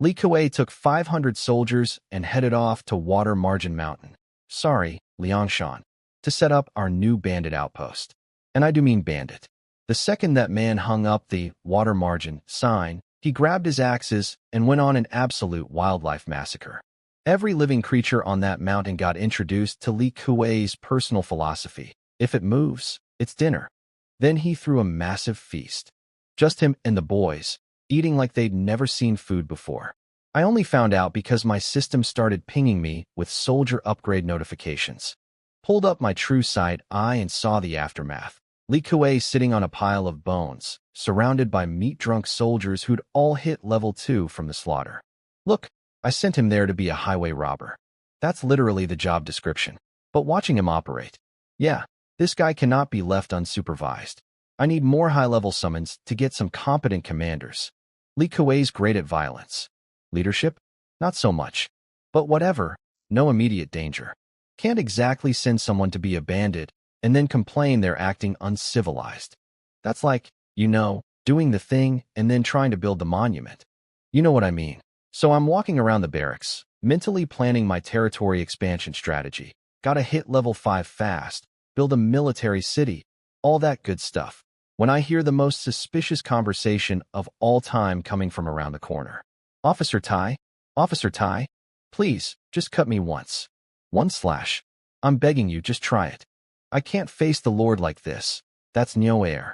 Li Kuei took 500 soldiers and headed off to Water Margin Mountain. Sorry, Liangshan. To set up our new bandit outpost. And I do mean bandit. The second that man hung up the Water Margin sign, he grabbed his axes and went on an absolute wildlife massacre. Every living creature on that mountain got introduced to Li Kuei's personal philosophy. If it moves, it's dinner. Then he threw a massive feast. Just him and the boys, eating like they'd never seen food before. I only found out because my system started pinging me with soldier upgrade notifications. Pulled up my true sight eye and saw the aftermath. Li Kuei sitting on a pile of bones, surrounded by meat-drunk soldiers who'd all hit level 2 from the slaughter. Look, I sent him there to be a highway robber. That's literally the job description. But watching him operate. Yeah, this guy cannot be left unsupervised. I need more high-level summons to get some competent commanders. Li Kuei's great at violence. Leadership? Not so much. But whatever, no immediate danger. Can't exactly send someone to be a bandit and then complain they're acting uncivilized. That's like, doing the thing and then trying to build the monument. You know what I mean. So I'm walking around the barracks, mentally planning my territory expansion strategy. Gotta hit level 5 fast, build a military city, all that good stuff. When I hear the most suspicious conversation of all time coming from around the corner. Officer Tai, please, just cut me once. 1/. I'm begging you, just try it. I can't face the Lord like this. That's Nyoair.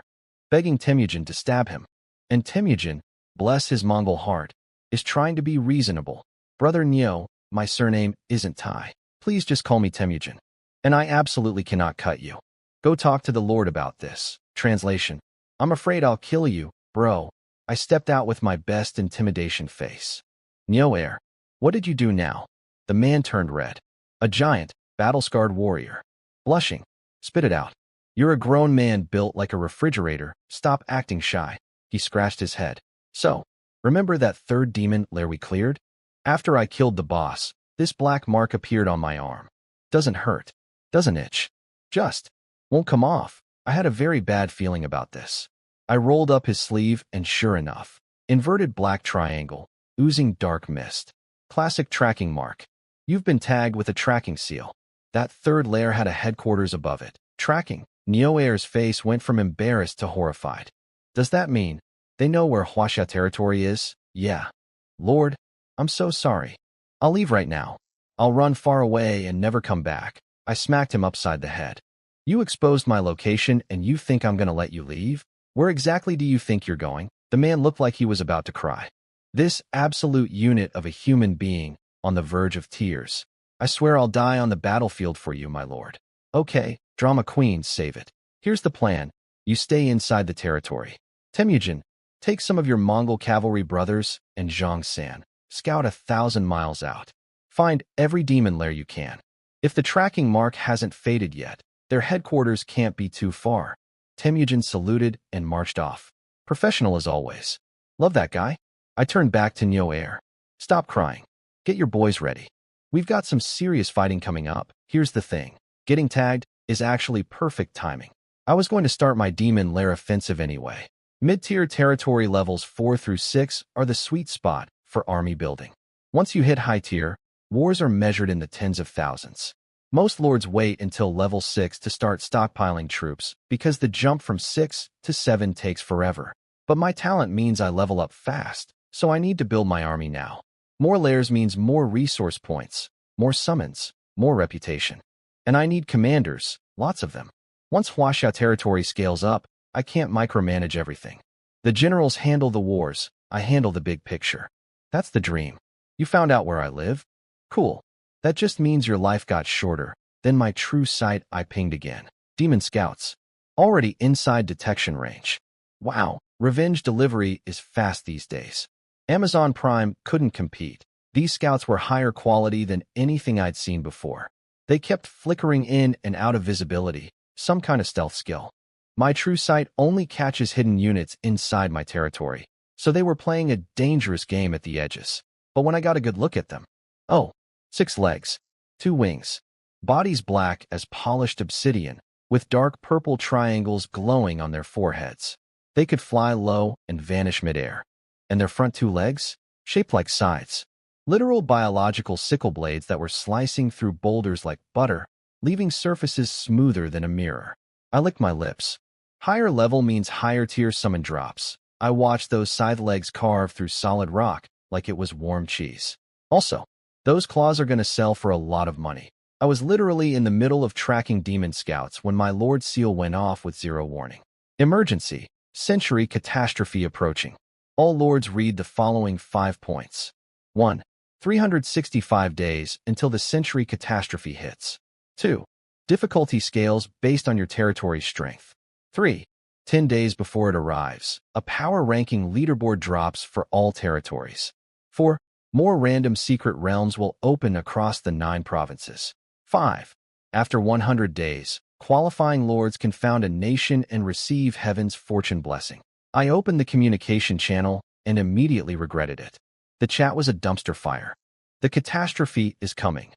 Begging Temujin to stab him. And Temujin, bless his Mongol heart, is trying to be reasonable. Brother Nyo, my surname isn't Tai. Please just call me Temujin. And I absolutely cannot cut you. Go talk to the Lord about this. Translation. I'm afraid I'll kill you, bro. I stepped out with my best intimidation face. Nyoair, what did you do now? The man turned red. A giant, battle-scarred warrior. Blushing. Spit it out. You're a grown man built like a refrigerator. Stop acting shy. He scratched his head. So, remember that third demon lair we cleared? After I killed the boss, this black mark appeared on my arm. Doesn't hurt. Doesn't itch. Just won't come off. I had a very bad feeling about this. I rolled up his sleeve and sure enough, inverted black triangle, oozing dark mist. Classic tracking mark. You've been tagged with a tracking seal. That third layer had a headquarters above it. Tracking. Nyoair's face went from embarrassed to horrified. Does that mean they know where Huaxia territory is? Yeah. Lord, I'm so sorry. I'll leave right now. I'll run far away and never come back. I smacked him upside the head. You exposed my location and you think I'm gonna let you leave? Where exactly do you think you're going? The man looked like he was about to cry. This absolute unit of a human being on the verge of tears. I swear I'll die on the battlefield for you, my lord. Okay, drama queens, save it. Here's the plan. You stay inside the territory. Temujin, take some of your Mongol cavalry brothers and Zhang San. Scout 1,000 miles out. Find every demon lair you can. If the tracking mark hasn't faded yet, their headquarters can't be too far. Temujin saluted and marched off. Professional as always. Love that guy. I turned back to Nyoair. Stop crying. Get your boys ready. We've got some serious fighting coming up. Here's the thing. Getting tagged is actually perfect timing. I was going to start my demon lair offensive anyway. Mid-tier territory levels 4 through 6 are the sweet spot for army building. Once you hit high tier, wars are measured in the tens of thousands. Most lords wait until level 6 to start stockpiling troops because the jump from 6 to 7 takes forever. But my talent means I level up fast, so I need to build my army now. More lairs means more resource points, more summons, more reputation. And I need commanders, lots of them. Once Huaxia territory scales up, I can't micromanage everything. The generals handle the wars, I handle the big picture. That's the dream. You found out where I live? Cool. That just means your life got shorter. Then my true sight I pinged again. Demon scouts. Already inside detection range. Wow, revenge delivery is fast these days. Amazon Prime couldn't compete. These scouts were higher quality than anything I'd seen before. They kept flickering in and out of visibility, some kind of stealth skill. My true sight only catches hidden units inside my territory, so they were playing a dangerous game at the edges. But when I got a good look at them, oh, 6 legs, 2 wings, bodies black as polished obsidian, with dark purple triangles glowing on their foreheads. They could fly low and vanish midair. And their front 2 legs? shaped like scythes. Literal biological sickle blades that were slicing through boulders like butter, leaving surfaces smoother than a mirror. I licked my lips. Higher level means higher tier summon drops. I watched those scythe legs carve through solid rock like it was warm cheese. Also, those claws are gonna sell for a lot of money. I was literally in the middle of tracking demon scouts when my Lord Seal went off with zero warning. Emergency. Century catastrophe approaching. All lords read the following 5 points. 1. 365 days until the century catastrophe hits. 2. Difficulty scales based on your territory's strength. 3. 10 days before it arrives, a power ranking leaderboard drops for all territories. 4. More random secret realms will open across the 9 provinces. 5. After 100 days, qualifying lords can found a nation and receive heaven's fortune blessing. I opened the communication channel and immediately regretted it. The chat was a dumpster fire. The catastrophe is coming.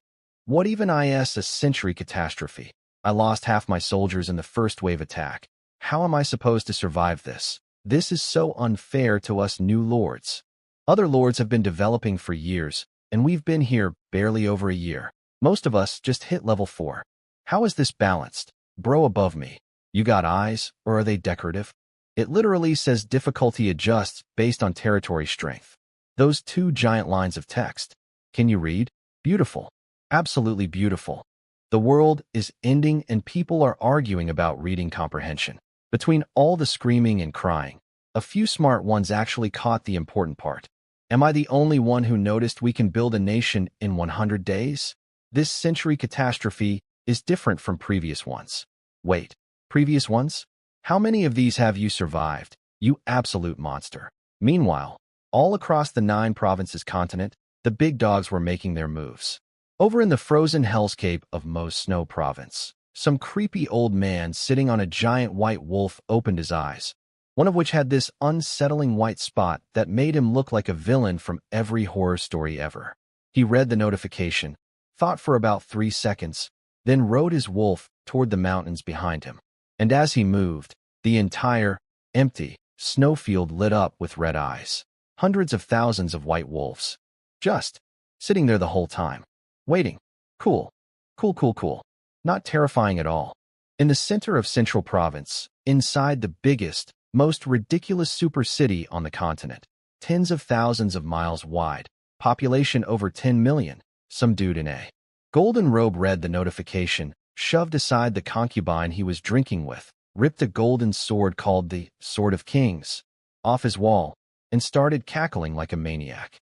What even is a century catastrophe? I lost half my soldiers in the first wave attack. How am I supposed to survive this? This is so unfair to us new lords. Other lords have been developing for years, and we've been here barely over a year. Most of us just hit level 4. How is this balanced? Bro above me, you got eyes, or are they decorative? It literally says difficulty adjusts based on territory strength. Those 2 giant lines of text. Can you read? Beautiful. Absolutely beautiful. The world is ending and people are arguing about reading comprehension. Between all the screaming and crying, a few smart ones actually caught the important part. Am I the only one who noticed we can build a nation in 100 days? This century catastrophe is different from previous ones. Wait, previous ones? How many of these have you survived, you absolute monster? Meanwhile, all across the 9 provinces continent, the big dogs were making their moves. Over in the frozen hellscape of Mo's Snow province, some creepy old man sitting on a giant white wolf opened his eyes, one of which had this unsettling white spot that made him look like a villain from every horror story ever. He read the notification, thought for about 3 seconds, then rode his wolf toward the mountains behind him. And as he moved, the entire, empty, snowfield lit up with red eyes. Hundreds of thousands of white wolves. Just sitting there the whole time. Waiting. Cool. Cool, cool, cool. Not terrifying at all. In the center of Central Province, inside the biggest, most ridiculous super city on the continent, tens of thousands of miles wide, population over 10 million, some dude in a golden robe read the notification, shoved aside the concubine he was drinking with, ripped a golden sword called the Sword of Kings off his wall, and started cackling like a maniac.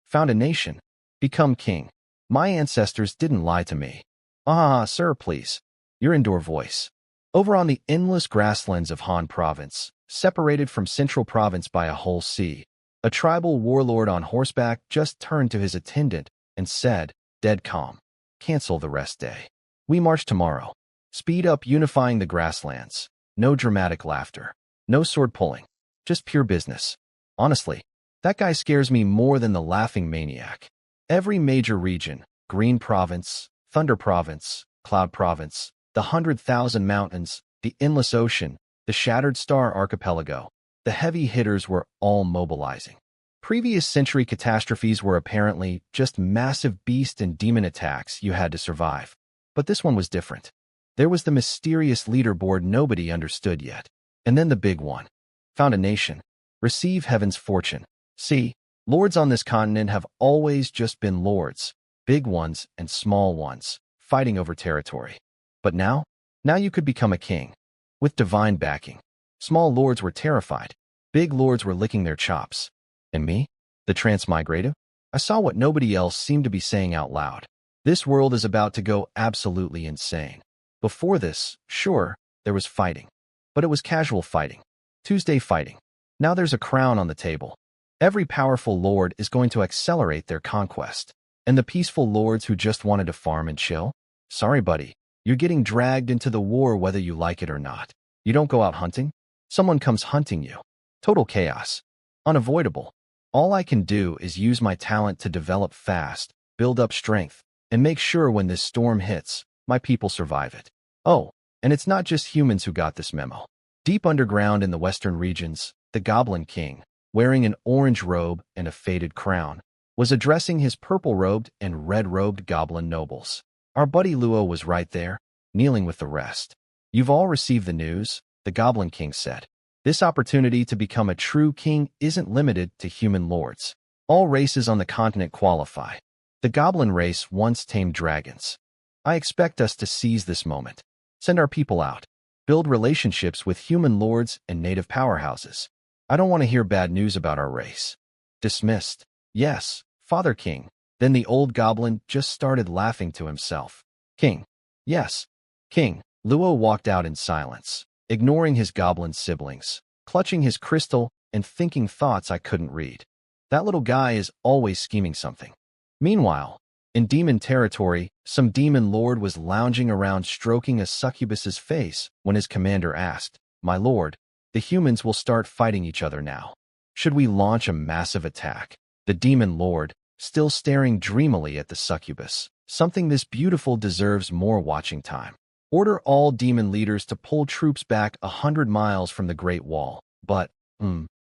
Found a nation. Become king. My ancestors didn't lie to me. Ah, sir, please. Your indoor voice. Over on the endless grasslands of Han Province, separated from Central Province by a whole sea, a tribal warlord on horseback just turned to his attendant and said, dead calm, cancel the rest day. We march tomorrow. Speed up unifying the grasslands. No dramatic laughter. No sword pulling. Just pure business. Honestly, that guy scares me more than the laughing maniac. Every major region, Green Province, Thunder Province, Cloud Province, the 100,000 Mountains, the Endless Ocean, the Shattered Star Archipelago, the heavy hitters were all mobilizing. Previous century catastrophes were apparently just massive beast and demon attacks you had to survive. But this one was different. There was the mysterious leaderboard nobody understood yet. And then the big one. Found a nation. Receive heaven's fortune. See, lords on this continent have always just been lords, big ones and small ones, fighting over territory. But now you could become a king. With divine backing. Small lords were terrified. Big lords were licking their chops. And me? The transmigrative? I saw what nobody else seemed to be saying out loud. This world is about to go absolutely insane. Before this, sure, there was fighting. But it was casual fighting. Tuesday fighting. Now there's a crown on the table. Every powerful lord is going to accelerate their conquest. And the peaceful lords who just wanted to farm and chill? Sorry, buddy. You're getting dragged into the war whether you like it or not. You don't go out hunting. Someone comes hunting you. Total chaos. Unavoidable. All I can do is use my talent to develop fast, build up strength, and make sure when this storm hits, my people survive it. Oh, and it's not just humans who got this memo. Deep underground in the western regions, the Goblin King, wearing an orange robe and a faded crown, was addressing his purple-robed and red-robed goblin nobles. Our buddy Luo was right there, kneeling with the rest. "You've all received the news," the Goblin King said. "This opportunity to become a true king isn't limited to human lords. All races on the continent qualify. The goblin race once tamed dragons. I expect us to seize this moment. Send our people out. Build relationships with human lords and native powerhouses. I don't want to hear bad news about our race." Dismissed. "Yes, Father King." Then the old goblin just started laughing to himself. "King." "Yes, King." Luo walked out in silence, ignoring his goblin siblings, clutching his crystal and thinking thoughts I couldn't read. That little guy is always scheming something. Meanwhile, in demon territory, some demon lord was lounging around stroking a succubus's face when his commander asked, "My lord, the humans will start fighting each other now. Should we launch a massive attack?" The demon lord, still staring dreamily at the succubus. "Something this beautiful deserves more watching time. Order all demon leaders to pull troops back 100 miles from the Great Wall." "But,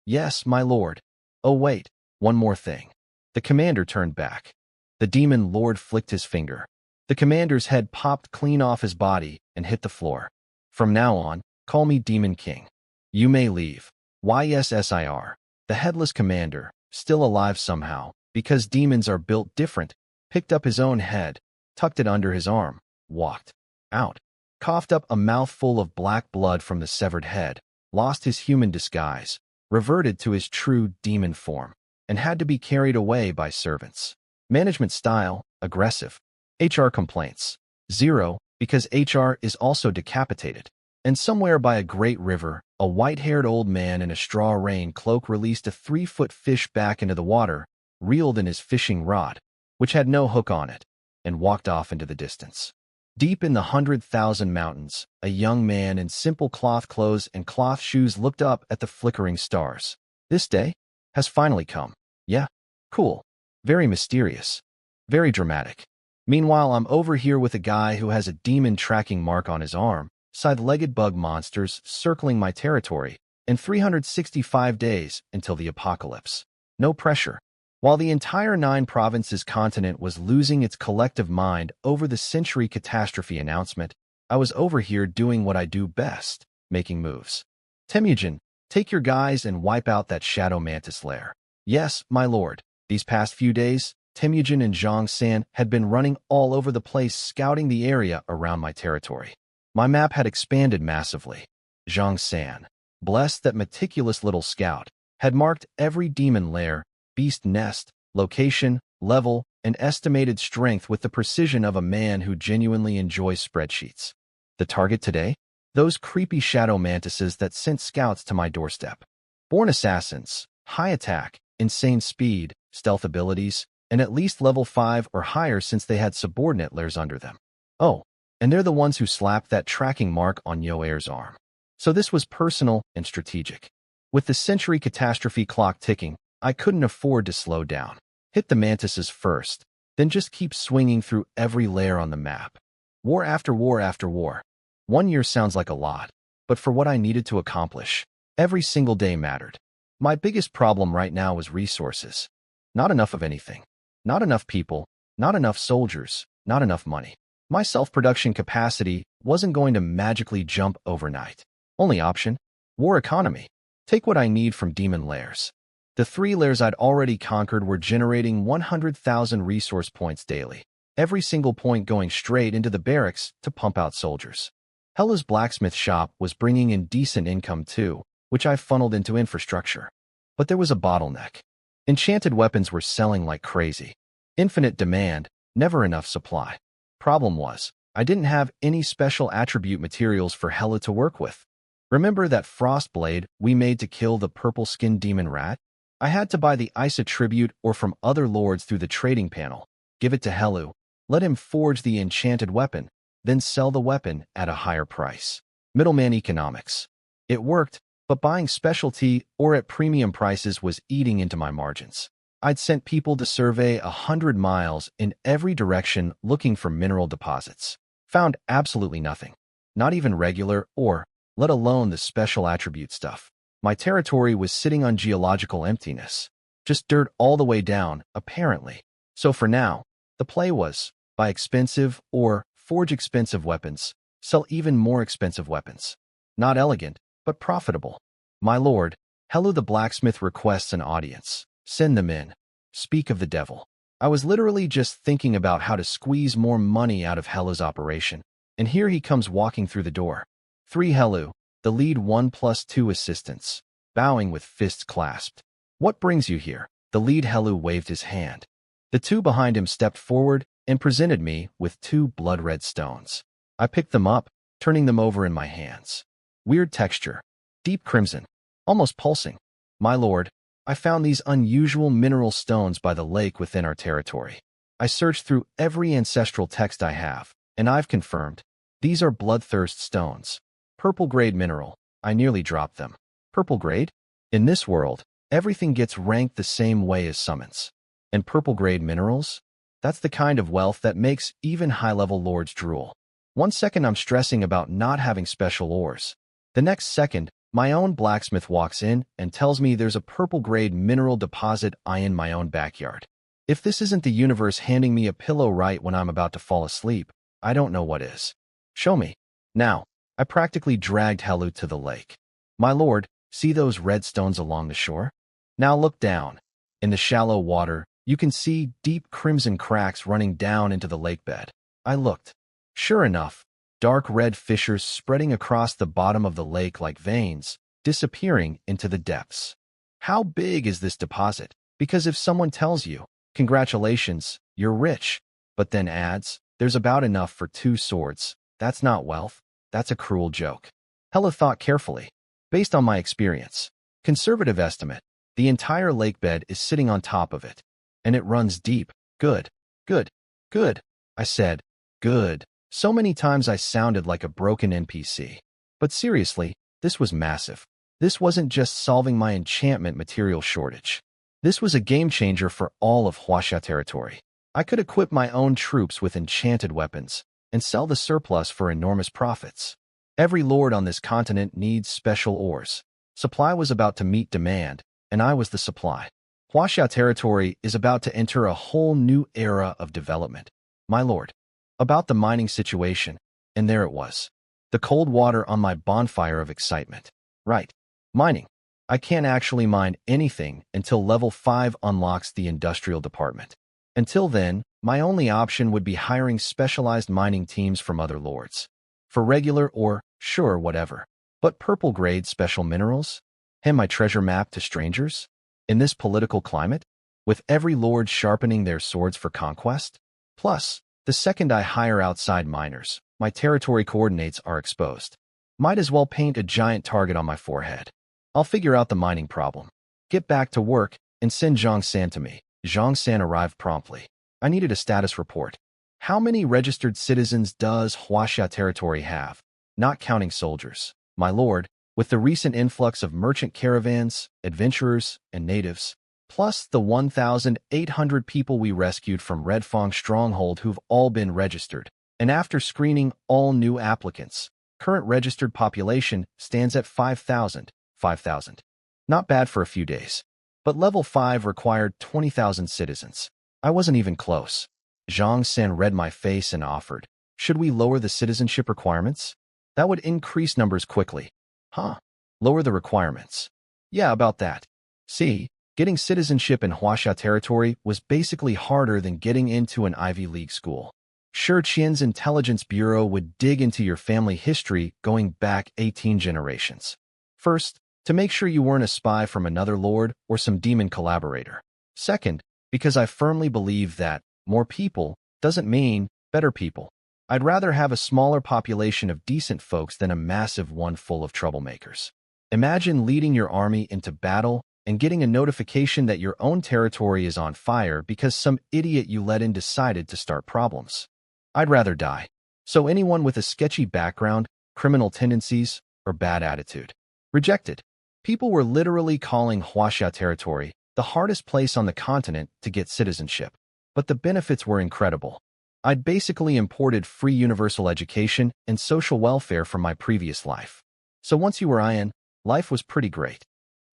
yes, my lord." "Oh wait, one more thing." The commander turned back. The demon lord flicked his finger. The commander's head popped clean off his body and hit the floor. "From now on, call me Demon King. You may leave." YSSIR. The headless commander, still alive somehow, because demons are built different, picked up his own head, tucked it under his arm, walked out, coughed up a mouthful of black blood from the severed head, lost his human disguise, reverted to his true demon form, and had to be carried away by servants. Management style, aggressive. HR complaints, 0, because HR is also decapitated. And somewhere by a great river, a white-haired old man in a straw rain cloak released a 3-foot fish back into the water, reeled in his fishing rod, which had no hook on it, and walked off into the distance. Deep in the 100,000 mountains, a young man in simple cloth clothes and cloth shoes looked up at the flickering stars. This day has finally come. Yeah, cool. Very mysterious. Very dramatic. Meanwhile, I'm over here with a guy who has a demon tracking mark on his arm, scythe-legged bug monsters circling my territory, in 365 days until the apocalypse. No pressure. While the entire 9 provinces continent was losing its collective mind over the century catastrophe announcement, I was over here doing what I do best, making moves. "Temujin, take your guys and wipe out that shadow mantis lair." "Yes, my lord." These past few days, Temujin and Zhang San had been running all over the place scouting the area around my territory. My map had expanded massively. Zhang San, blessed that meticulous little scout, had marked every demon lair, beast nest, location, level, and estimated strength with the precision of a man who genuinely enjoys spreadsheets. The target today? Those creepy shadow mantises that sent scouts to my doorstep. Born assassins, high attack, insane speed, stealth abilities, and at least level 5 or higher since they had subordinate lairs under them. Oh, and they're the ones who slapped that tracking mark on Yoair's arm. So this was personal and strategic. With the century catastrophe clock ticking, I couldn't afford to slow down. Hit the mantises first, then just keep swinging through every layer on the map. War after war after war. 1 year sounds like a lot, but for what I needed to accomplish, every single day mattered. My biggest problem right now was resources. Not enough of anything. Not enough people, not enough soldiers, not enough money. My self-production capacity wasn't going to magically jump overnight. Only option? War economy. Take what I need from demon lairs. The 3 lairs I'd already conquered were generating 100,000 resource points daily, every single point going straight into the barracks to pump out soldiers. Hella's blacksmith shop was bringing in decent income too, which I funneled into infrastructure. But there was a bottleneck. Enchanted weapons were selling like crazy. Infinite demand, never enough supply. Problem was, I didn't have any special attribute materials for Hella to work with. Remember that frost blade we made to kill the purple-skinned demon rat? I had to buy the ice attribute or from other lords through the trading panel, give it to Helu, let him forge the enchanted weapon, then sell the weapon at a higher price. Middleman economics. It worked, but buying specialty or at premium prices was eating into my margins. I'd sent people to survey 100 miles in every direction looking for mineral deposits. Found absolutely nothing. Not even regular or, let alone the special attribute stuff. My territory was sitting on geological emptiness. Just dirt all the way down, apparently. So for now, the play was, buy expensive or forge expensive weapons, sell even more expensive weapons. Not elegant, but profitable. My lord, Helu the blacksmith requests an audience. Send them in. Speak of the devil. I was literally just thinking about how to squeeze more money out of Helu's operation. And here he comes walking through the door. 3 Helu, the lead 1+2 assistants, bowing with fists clasped. What brings you here? The lead Helu waved his hand. The 2 behind him stepped forward and presented me with 2 blood-red stones. I picked them up, turning them over in my hands. Weird texture. Deep crimson. Almost pulsing. My lord, I found these unusual mineral stones by the lake within our territory. I searched through every ancestral text I have, and I've confirmed. These are bloodthirst stones. Purple grade mineral. I nearly dropped them. Purple grade? In this world, everything gets ranked the same way as summons. And purple grade minerals? That's the kind of wealth that makes even high-level lords drool. 1 second I'm stressing about not having special ores. The next second, my own blacksmith walks in and tells me there's a purple-grade mineral deposit in my own backyard. If this isn't the universe handing me a pillow right when I'm about to fall asleep, I don't know what is. Show me. Now, I practically dragged Helu to the lake. My lord, see those red stones along the shore? Now look down. In the shallow water, you can see deep crimson cracks running down into the lake bed. I looked. Sure enough, dark red fissures spreading across the bottom of the lake like veins, disappearing into the depths. How big is this deposit? Because if someone tells you, congratulations, you're rich, but then adds, there's about enough for 2 swords, that's not wealth, that's a cruel joke. Helu thought carefully. Based on my experience, conservative estimate, the entire lake bed is sitting on top of it, and it runs deep. Good, good, good, I said, good. So many times I sounded like a broken NPC. But seriously, this was massive. This wasn't just solving my enchantment material shortage. This was a game changer for all of Huaxia territory. I could equip my own troops with enchanted weapons and sell the surplus for enormous profits. Every lord on this continent needs special ores. Supply was about to meet demand, and I was the supply. Huaxia territory is about to enter a whole new era of development. My lord. About the mining situation, and there it was. The cold water on my bonfire of excitement. Right. Mining. I can't actually mine anything until level 5 unlocks the industrial department. Until then, my only option would be hiring specialized mining teams from other lords. For regular or, sure, whatever. But purple grade special minerals? Hand my treasure map to strangers? In this political climate? With every lord sharpening their swords for conquest? Plus, the second I hire outside miners, my territory coordinates are exposed. Might as well paint a giant target on my forehead. I'll figure out the mining problem. Get back to work and send Zhang San to me. Zhang San arrived promptly. I needed a status report. How many registered citizens does Huaxia territory have? Not counting soldiers. My lord, with the recent influx of merchant caravans, adventurers, and natives, plus the 1,800 people we rescued from Red Fong Stronghold who've all been registered. And after screening all new applicants, current registered population stands at 5,000. 5,000. Not bad for a few days. But level 5 required 20,000 citizens. I wasn't even close. Zhang San read my face and offered, should we lower the citizenship requirements? That would increase numbers quickly. Huh. Lower the requirements. Yeah, about that. See, getting citizenship in Huaxia territory was basically harder than getting into an Ivy League school. Sure, Qian's intelligence bureau would dig into your family history going back 18 generations. First, to make sure you weren't a spy from another lord or some demon collaborator. Second, because I firmly believe that more people doesn't mean better people. I'd rather have a smaller population of decent folks than a massive one full of troublemakers. Imagine leading your army into battle and getting a notification that your own territory is on fire because some idiot you let in decided to start problems. I'd rather die. So anyone with a sketchy background, criminal tendencies, or bad attitude. Rejected. People were literally calling Huaxia territory the hardest place on the continent to get citizenship. But the benefits were incredible. I'd basically imported free universal education and social welfare from my previous life. So once you were in, life was pretty great.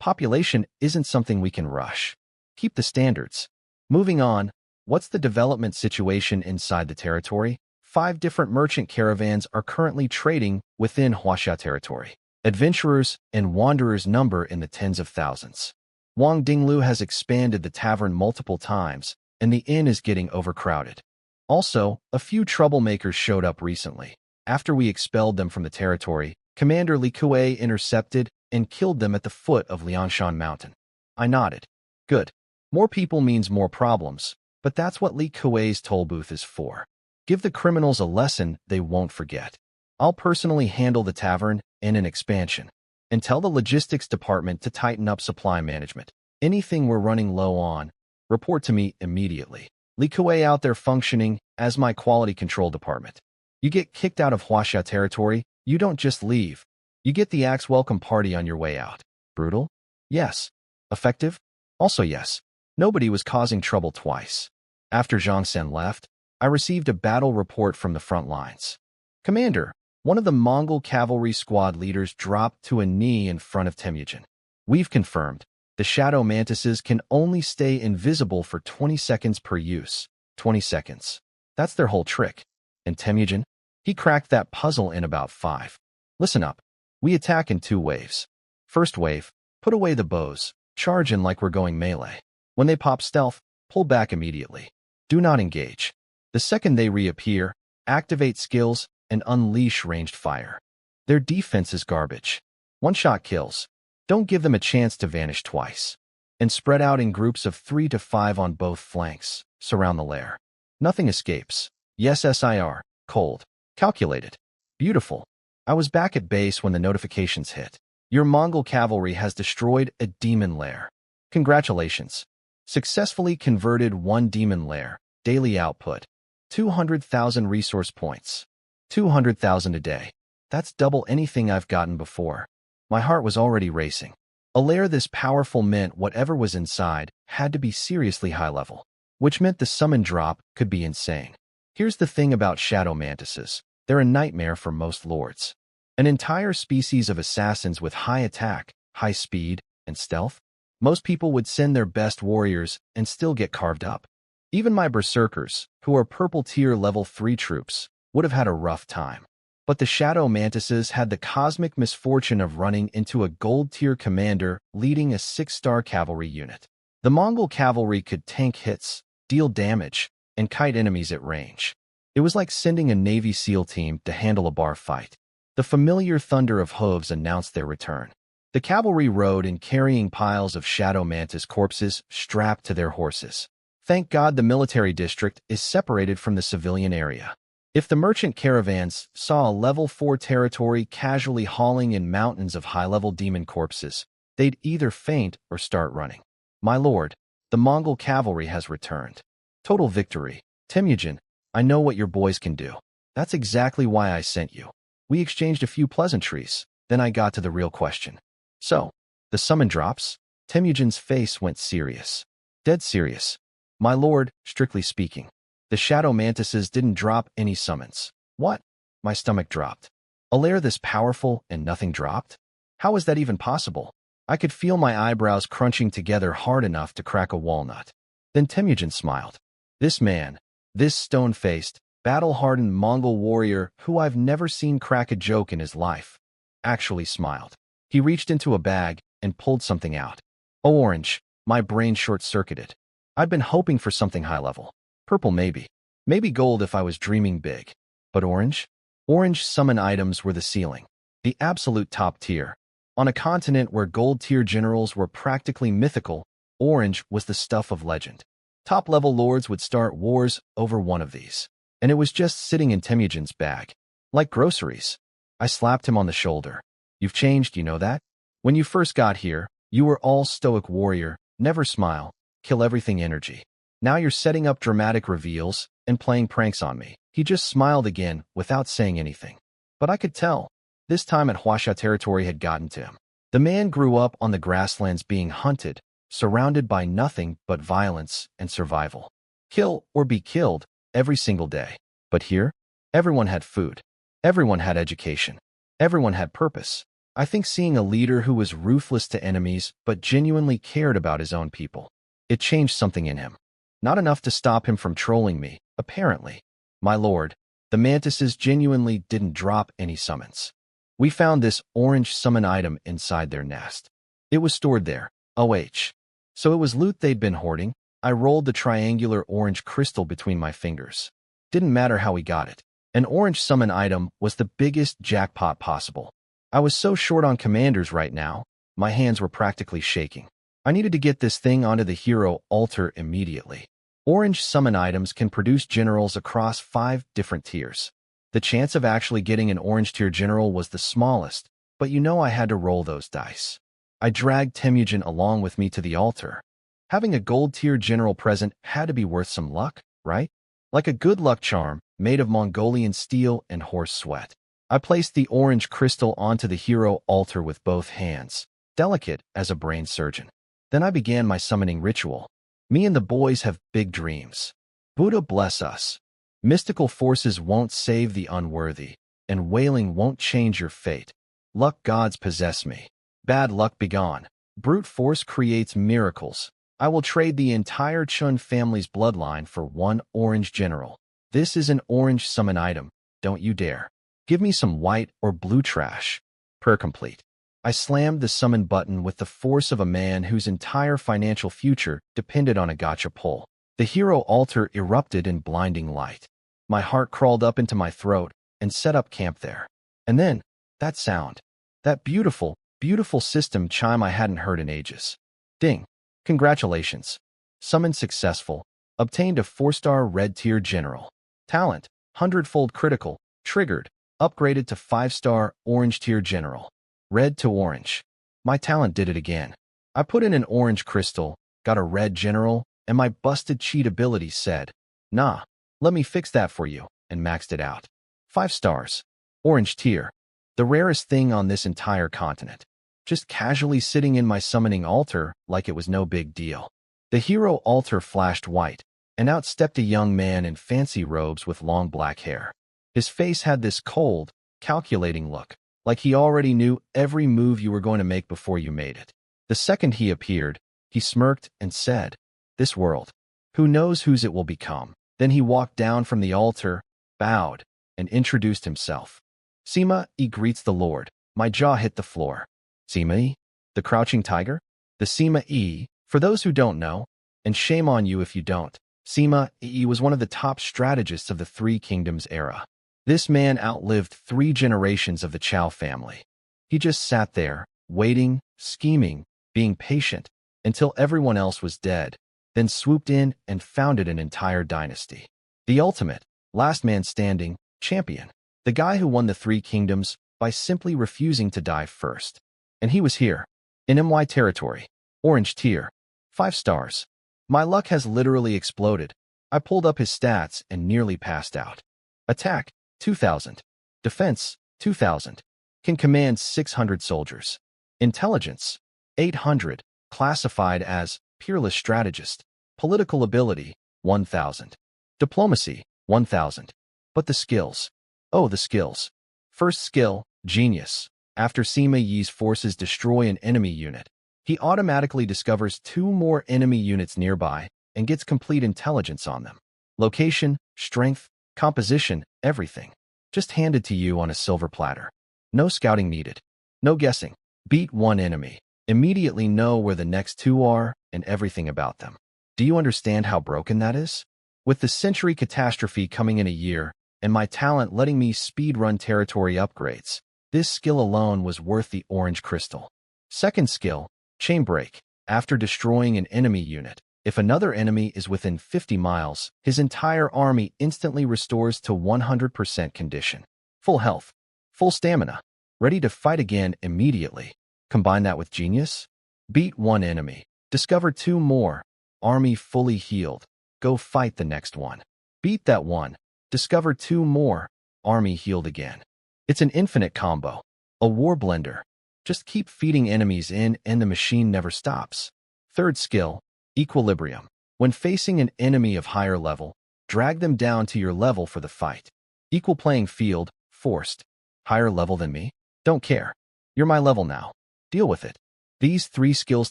Population isn't something we can rush. Keep the standards. Moving on, what's the development situation inside the territory? 5 different merchant caravans are currently trading within Huaxia territory. Adventurers and wanderers number in the tens of thousands. Wang Dinglu has expanded the tavern multiple times, and the inn is getting overcrowded. Also, a few troublemakers showed up recently. After we expelled them from the territory, Commander Li Kuei intercepted and killed them at the foot of Liangshan Mountain. I nodded. Good. More people means more problems, but that's what Li Kuei's toll booth is for. Give the criminals a lesson they won't forget. I'll personally handle the tavern and an expansion, and tell the logistics department to tighten up supply management. Anything we're running low on, report to me immediately. Li Kuei out there functioning as my quality control department. You get kicked out of Huaxia territory, you don't just leave. You get the axe welcome party on your way out. Brutal? Yes. Effective? Also yes. Nobody was causing trouble twice. After Zhang Sen left, I received a battle report from the front lines. Commander, one of the Mongol cavalry squad leaders dropped to a knee in front of Temujin. We've confirmed. The shadow mantises can only stay invisible for 20 seconds per use. 20 seconds. That's their whole trick. And Temujin? He cracked that puzzle in about 5. Listen up. We attack in 2 waves. First wave, put away the bows. Charge in like we're going melee. When they pop stealth, pull back immediately. Do not engage. The second they reappear, activate skills and unleash ranged fire. Their defense is garbage. One-shot kills. Don't give them a chance to vanish twice. And spread out in groups of 3 to 5 on both flanks. Surround the lair. Nothing escapes. Yes, SIR. Cold. Calculated. Beautiful. I was back at base when the notifications hit. Your Mongol cavalry has destroyed a demon lair. Congratulations. Successfully converted 1 demon lair. Daily output. 200,000 resource points. 200,000 a day. That's double anything I've gotten before. My heart was already racing. A lair this powerful meant whatever was inside had to be seriously high level, which meant the summon drop could be insane. Here's the thing about shadow mantises. They're a nightmare for most lords. An entire species of assassins with high attack, high speed, and stealth. Most people would send their best warriors and still get carved up. Even my berserkers, who are purple tier level 3 troops, would have had a rough time. But the shadow mantises had the cosmic misfortune of running into a gold tier commander leading a 6-star cavalry unit. The Mongol cavalry could tank hits, deal damage, and kite enemies at range. It was like sending a Navy SEAL team to handle a bar fight. The familiar thunder of hooves announced their return. The cavalry rode in carrying piles of shadow mantis corpses strapped to their horses. Thank God the military district is separated from the civilian area. If the merchant caravans saw a level 4 territory casually hauling in mountains of high-level demon corpses, they'd either faint or start running. My lord, the Mongol cavalry has returned. Total victory. Temujin, I know what your boys can do. That's exactly why I sent you. We exchanged a few pleasantries, then I got to the real question. So, the summon drops? Temujin's face went serious. Dead serious. My lord, strictly speaking. The shadow mantises didn't drop any summons. What? My stomach dropped. A lair this powerful and nothing dropped? How is that even possible? I could feel my eyebrows crunching together hard enough to crack a walnut. Then Temujin smiled. This man, this stone-faced, battle-hardened Mongol warrior who I've never seen crack a joke in his life, actually smiled. He reached into a bag and pulled something out. Oh, orange. My brain short-circuited. I'd been hoping for something high-level. Purple maybe. Maybe gold if I was dreaming big. But orange? Orange summon items were the ceiling. The absolute top tier. On a continent where gold tier generals were practically mythical, orange was the stuff of legend. Top-level lords would start wars over one of these. And it was just sitting in Temujin's bag. Like groceries. I slapped him on the shoulder. You've changed, you know that? When you first got here, you were all stoic warrior, never smile, kill everything energy. Now you're setting up dramatic reveals and playing pranks on me. He just smiled again without saying anything. But I could tell. This time at Huaxia territory had gotten to him. The man grew up on the grasslands being hunted, surrounded by nothing but violence and survival. Kill or be killed every single day. But here, everyone had food. Everyone had education. Everyone had purpose. I think seeing a leader who was ruthless to enemies but genuinely cared about his own people, it changed something in him. Not enough to stop him from trolling me, apparently. My lord, the mantises genuinely didn't drop any summons. We found this orange summon item inside their nest. It was stored there. OH. So it was loot they'd been hoarding. I rolled the triangular orange crystal between my fingers. Didn't matter how we got it. An orange summon item was the biggest jackpot possible. I was so short on commanders right now, my hands were practically shaking. I needed to get this thing onto the hero altar immediately. Orange summon items can produce generals across 5 different tiers. The chance of actually getting an orange tier general was the smallest, but you know I had to roll those dice. I dragged Temujin along with me to the altar. Having a gold tier general present had to be worth some luck, right? Like a good luck charm, made of Mongolian steel and horse sweat. I placed the orange crystal onto the hero altar with both hands, delicate as a brain surgeon. Then I began my summoning ritual. Me and the boys have big dreams. Buddha bless us. Mystical forces won't save the unworthy, and wailing won't change your fate. Luck gods possess me. Bad luck begone. Brute force creates miracles. I will trade the entire Chun family's bloodline for 1 orange general. This is an orange summon item. Don't you dare. Give me some white or blue trash. Prayer complete. I slammed the summon button with the force of a man whose entire financial future depended on a gacha pull. The hero altar erupted in blinding light. My heart crawled up into my throat and set up camp there. And then, that sound. That beautiful, beautiful system chime I hadn't heard in ages. Ding. Congratulations. Summon successful. Obtained a 4-star red tier general. Talent, 100-fold critical. Triggered. Upgraded to 5-star orange tier general. Red to orange. My talent did it again. I put in an orange crystal, got a red general, and my busted cheat ability said, "Nah, let me fix that for you," and maxed it out. 5 stars. Orange tier. The rarest thing on this entire continent. Just casually sitting in my summoning altar like it was no big deal. The hero altar flashed white, and out stepped a young man in fancy robes with long black hair. His face had this cold, calculating look, like he already knew every move you were going to make before you made it. The second he appeared, he smirked and said, "This world. Who knows whose it will become?" Then he walked down from the altar, bowed, and introduced himself. "Sima E greets the Lord." My jaw hit the floor. Sima E? The crouching tiger? The Sima E, for those who don't know, and shame on you if you don't, Sima E was one of the top strategists of the Three Kingdoms era. This man outlived 3 generations of the Chow family. He just sat there, waiting, scheming, being patient, until everyone else was dead, then swooped in and founded an entire dynasty. The ultimate, last man standing, champion. The guy who won the 3 kingdoms by simply refusing to die first. And he was here, in MY territory. Orange tier. 5 stars. My luck has literally exploded. I pulled up his stats and nearly passed out. Attack, 2,000. Defense, 2,000. Can command 600 soldiers. Intelligence, 800. Classified as peerless strategist. Political ability, 1,000. Diplomacy, 1,000. But the skills. Oh, the skills. First skill, genius. After Sima Yi's forces destroy an enemy unit, he automatically discovers 2 more enemy units nearby and gets complete intelligence on them. Location, strength, composition, everything. Just handed to you on a silver platter. No scouting needed. No guessing. Beat 1 enemy. Immediately know where the next 2 are and everything about them. Do you understand how broken that is? With the century catastrophe coming in a year, and my talent letting me speedrun territory upgrades, this skill alone was worth the orange crystal. Second skill, chain break. After destroying an enemy unit, if another enemy is within 50 miles, his entire army instantly restores to 100% condition. Full health, full stamina, ready to fight again immediately. Combine that with genius. Beat 1 enemy. Discover 2 more. Army fully healed. Go fight the next one. Beat that one. Discover 2 more. Army healed again. It's an infinite combo. A war blender. Just keep feeding enemies in and the machine never stops. Third skill, equilibrium. When facing an enemy of higher level, drag them down to your level for the fight. Equal playing field, forced. Higher level than me? Don't care. You're my level now. Deal with it. These 3 skills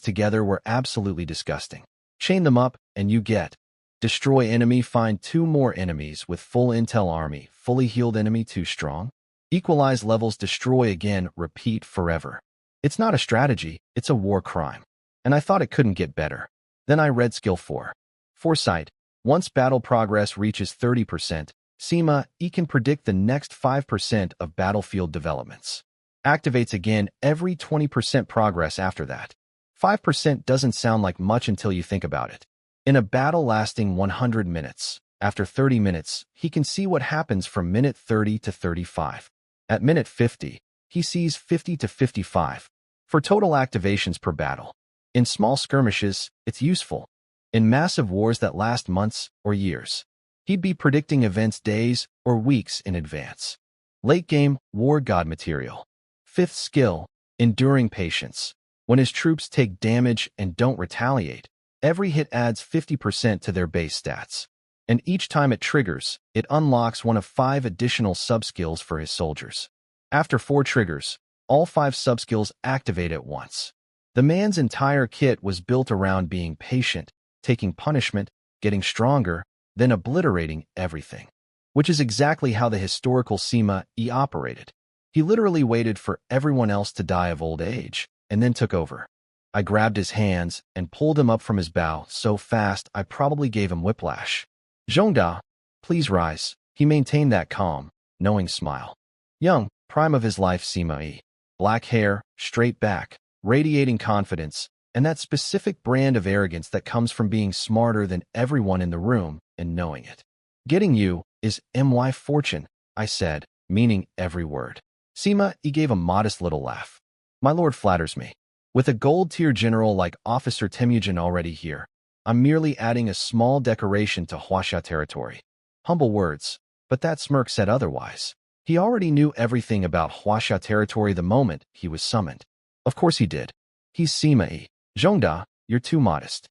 together were absolutely disgusting. Chain them up, and you get destroy enemy, find 2 more enemies with full intel army, fully healed enemy too strong. Equalize levels, destroy again, repeat forever. It's not a strategy, it's a war crime. And I thought it couldn't get better. Then I read skill 4. Foresight. Once battle progress reaches 30%, Sima E can predict the next 5% of battlefield developments. Activates again every 20% progress after that. 5% doesn't sound like much until you think about it. In a battle lasting 100 minutes, after 30 minutes, he can see what happens from minute 30 to 35. At minute 50, he sees 50 to 55. For total activations per battle. In small skirmishes, it's useful. In massive wars that last months or years, he'd be predicting events days or weeks in advance. Late game, war god material. 5th skill, enduring patience. When his troops take damage and don't retaliate, every hit adds 50% to their base stats. And each time it triggers, it unlocks one of 5 additional subskills for his soldiers. After 4 triggers, all 5 subskills activate at once. The man's entire kit was built around being patient, taking punishment, getting stronger, then obliterating everything. Which is exactly how the historical Sima E operated. He literally waited for everyone else to die of old age, and then took over. I grabbed his hands and pulled him up from his bow so fast I probably gave him whiplash. Zhongda, please rise. He maintained that calm, knowing smile. Young, prime of his life Sima E. Black hair, straight back, radiating confidence, and that specific brand of arrogance that comes from being smarter than everyone in the room and knowing it. Getting you is my fortune, I said, meaning every word. Sima E gave a modest little laugh. My lord flatters me. With a gold-tier general like Officer Temujin already here, I'm merely adding a small decoration to Huaxia territory. Humble words, but that smirk said otherwise. He already knew everything about Huaxia territory the moment he was summoned. Of course he did. He's Sima E. Zhongda, you're too modest.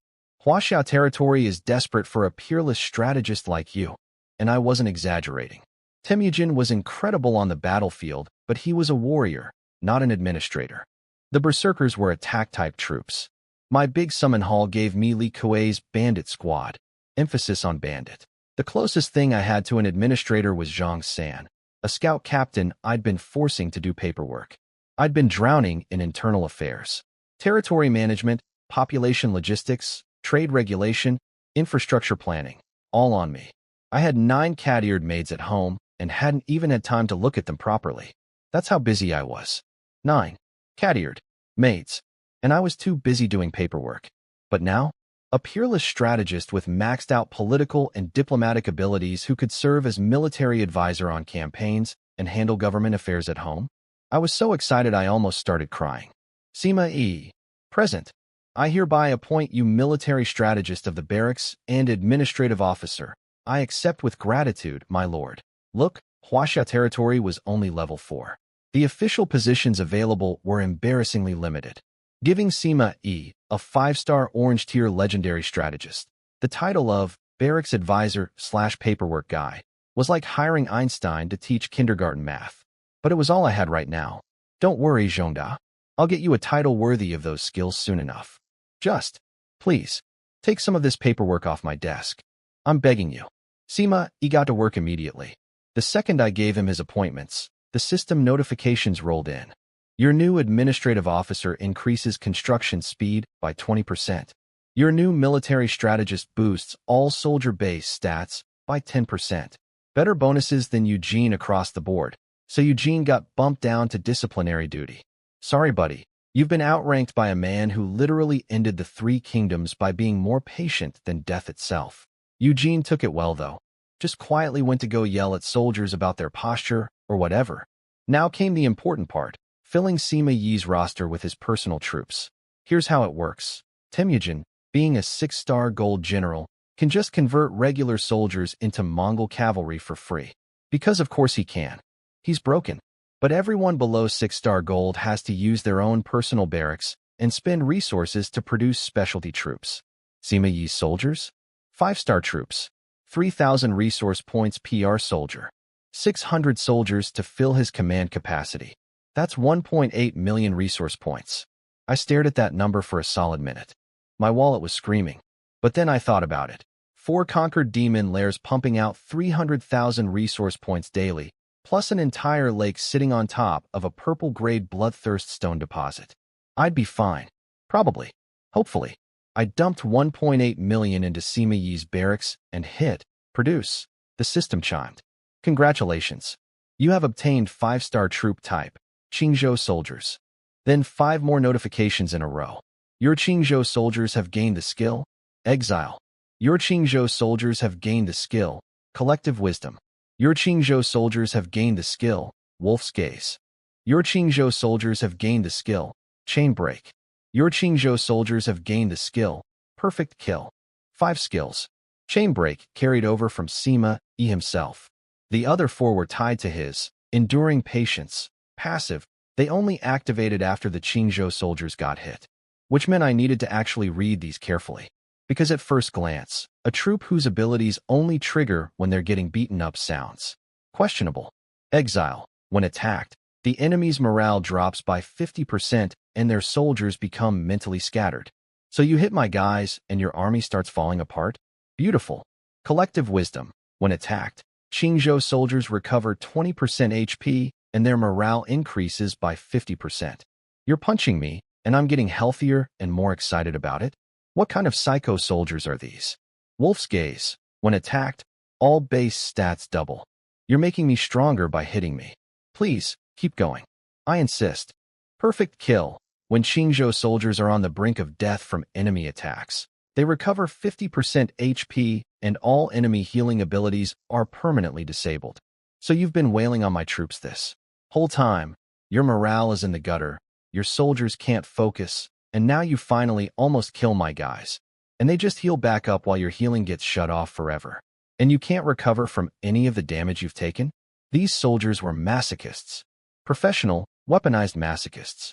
Huaxia territory is desperate for a peerless strategist like you. And I wasn't exaggerating. Temujin was incredible on the battlefield, but he was a warrior, not an administrator. The berserkers were attack-type troops. My big summon hall gave me Li Kuei's bandit squad. Emphasis on bandit. The closest thing I had to an administrator was Zhang San, a scout captain I'd been forcing to do paperwork. I'd been drowning in internal affairs. Territory management, population logistics, trade regulation, infrastructure planning, all on me. I had 9 cat-eared maids at home and hadn't even had time to look at them properly. That's how busy I was. 9 cat-eared maids. And I was too busy doing paperwork. But now, a peerless strategist with maxed-out political and diplomatic abilities who could serve as military advisor on campaigns and handle government affairs at home. I was so excited I almost started crying. Sima E. Present. I hereby appoint you military strategist of the barracks and administrative officer. I accept with gratitude, my lord. Look, Huaxia territory was only level 4. The official positions available were embarrassingly limited. Giving Sima E. a 5-star orange-tier legendary strategist. The title of barracks advisor/paperwork guy was like hiring Einstein to teach kindergarten math. But it was all I had right now. Don't worry, Zhongda. I'll get you a title worthy of those skills soon enough. Just, please, take some of this paperwork off my desk. I'm begging you. Sima E. got to work immediately. The second I gave him his appointments, the system notifications rolled in. Your new administrative officer increases construction speed by 20%. Your new military strategist boosts all soldier base stats by 10%. Better bonuses than Eugene across the board. So Eugene got bumped down to disciplinary duty. Sorry, buddy. You've been outranked by a man who literally ended the 3 kingdoms by being more patient than death itself. Eugene took it well, though. Just quietly went to go yell at soldiers about their posture or whatever. Now came the important part, filling Sima Yi's roster with his personal troops. Here's how it works. Temujin, being a 6-star gold general, can just convert regular soldiers into Mongol cavalry for free. Because of course he can. He's broken. But everyone below 6-star gold has to use their own personal barracks and spend resources to produce specialty troops. Sima Yi's soldiers? 5-star troops. 3,000 resource points per soldier. 600 soldiers to fill his command capacity. That's 1.8 million resource points. I stared at that number for a solid minute. My wallet was screaming. But then I thought about it. 4 conquered demon lairs pumping out 300,000 resource points daily, plus an entire lake sitting on top of a purple-grade bloodthirst stone deposit. I'd be fine. Probably. Hopefully. I dumped 1.8 million into Sima Yi's barracks and hit produce. The system chimed. Congratulations. You have obtained 5-star troop type, Qingzhou soldiers. Then 5 more notifications in a row. Your Qingzhou soldiers have gained the skill, Exile. Your Qingzhou soldiers have gained the skill, Collective Wisdom. Your Qingzhou soldiers have gained the skill, Wolf's Gaze. Your Qingzhou soldiers have gained the skill, Chain Break. Your Qingzhou soldiers have gained the skill, Perfect Kill. 5 skills. Chain Break carried over from Sima Yi himself. The other 4 were tied to his Enduring Patience, passive. They only activated after the Qingzhou soldiers got hit, which meant I needed to actually read these carefully. Because at first glance, a troop whose abilities only trigger when they're getting beaten up sounds questionable. Exile. When attacked, the enemy's morale drops by 50% and their soldiers become mentally scattered. So you hit my guys and your army starts falling apart? Beautiful. Collective Wisdom. When attacked, Qingzhou soldiers recover 20% HP and their morale increases by 50%. You're punching me, and I'm getting healthier and more excited about it? What kind of psycho soldiers are these? Wolf's Gaze. When attacked, all base stats double. You're making me stronger by hitting me. Please, keep going. I insist. Perfect Kill. When Qingzhou soldiers are on the brink of death from enemy attacks, they recover 50% HP and all enemy healing abilities are permanently disabled. So you've been wailing on my troops this whole time. Your morale is in the gutter. Your soldiers can't focus. And now you finally almost kill my guys. And they just heal back up while your healing gets shut off forever. And you can't recover from any of the damage you've taken? These soldiers were masochists. Professional, weaponized masochists.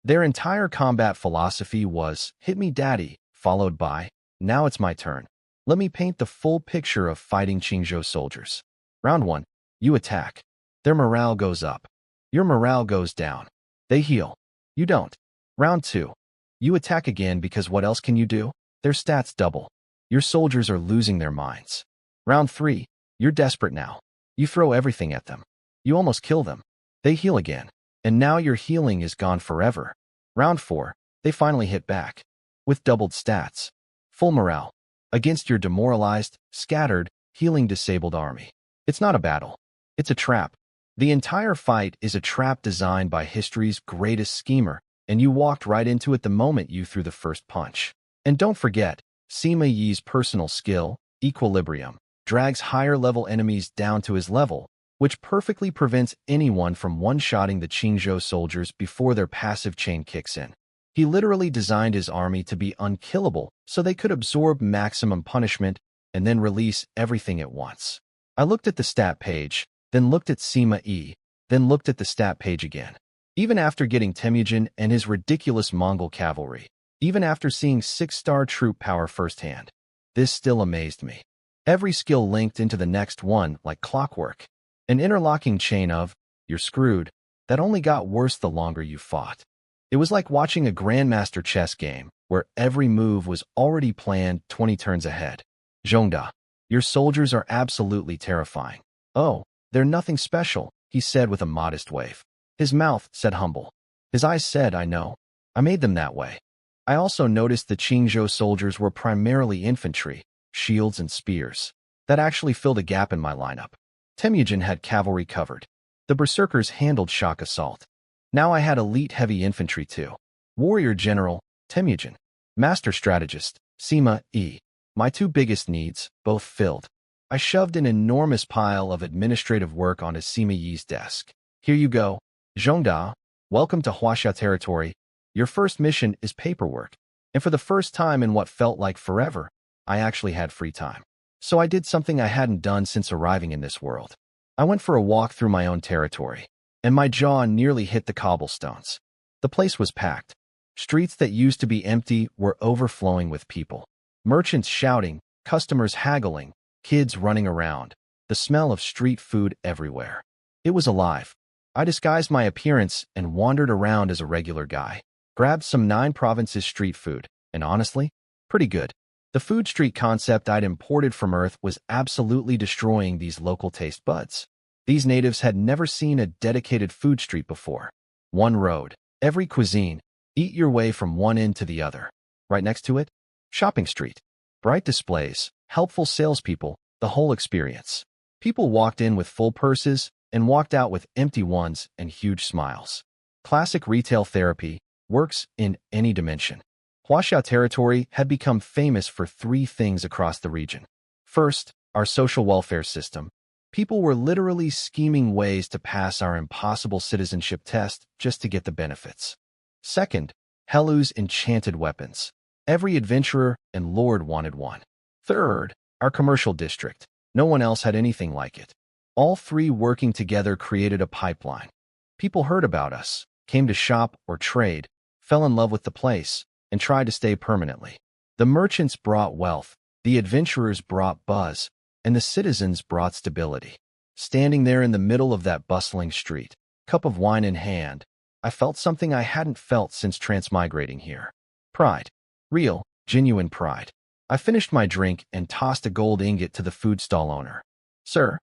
Their entire combat philosophy was, hit me daddy, followed by, now it's my turn. Let me paint the full picture of fighting Qingzhou soldiers. Round 1. You attack. Their morale goes up. Your morale goes down. They heal. You don't. Round 2. You attack again because what else can you do? Their stats double. Your soldiers are losing their minds. Round 3. You're desperate now. You throw everything at them. You almost kill them. They heal again. And now your healing is gone forever. Round 4. They finally hit back. With doubled stats. Full morale. Against your demoralized, scattered, healing disabled army. It's not a battle. It's a trap. The entire fight is a trap designed by history's greatest schemer, and you walked right into it the moment you threw the first punch. And don't forget, Sima Yi's personal skill, Equilibrium, drags higher-level enemies down to his level, which perfectly prevents anyone from one-shotting the Qingzhou soldiers before their passive chain kicks in. He literally designed his army to be unkillable so they could absorb maximum punishment and then release everything at once. I looked at the stat page, then looked at Sima Yi, then looked at the stat page again. Even after getting Temujin and his ridiculous Mongol cavalry, even after seeing 6-star troop power firsthand, this still amazed me. Every skill linked into the next one like clockwork. An interlocking chain of, you're screwed, that only got worse the longer you fought. It was like watching a grandmaster chess game, where every move was already planned 20 turns ahead. Zhongda, your soldiers are absolutely terrifying. Oh, they're nothing special, he said with a modest wave. His mouth said humble. His eyes said, I know. I made them that way. I also noticed the Qingzhou soldiers were primarily infantry, shields and spears. That actually filled a gap in my lineup. Temujin had cavalry covered. The berserkers handled shock assault. Now I had elite heavy infantry too. Warrior general, Temujin. Master strategist, Sima Yi. My 2 biggest needs, both filled. I shoved an enormous pile of administrative work onto Sima Yi's desk. Here you go. Zhongda, welcome to Huaxia territory. Your first mission is paperwork. And for the first time in what felt like forever, I actually had free time. So I did something I hadn't done since arriving in this world. I went for a walk through my own territory, and my jaw nearly hit the cobblestones. The place was packed. Streets that used to be empty were overflowing with people. Merchants shouting, customers haggling, kids running around. The smell of street food everywhere. It was alive. I disguised my appearance and wandered around as a regular guy, grabbed some 9 provinces street food, and honestly, pretty good. The food street concept I'd imported from Earth was absolutely destroying these local taste buds. These natives had never seen a dedicated food street before. One road, every cuisine, eat your way from one end to the other. Right next to it, shopping street. Bright displays, helpful salespeople, the whole experience. People walked in with full purses and walked out with empty ones and huge smiles. Classic retail therapy works in any dimension. Huaxia territory had become famous for 3 things across the region. First, our social welfare system. People were literally scheming ways to pass our impossible citizenship test just to get the benefits. Second, Helu's enchanted weapons. Every adventurer and lord wanted one. Third, our commercial district. No one else had anything like it. All 3 working together created a pipeline. People heard about us, came to shop or trade, fell in love with the place, and tried to stay permanently. The merchants brought wealth, the adventurers brought buzz, and the citizens brought stability. Standing there in the middle of that bustling street, cup of wine in hand, I felt something I hadn't felt since transmigrating here. Pride. Real, genuine pride. I finished my drink and tossed a gold ingot to the food stall owner. Sir,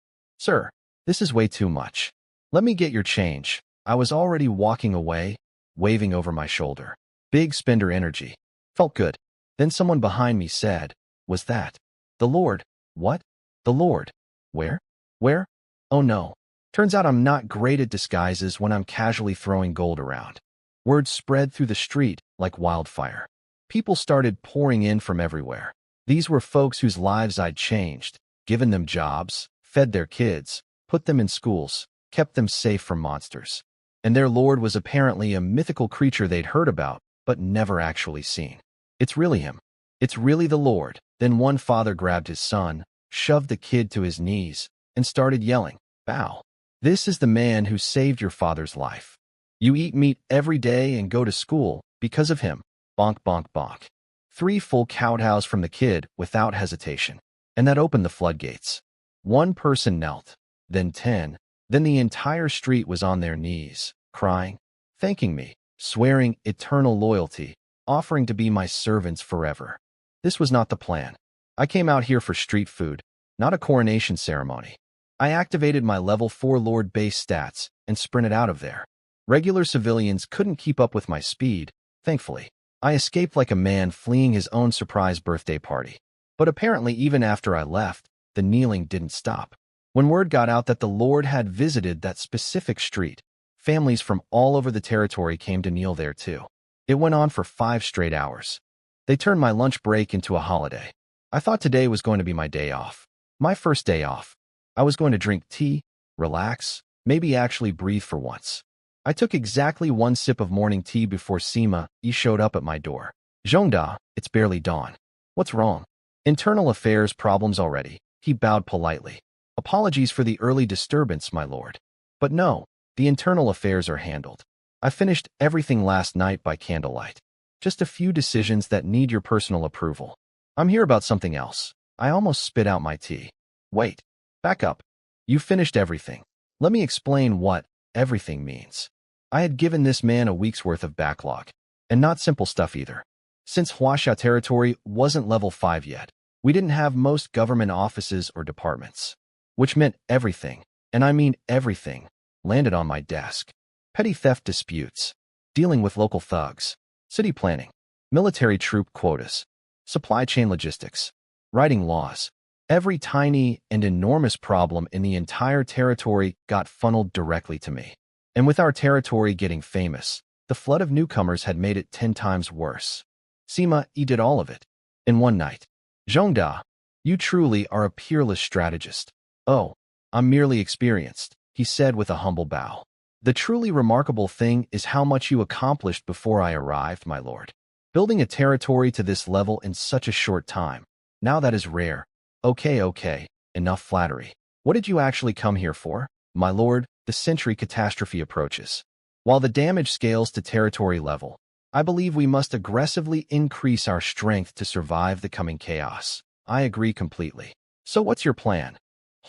this is way too much. Let me get your change. I was already walking away, waving over my shoulder. Big spender energy. Felt good. Then someone behind me said, "Was that the Lord?" What? The Lord? Where? Where? Oh no. Turns out I'm not great at disguises when I'm casually throwing gold around. Word spread through the street like wildfire. People started pouring in from everywhere. These were folks whose lives I'd changed, given them jobs, fed their kids, put them in schools, kept them safe from monsters. And their Lord was apparently a mythical creature they'd heard about, but never actually seen. It's really him. It's really the Lord. Then one father grabbed his son, shoved the kid to his knees, and started yelling, "Bow. This is the man who saved your father's life. You eat meat every day and go to school because of him." Bonk, bonk, bonk. 3 full kowtows from the kid without hesitation. And that opened the floodgates. One person knelt, then 10, then the entire street was on their knees, crying, thanking me, swearing eternal loyalty, offering to be my servants forever. This was not the plan. I came out here for street food, not a coronation ceremony. I activated my level 4 Lord base stats and sprinted out of there. Regular civilians couldn't keep up with my speed, thankfully. I escaped like a man fleeing his own surprise birthday party. But apparently even after I left, the kneeling didn't stop. When word got out that the Lord had visited that specific street, families from all over the territory came to kneel there too. It went on for 5 straight hours. They turned my lunch break into a holiday. I thought today was going to be my day off. My first day off. I was going to drink tea, relax, maybe actually breathe for once. I took exactly 1 sip of morning tea before Sima Yi showed up at my door. "Zhongda, it's barely dawn. What's wrong?" "Internal affairs problems already." He bowed politely. "Apologies for the early disturbance, my lord. But no, the internal affairs are handled. I finished everything last night by candlelight. Just a few decisions that need your personal approval. I'm here about something else." I almost spit out my tea. "Wait. Back up. You finished everything. Let me explain what everything means." I had given this man a week's worth of backlog. And not simple stuff either. Since Huaxia territory wasn't level 5 yet, we didn't have most government offices or departments. Which meant everything, and I mean everything, landed on my desk. Petty theft disputes, dealing with local thugs, city planning, military troop quotas, supply chain logistics, writing laws. Every tiny and enormous problem in the entire territory got funneled directly to me. And with our territory getting famous, the flood of newcomers had made it 10 times worse. Sima Yi did all of it in one night. "Zhongda, you truly are a peerless strategist." "Oh, I'm merely experienced," he said with a humble bow. "The truly remarkable thing is how much you accomplished before I arrived, my lord. Building a territory to this level in such a short time. Now that is rare." Okay, enough flattery. What did you actually come here for? "My lord, the century catastrophe approaches. While the damage scales to territory level, I believe we must aggressively increase our strength to survive the coming chaos." "I agree completely. So what's your plan?"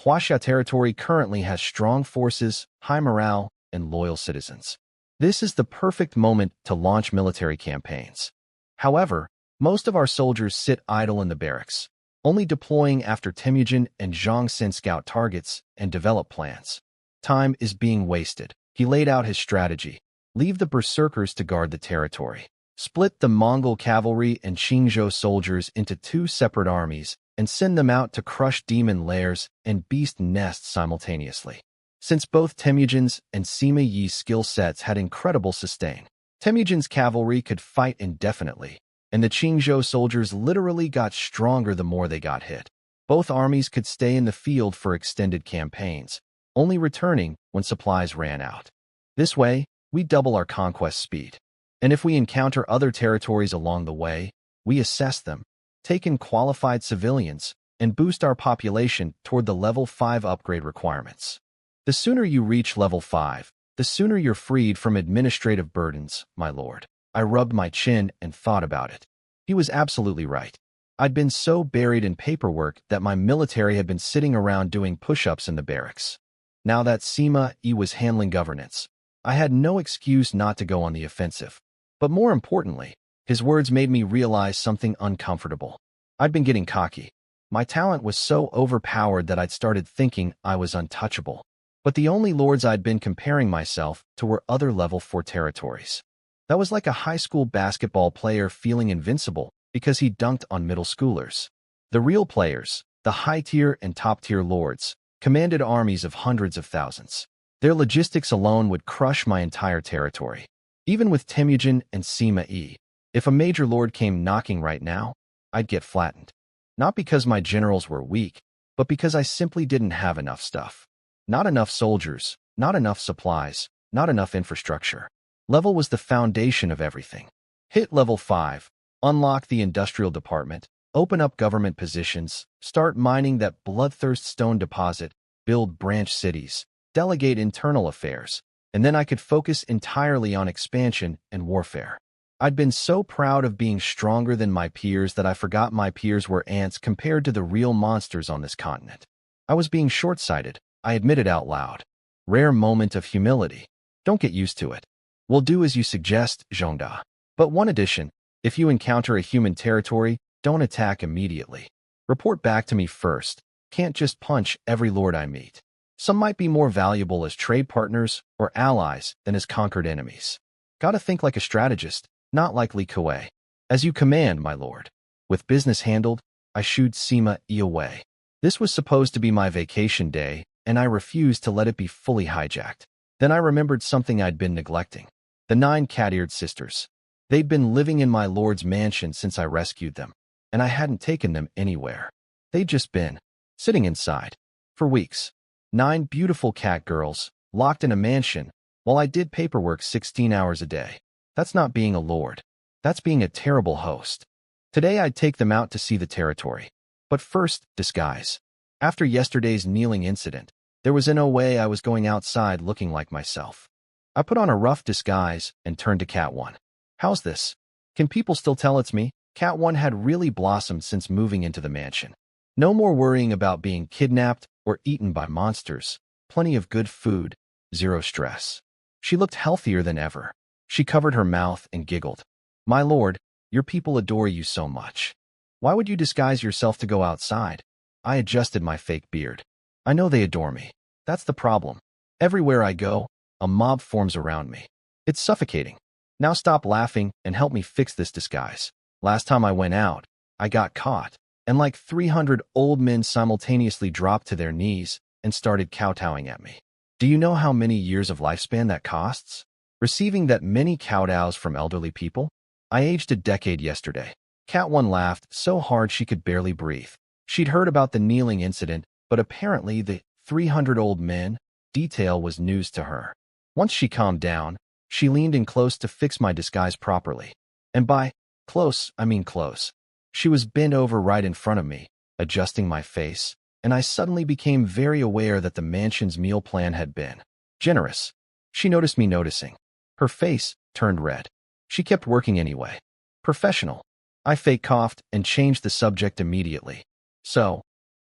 "Huaxia territory currently has strong forces, high morale, and loyal citizens. This is the perfect moment to launch military campaigns. However, most of our soldiers sit idle in the barracks, only deploying after Temujin and Zhang Xin scout targets and develop plans. Time is being wasted. He laid out his strategy. Leave the berserkers to guard the territory. Split the Mongol cavalry and Qingzhou soldiers into two separate armies and send them out to crush demon lairs and beast nests simultaneously. Since both Temujin's and Sima Yi's skill sets had incredible sustain, Temujin's cavalry could fight indefinitely, and the Qingzhou soldiers literally got stronger the more they got hit. Both armies could stay in the field for extended campaigns, only returning when supplies ran out. This way, we double our conquest speed. And if we encounter other territories along the way, we assess them, take in qualified civilians, and boost our population toward the level 5 upgrade requirements. The sooner you reach level 5, the sooner you're freed from administrative burdens, my lord. I rubbed my chin and thought about it. He was absolutely right. I'd been so buried in paperwork that my military had been sitting around doing push-ups in the barracks. Now that Sima Yi was handling governance, I had no excuse not to go on the offensive. But more importantly, his words made me realize something uncomfortable. I'd been getting cocky. My talent was so overpowered that I'd started thinking I was untouchable. But the only lords I'd been comparing myself to were other level 4 territories. That was like a high school basketball player feeling invincible because he dunked on middle schoolers. The real players, the high-tier and top-tier lords, commanded armies of hundreds of thousands. Their logistics alone would crush my entire territory. Even with Temujin and Sima Yi, if a major lord came knocking right now, I'd get flattened. Not because my generals were weak, but because I simply didn't have enough stuff. Not enough soldiers, not enough supplies, not enough infrastructure. Level was the foundation of everything. Hit level 5, unlock the industrial department, open up government positions, start mining that bloodthirst stone deposit, build branch cities, delegate internal affairs, and then I could focus entirely on expansion and warfare. I'd been so proud of being stronger than my peers that I forgot my peers were ants compared to the real monsters on this continent. I was being short-sighted, I admitted out loud. Rare moment of humility. Don't get used to it. We'll do as you suggest, Zhongda. But one addition, if you encounter a human territory, don't attack immediately. Report back to me first. Can't just punch every lord I meet. Some might be more valuable as trade partners or allies than as conquered enemies. Gotta think like a strategist, not like Li Kuei. As you command, my lord. With business handled, I shooed Sima Yi away. This was supposed to be my vacation day, and I refused to let it be fully hijacked. Then I remembered something I'd been neglecting. The 9 cat-eared sisters. They'd been living in my lord's mansion since I rescued them, and I hadn't taken them anywhere. They'd just been sitting inside for weeks. 9 beautiful cat girls, locked in a mansion, while I did paperwork 16 hours a day. That's not being a lord. That's being a terrible host. Today I'd take them out to see the territory. But first, disguise. After yesterday's kneeling incident, there was no way I was going outside looking like myself. I put on a rough disguise and turned to Cat 1. How's this? Can people still tell it's me? Cat 1 had really blossomed since moving into the mansion. No more worrying about being kidnapped or eaten by monsters. Plenty of good food, zero stress. She looked healthier than ever. She covered her mouth and giggled. My lord, your people adore you so much. Why would you disguise yourself to go outside? I adjusted my fake beard. I know they adore me. That's the problem. Everywhere I go, a mob forms around me. It's suffocating. Now stop laughing and help me fix this disguise. Last time I went out, I got caught, and like 300 old men simultaneously dropped to their knees and started kowtowing at me. Do you know how many years of lifespan that costs? Receiving that many kowtows from elderly people? I aged a decade yesterday. Cat 1 laughed so hard she could barely breathe. She'd heard about the kneeling incident, but apparently the 300 old men detail was news to her. Once she calmed down, she leaned in close to fix my disguise properly. And by close, I mean close. She was bent over right in front of me, adjusting my face, and I suddenly became very aware that the mansion's meal plan had been generous. She noticed me noticing. Her face turned red. She kept working anyway. Professional. I fake coughed and changed the subject immediately. So,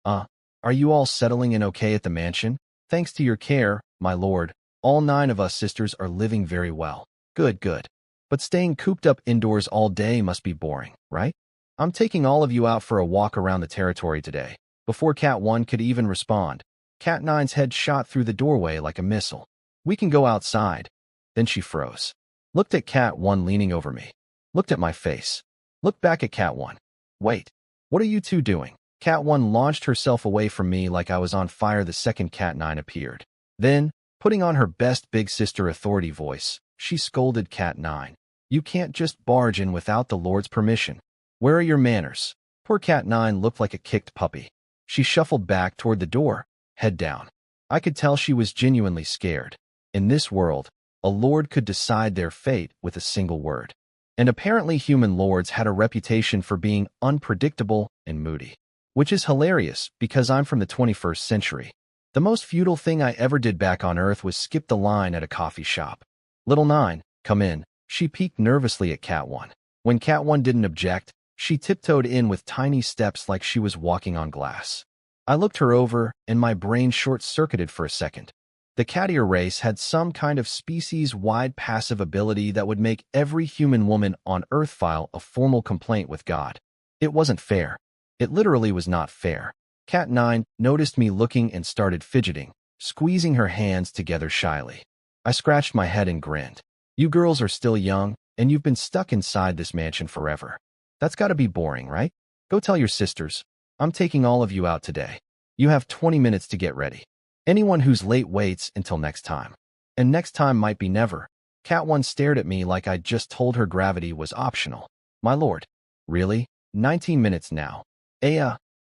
are you all settling in okay at the mansion? Thanks to your care, my lord, All 9 of us sisters are living very well. Good, good. But staying cooped up indoors all day must be boring, right? I'm taking all of you out for a walk around the territory today. Before Cat 1 could even respond, Cat 9's head shot through the doorway like a missile. We can go outside. Then she froze. Looked at Cat 1 leaning over me. Looked at my face. Looked back at Cat 1. Wait, what are you two doing? Cat 1 launched herself away from me like I was on fire the second Cat 9 appeared. Then, putting on her best big sister authority voice, she scolded Cat 9. You can't just barge in without the Lord's permission. Where are your manners? Poor Cat 9 looked like a kicked puppy. She shuffled back toward the door, head down. I could tell she was genuinely scared. In this world, a lord could decide their fate with a single word. And apparently human lords had a reputation for being unpredictable and moody. Which is hilarious because I'm from the 21st century. The most feudal thing I ever did back on Earth was skip the line at a coffee shop. Little 9, come in. She peeked nervously at Cat 1. When Cat 1 didn't object, she tiptoed in with tiny steps like she was walking on glass. I looked her over, and my brain short-circuited for a second. The cattier race had some kind of species-wide passive ability that would make every human woman on Earth file a formal complaint with God. It wasn't fair. It literally was not fair. Cat 9 noticed me looking and started fidgeting, squeezing her hands together shyly. I scratched my head and grinned. You girls are still young, and you've been stuck inside this mansion forever. That's gotta be boring, right? Go tell your sisters. I'm taking all of you out today. You have 20 minutes to get ready. Anyone who's late waits until next time. And next time might be never. Cat 1 stared at me like I'd just told her gravity was optional. My lord. Really? 19 minutes now.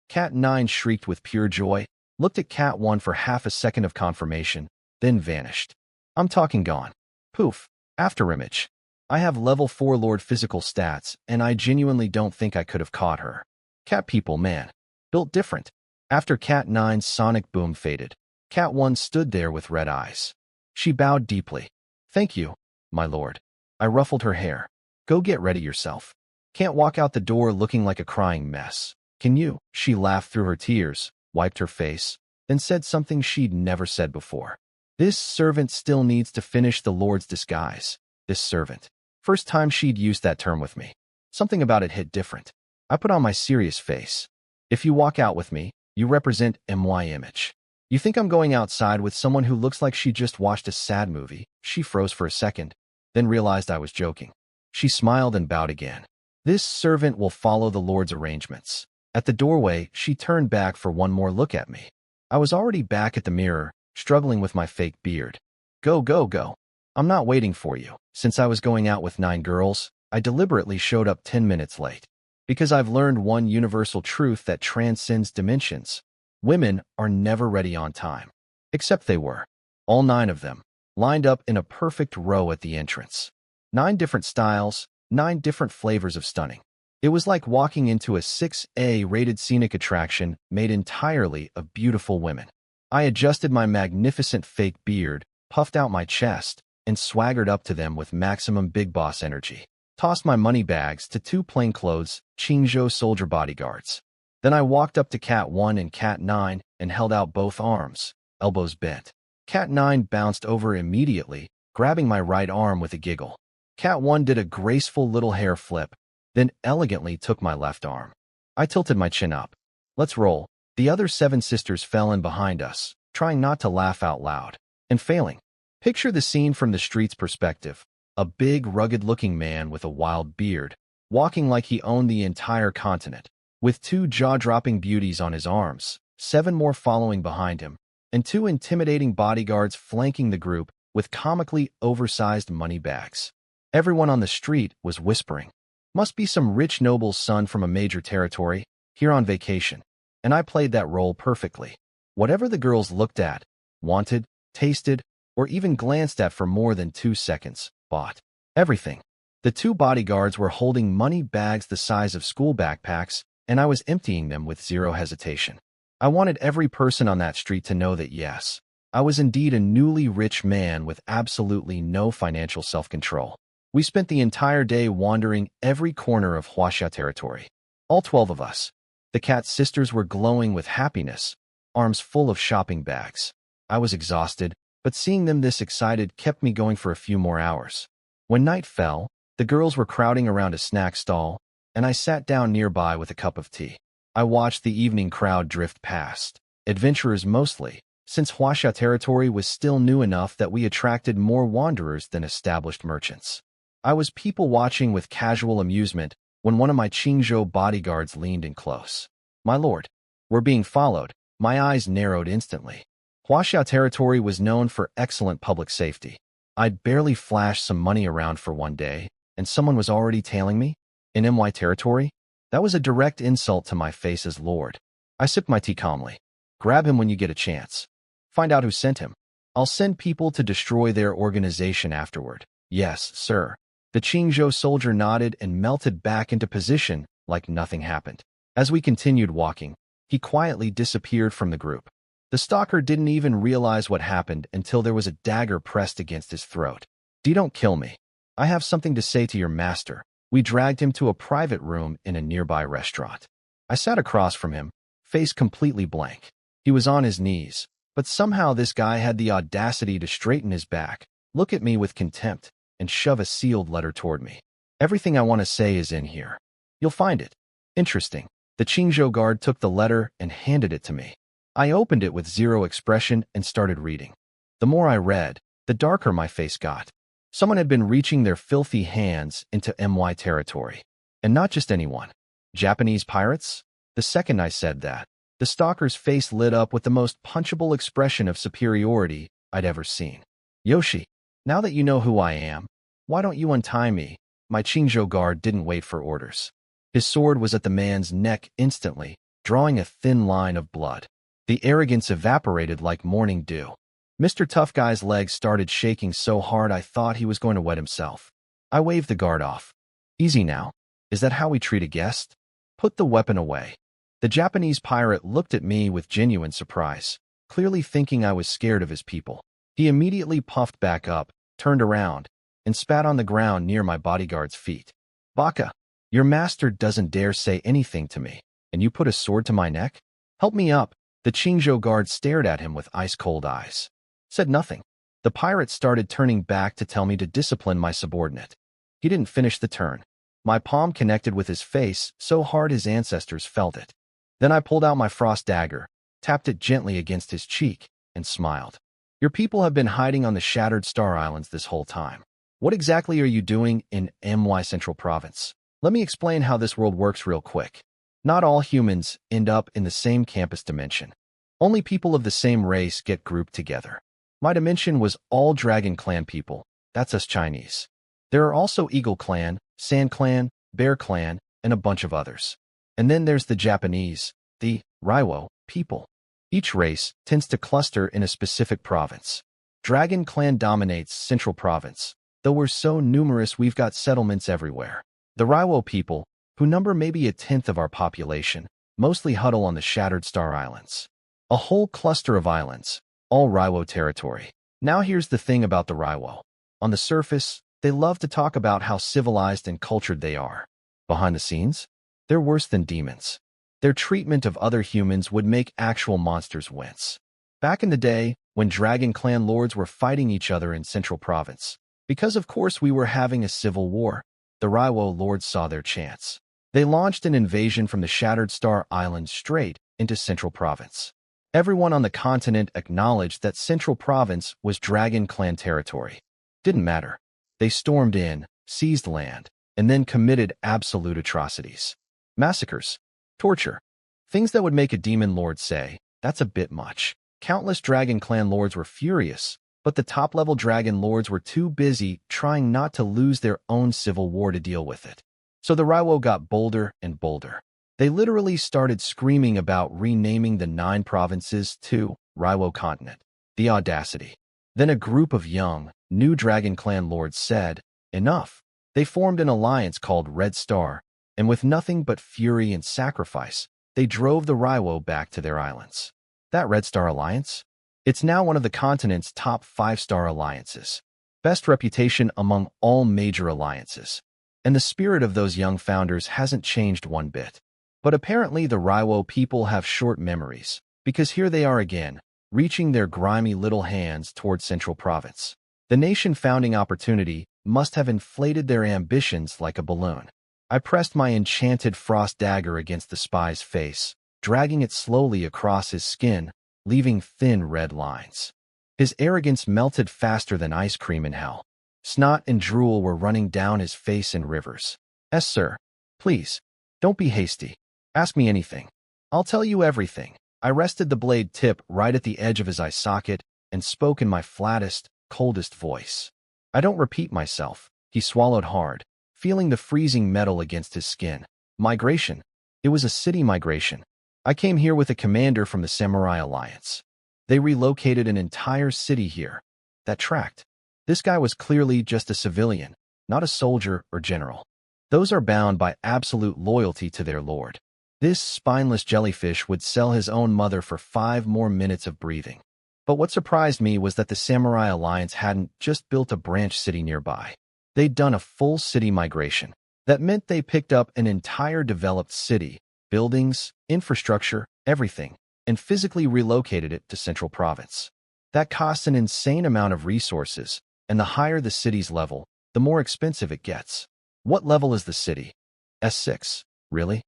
Cat 9 shrieked with pure joy, looked at Cat 1 for half a second of confirmation, then vanished. I'm talking gone. Poof. Afterimage. I have level 4 Lord physical stats, and I genuinely don't think I could have caught her. Cat people, man. Built different. After Cat 9's sonic boom faded, Cat 1 stood there with red eyes. She bowed deeply. Thank you, my lord. I ruffled her hair. Go get ready yourself. Can't walk out the door looking like a crying mess. Can you? She laughed through her tears, wiped her face, then said something she'd never said before. This servant still needs to finish the Lord's disguise. This servant. First time she'd used that term with me. Something about it hit different. I put on my serious face. If you walk out with me, you represent my image. You think I'm going outside with someone who looks like she just watched a sad movie? She froze for a second, then realized I was joking. She smiled and bowed again. This servant will follow the Lord's arrangements. At the doorway, she turned back for one more look at me. I was already back at the mirror, struggling with my fake beard. Go, go, go. I'm not waiting for you. Since I was going out with 9 girls, I deliberately showed up 10 minutes late. Because I've learned one universal truth that transcends dimensions. Women are never ready on time. Except they were. All 9 of them, lined up in a perfect row at the entrance. 9 different styles, 9 different flavors of stunning. It was like walking into a 6A-rated scenic attraction made entirely of beautiful women. I adjusted my magnificent fake beard, puffed out my chest, and swaggered up to them with maximum big boss energy. Tossed my money bags to 2 plainclothes Qingzhou soldier bodyguards. Then I walked up to Cat 1 and Cat 9 and held out both arms, elbows bent. Cat 9 bounced over immediately, grabbing my right arm with a giggle. Cat 1 did a graceful little hair flip, then elegantly took my left arm. I tilted my chin up. Let's roll. The other 7 sisters fell in behind us, trying not to laugh out loud, and failing. Picture the scene from the street's perspective. A big, rugged-looking man with a wild beard, walking like he owned the entire continent, with 2 jaw-dropping beauties on his arms, 7 more following behind him, and 2 intimidating bodyguards flanking the group with comically oversized money bags. Everyone on the street was whispering. Must be some rich noble's son from a major territory, here on vacation. And I played that role perfectly. Whatever the girls looked at, wanted, tasted, or even glanced at for more than 2 seconds, bought. Everything. The 2 bodyguards were holding money bags the size of school backpacks, and I was emptying them with zero hesitation. I wanted every person on that street to know that yes, I was indeed a newly rich man with absolutely no financial self-control. We spent the entire day wandering every corner of Huaxia territory. All 12 of us. The Cat sisters were glowing with happiness, arms full of shopping bags. I was exhausted, but seeing them this excited kept me going for a few more hours. When night fell, the girls were crowding around a snack stall, and I sat down nearby with a cup of tea. I watched the evening crowd drift past, adventurers mostly, since Huaxia territory was still new enough that we attracted more wanderers than established merchants. I was people-watching with casual amusement when one of my Qingzhou bodyguards leaned in close. "My lord, we're being followed." My eyes narrowed instantly. Huaxia territory was known for excellent public safety. I'd barely flashed some money around for one day, and someone was already tailing me? In MY territory? That was a direct insult to my face as lord. I sipped my tea calmly. "Grab him when you get a chance. Find out who sent him. I'll send people to destroy their organization afterward." "Yes, sir." The Qingzhou soldier nodded and melted back into position like nothing happened. As we continued walking, he quietly disappeared from the group. The stalker didn't even realize what happened until there was a dagger pressed against his throat. "Don't kill me. I have something to say to your master." We dragged him to a private room in a nearby restaurant. I sat across from him, face completely blank. He was on his knees, but somehow this guy had the audacity to straighten his back, look at me with contempt, and shove a sealed letter toward me. "Everything I want to say is in here. You'll find it." "Interesting." The Qingzhou guard took the letter and handed it to me. I opened it with zero expression and started reading. The more I read, the darker my face got. Someone had been reaching their filthy hands into MY territory. And not just anyone. Japanese pirates? The second I said that, the stalker's face lit up with the most punchable expression of superiority I'd ever seen. "Yoshi, now that you know who I am, why don't you untie me?" My Qingzhou guard didn't wait for orders. His sword was at the man's neck instantly, drawing a thin line of blood. The arrogance evaporated like morning dew. Mr. Tough Guy's legs started shaking so hard I thought he was going to wet himself. I waved the guard off. "Easy now. Is that how we treat a guest?" "Put the weapon away." The Japanese pirate looked at me with genuine surprise, clearly thinking I was scared of his people. He immediately puffed back up, turned around, and spat on the ground near my bodyguard's feet. "Baka, your master doesn't dare say anything to me, and you put a sword to my neck? Help me up." The Qingzhou guard stared at him with ice-cold eyes. Said nothing. The pirate started turning back to tell me to discipline my subordinate. He didn't finish the turn. My palm connected with his face so hard his ancestors felt it. Then I pulled out my frost dagger, tapped it gently against his cheek, and smiled. "Your people have been hiding on the Shattered Star Islands this whole time. What exactly are you doing in MY Central Province? Let me explain how this world works real quick. Not all humans end up in the same campus dimension. Only people of the same race get grouped together. My dimension was all Dragon Clan people. That's us Chinese. There are also Eagle Clan, Sand Clan, Bear Clan, and a bunch of others. And then there's the Japanese, the Raiwo people. Each race tends to cluster in a specific province. Dragon Clan dominates Central Province, though we're so numerous we've got settlements everywhere. The Raiwo people, who number maybe a tenth of our population, mostly huddle on the Shattered Star Islands. A whole cluster of islands, all Raiwo territory. Now here's the thing about the Raiwo. On the surface, they love to talk about how civilized and cultured they are. Behind the scenes, they're worse than demons. Their treatment of other humans would make actual monsters wince. Back in the day, when Dragon Clan lords were fighting each other in Central Province, because of course we were having a civil war, the Raiwo lords saw their chance. They launched an invasion from the Shattered Star Islands straight into Central Province. Everyone on the continent acknowledged that Central Province was Dragon Clan territory. Didn't matter. They stormed in, seized land, and then committed absolute atrocities. Massacres, torture, things that would make a demon lord say, "That's a bit much." Countless Dragon Clan lords were furious, but the top-level dragon lords were too busy trying not to lose their own civil war to deal with it. So the Raiwo got bolder and bolder. They literally started screaming about renaming the 9 provinces to Raiwo Continent. The audacity. Then a group of young, new Dragon Clan lords said, "Enough." They formed an alliance called Red Star, and with nothing but fury and sacrifice, they drove the Raiwo back to their islands. That Red Star Alliance? It's now one of the continent's top 5-star alliances. Best reputation among all major alliances. And the spirit of those young founders hasn't changed one bit. But apparently the Raiwo people have short memories, because here they are again, reaching their grimy little hands toward Central Province. The nation-founding opportunity must have inflated their ambitions like a balloon. I pressed my enchanted frost dagger against the spy's face, dragging it slowly across his skin, leaving thin red lines. His arrogance melted faster than ice cream in hell. Snot and drool were running down his face in rivers. "Yes, sir. Please, don't be hasty. Ask me anything. I'll tell you everything." I rested the blade tip right at the edge of his eye socket and spoke in my flattest, coldest voice. "I don't repeat myself." He swallowed hard, feeling the freezing metal against his skin. "Migration. It was a city migration. I came here with a commander from the Samurai Alliance. They relocated an entire city here. That tracked. This guy was clearly just a civilian, not a soldier or general. Those are bound by absolute loyalty to their lord. This spineless jellyfish would sell his own mother for 5 more minutes of breathing. But what surprised me was that the Samurai Alliance hadn't just built a branch city nearby. They'd done a full city migration. That meant they picked up an entire developed city, buildings, infrastructure, everything, and physically relocated it to Central Province. That costs an insane amount of resources, and the higher the city's level, the more expensive it gets. What level is the city? S6. Really?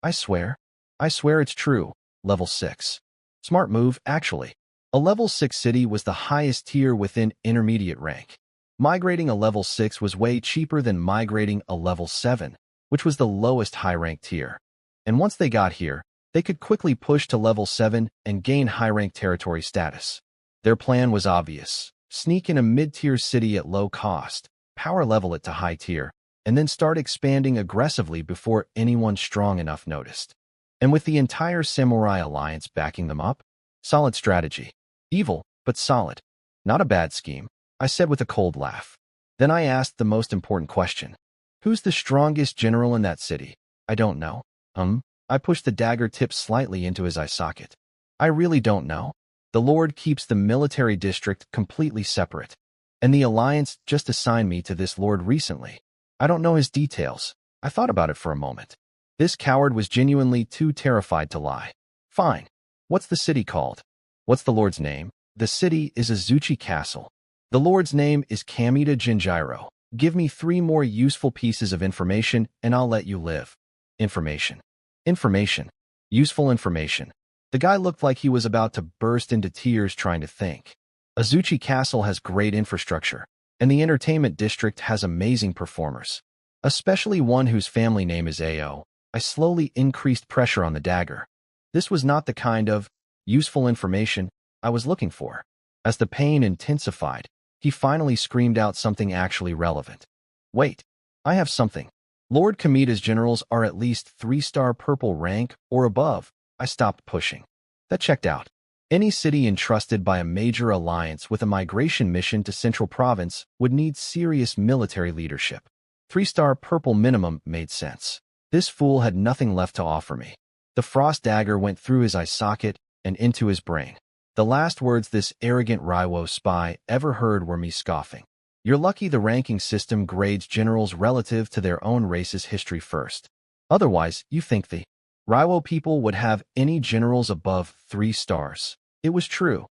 I swear it's true. Level 6. Smart move, actually. A level 6 city was the highest tier within intermediate rank. Migrating a level 6 was way cheaper than migrating a level 7, which was the lowest high-rank tier. And once they got here, they could quickly push to level 7 and gain high-rank territory status. Their plan was obvious. Sneak in a mid-tier city at low cost, power level it to high tier, and then start expanding aggressively before anyone strong enough noticed. And with the entire Samurai Alliance backing them up, solid strategy. Evil, but solid. Not a bad scheme, I said with a cold laugh. Then I asked the most important question. Who's the strongest general in that city? I don't know. I pushed the dagger tip slightly into his eye socket. I really don't know. The Lord keeps the military district completely separate, and the Alliance just assigned me to this Lord recently. I don't know his details. I thought about it for a moment. This coward was genuinely too terrified to lie. Fine. What's the city called? What's the Lord's name? The city is Azuchi Castle. The Lord's name is Kamita Jinjiro. Give me 3 more useful pieces of information and I'll let you live. Information. Information. Useful information. The guy looked like he was about to burst into tears trying to think. Azuchi Castle has great infrastructure, and the entertainment district has amazing performers, especially one whose family name is Ao. I slowly increased pressure on the dagger. This was not the kind of useful information I was looking for. As the pain intensified, he finally screamed out something actually relevant. Wait, I have something. Lord Kamita's generals are at least 3-star purple rank or above. I stopped pushing. That checked out. Any city entrusted by a major alliance with a migration mission to Central Province would need serious military leadership. 3-star purple minimum made sense. This fool had nothing left to offer me. The frost dagger went through his eye socket and into his brain. The last words this arrogant Raiwo spy ever heard were me scoffing. You're lucky the ranking system grades generals relative to their own race's history first. Otherwise, you think the Raiwo people would have any generals above 3 stars. It was true.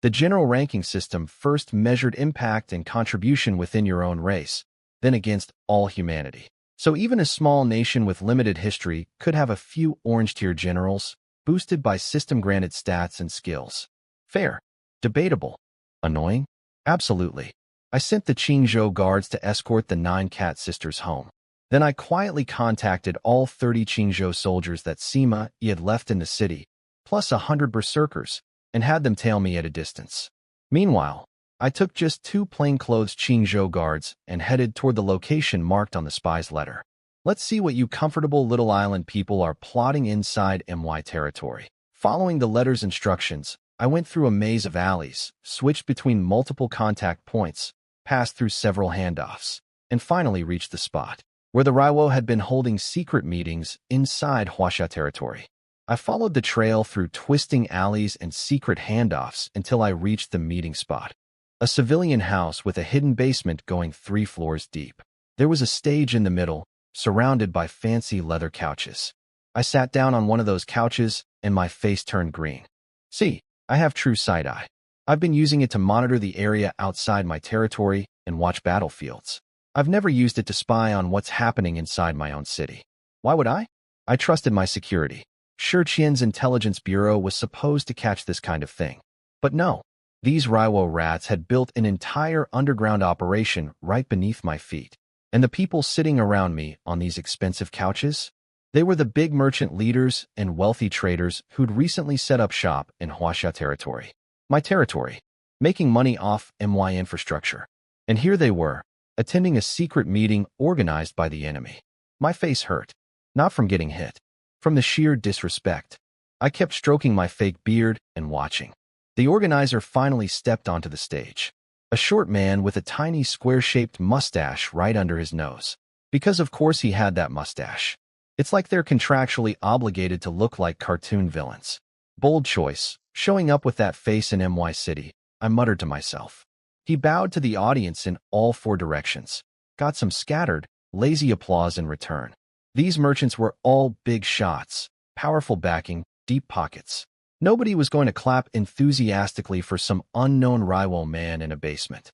The general ranking system first measured impact and contribution within your own race, then against all humanity. So even a small nation with limited history could have a few orange-tier generals, boosted by system-granted stats and skills. Fair. Debatable. Annoying? Absolutely. I sent the Qingzhou guards to escort the 9 cat sisters home. Then I quietly contacted all 30 Qingzhou soldiers that Sima Yi had left in the city, plus 100 berserkers, and had them tail me at a distance. Meanwhile, I took just 2 plainclothes Qingzhou guards and headed toward the location marked on the spy's letter. Let's see what you comfortable little island people are plotting inside MY territory. Following the letter's instructions, I went through a maze of alleys, switched between multiple contact points, passed through several handoffs, and finally reached the spot where the Raiwo had been holding secret meetings inside Huaxia territory. I followed the trail through twisting alleys and secret handoffs until I reached the meeting spot. A civilian house with a hidden basement going 3 floors deep. There was a stage in the middle, surrounded by fancy leather couches. I sat down on one of those couches, and my face turned green. See, I have true side-eye. I've been using it to monitor the area outside my territory and watch battlefields. I've never used it to spy on what's happening inside my own city. Why would I? I trusted my security. Sure, Qian's intelligence bureau was supposed to catch this kind of thing. But no, these Raiwo rats had built an entire underground operation right beneath my feet. And the people sitting around me on these expensive couches? They were the big merchant leaders and wealthy traders who'd recently set up shop in Huaxia territory. My territory, making money off MY infrastructure. And here they were, attending a secret meeting organized by the enemy. My face hurt, not from getting hit, from the sheer disrespect. I kept stroking my fake beard and watching. The organizer finally stepped onto the stage. A short man with a tiny square-shaped mustache right under his nose. Because of course he had that mustache. It's like they're contractually obligated to look like cartoon villains. Bold choice, showing up with that face in MY City, I muttered to myself. He bowed to the audience in all four directions. Got some scattered, lazy applause in return. These merchants were all big shots, powerful backing, deep pockets. Nobody was going to clap enthusiastically for some unknown Raiwo man in a basement.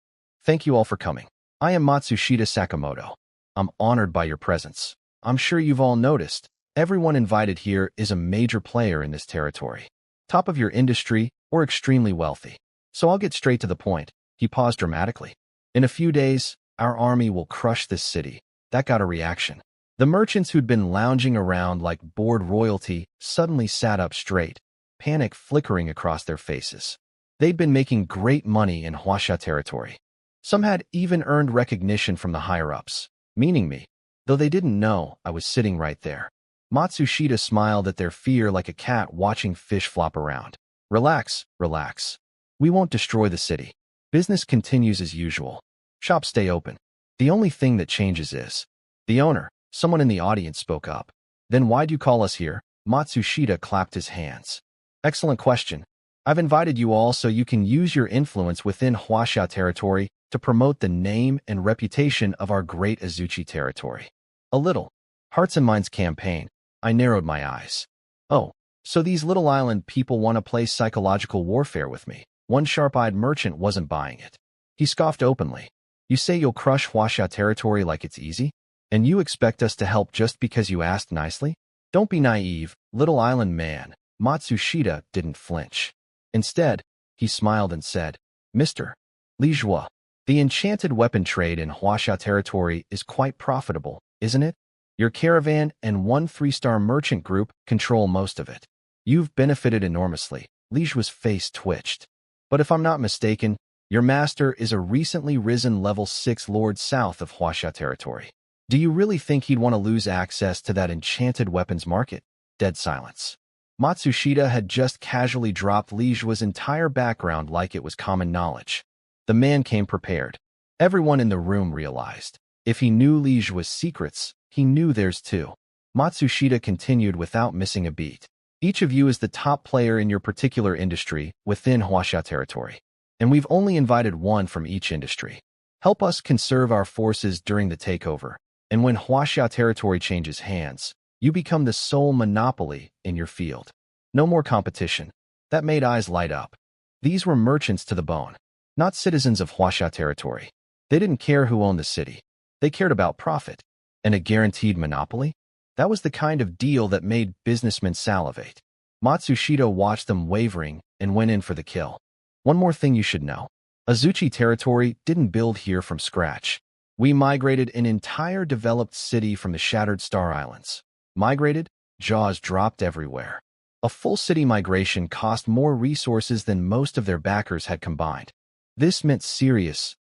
Thank you all for coming. I am Matsushita Sakamoto. I'm honored by your presence. I'm sure you've all noticed, everyone invited here is a major player in this territory. Top of your industry or extremely wealthy. So I'll get straight to the point. He paused dramatically. In a few days, our army will crush this city. That got a reaction. The merchants who'd been lounging around like bored royalty suddenly sat up straight, panic flickering across their faces. They'd been making great money in Huaxia territory. Some had even earned recognition from the higher-ups, meaning me, though they didn't know I was sitting right there. Matsushita smiled at their fear like a cat watching fish flop around. Relax, relax. We won't destroy the city. Business continues as usual. Shops stay open. The only thing that changes is the owner. Someone in the audience spoke up. Then why'd you call us here? Matsushita clapped his hands. Excellent question. I've invited you all so you can use your influence within Huaxia territory to promote the name and reputation of our great Azuchi territory. A little. Hearts and Minds campaign. I narrowed my eyes. Oh, so these little island people want to play psychological warfare with me. One sharp-eyed merchant wasn't buying it. He scoffed openly. You say you'll crush Huaxia territory like it's easy? And you expect us to help just because you asked nicely? Don't be naive, little island man. Matsushita didn't flinch. Instead, he smiled and said, Mr. Li Zhua, the enchanted weapon trade in Huaxia territory is quite profitable, isn't it? Your caravan and one 3-star merchant group control most of it. You've benefited enormously. Li Zhua's face twitched. But if I'm not mistaken, your master is a recently risen level 6 lord south of Huaxia territory. Do you really think he'd want to lose access to that enchanted weapons market? Dead silence. Matsushita had just casually dropped Li Zhua's entire background like it was common knowledge. The man came prepared. Everyone in the room realized. If he knew Li Zhua's secrets, he knew theirs too. Matsushita continued without missing a beat. Each of you is the top player in your particular industry within Huaxia territory. And we've only invited one from each industry. Help us conserve our forces during the takeover. And when Huaxia territory changes hands, you become the sole monopoly in your field. No more competition. That made eyes light up. These were merchants to the bone, not citizens of Huaxia territory. They didn't care who owned the city. They cared about profit. And a guaranteed monopoly? That was the kind of deal that made businessmen salivate. Matsushita watched them wavering and went in for the kill. One more thing you should know. Azuchi territory didn't build here from scratch. We migrated an entire developed city from the Shattered Star Islands. Migrated? Jaws dropped everywhere. A full city migration cost more resources than most of their backers had combined. This meant serious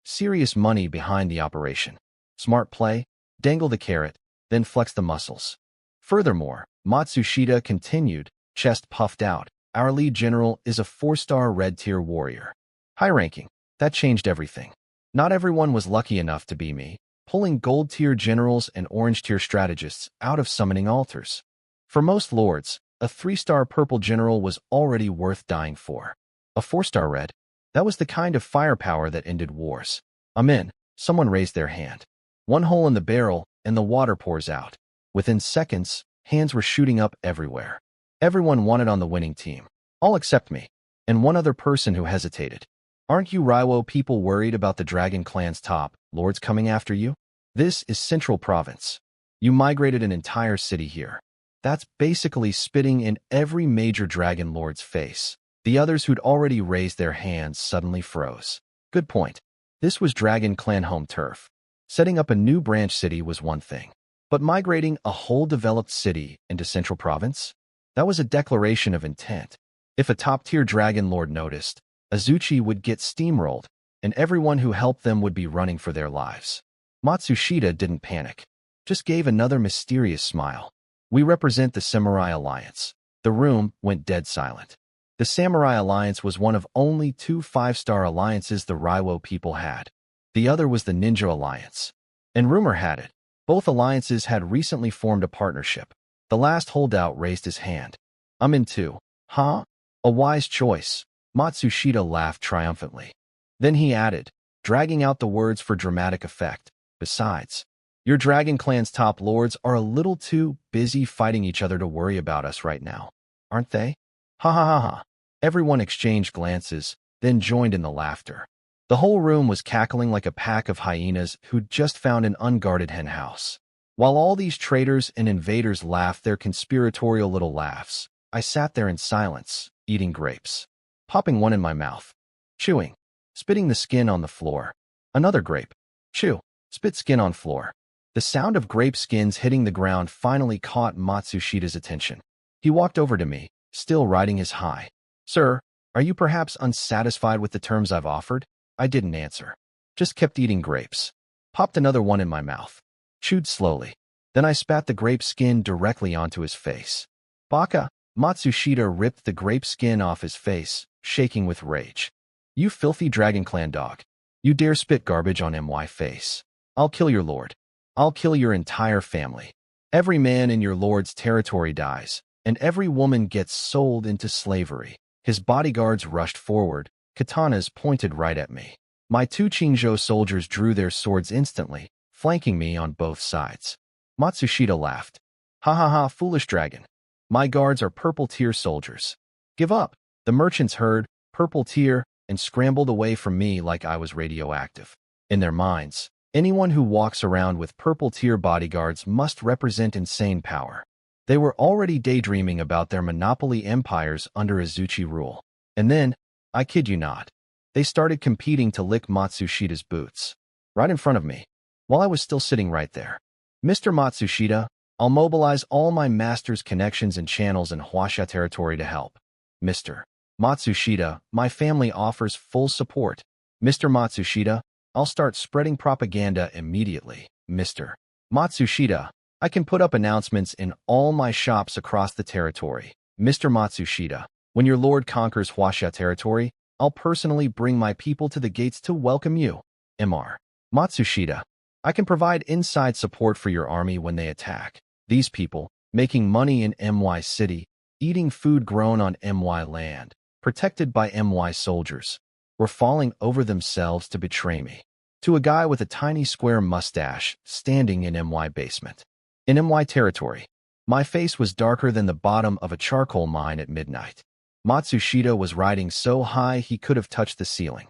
money behind the operation. Smart play, dangle the carrot, then flex the muscles. Furthermore, Matsushita continued, chest puffed out, our lead general is a 4-star red-tier warrior. High-ranking. That changed everything. Not everyone was lucky enough to be me, pulling gold-tier generals and orange-tier strategists out of summoning altars. For most lords, a 3-star purple general was already worth dying for. A 4-star red? That was the kind of firepower that ended wars. I'm in. Someone raised their hand. One hole in the barrel, and the water pours out. Within seconds, hands were shooting up everywhere. Everyone wanted on the winning team. All except me. and one other person who hesitated. Aren't you Raiwo people worried about the Dragon Clan's top lords coming after you? This is Central Province. You migrated an entire city here. That's basically spitting in every major Dragon Lord's face. The others who'd already raised their hands suddenly froze. Good point. This was Dragon Clan home turf. Setting up a new branch city was one thing. But migrating a whole developed city into Central Province? That was a declaration of intent. If a top-tier Dragon Lord noticed, Azuchi would get steamrolled, and everyone who helped them would be running for their lives. Matsushita didn't panic, just gave another mysterious smile. We represent the Samurai Alliance. The room went dead silent. The Samurai Alliance was one of only 2 5-star alliances the Raiwo people had. The other was the Ninja Alliance. And rumor had it, both alliances had recently formed a partnership. The last holdout raised his hand. I'm in too. Huh? A wise choice. Matsushita laughed triumphantly. Then he added, dragging out the words for dramatic effect. Besides, your Dragon Clan's top lords are a little too busy fighting each other to worry about us right now, aren't they? Ha ha ha ha. Everyone exchanged glances, then joined in the laughter. The whole room was cackling like a pack of hyenas who'd just found an unguarded hen house. While all these traitors and invaders laughed their conspiratorial little laughs, I sat there in silence, eating grapes. Popping one in my mouth. Chewing. Spitting the skin on the floor. Another grape. Chew. Spit skin on floor. The sound of grape skins hitting the ground finally caught Matsushita's attention. He walked over to me, still riding his high. Sir, are you perhaps unsatisfied with the terms I've offered? I didn't answer. Just kept eating grapes. Popped another one in my mouth. Chewed slowly. Then I spat the grape skin directly onto his face. Baka! Matsushita ripped the grape skin off his face, shaking with rage. You filthy Dragon Clan dog. You dare spit garbage on my face. I'll kill your lord. I'll kill your entire family. Every man in your lord's territory dies, and every woman gets sold into slavery. His bodyguards rushed forward, katanas pointed right at me. My 2 Qingzhou soldiers drew their swords instantly, flanking me on both sides. Matsushita laughed. Ha ha ha, foolish dragon. My guards are purple tier soldiers. Give up. The merchants heard purple tier and scrambled away from me like I was radioactive. In their minds, anyone who walks around with purple tier bodyguards must represent insane power. They were already daydreaming about their monopoly empires under Azuchi rule. And then, I kid you not, they started competing to lick Matsushita's boots. Right in front of me, while I was still sitting right there. Mr. Matsushita, I'll mobilize all my master's connections and channels in Huasha territory to help. Mr. Matsushita, my family offers full support. Mr. Matsushita, I'll start spreading propaganda immediately. Mr. Matsushita, I can put up announcements in all my shops across the territory. Mr. Matsushita, when your lord conquers Huasha territory, I'll personally bring my people to the gates to welcome you. Mr. Matsushita, I can provide inside support for your army when they attack. These people, making money in MY City, eating food grown on MY land, protected by MY soldiers, were falling over themselves to betray me. To a guy with a tiny square mustache standing in MY basement. In MY territory, my face was darker than the bottom of a charcoal mine at midnight. Matsushita was riding so high he could have touched the ceiling.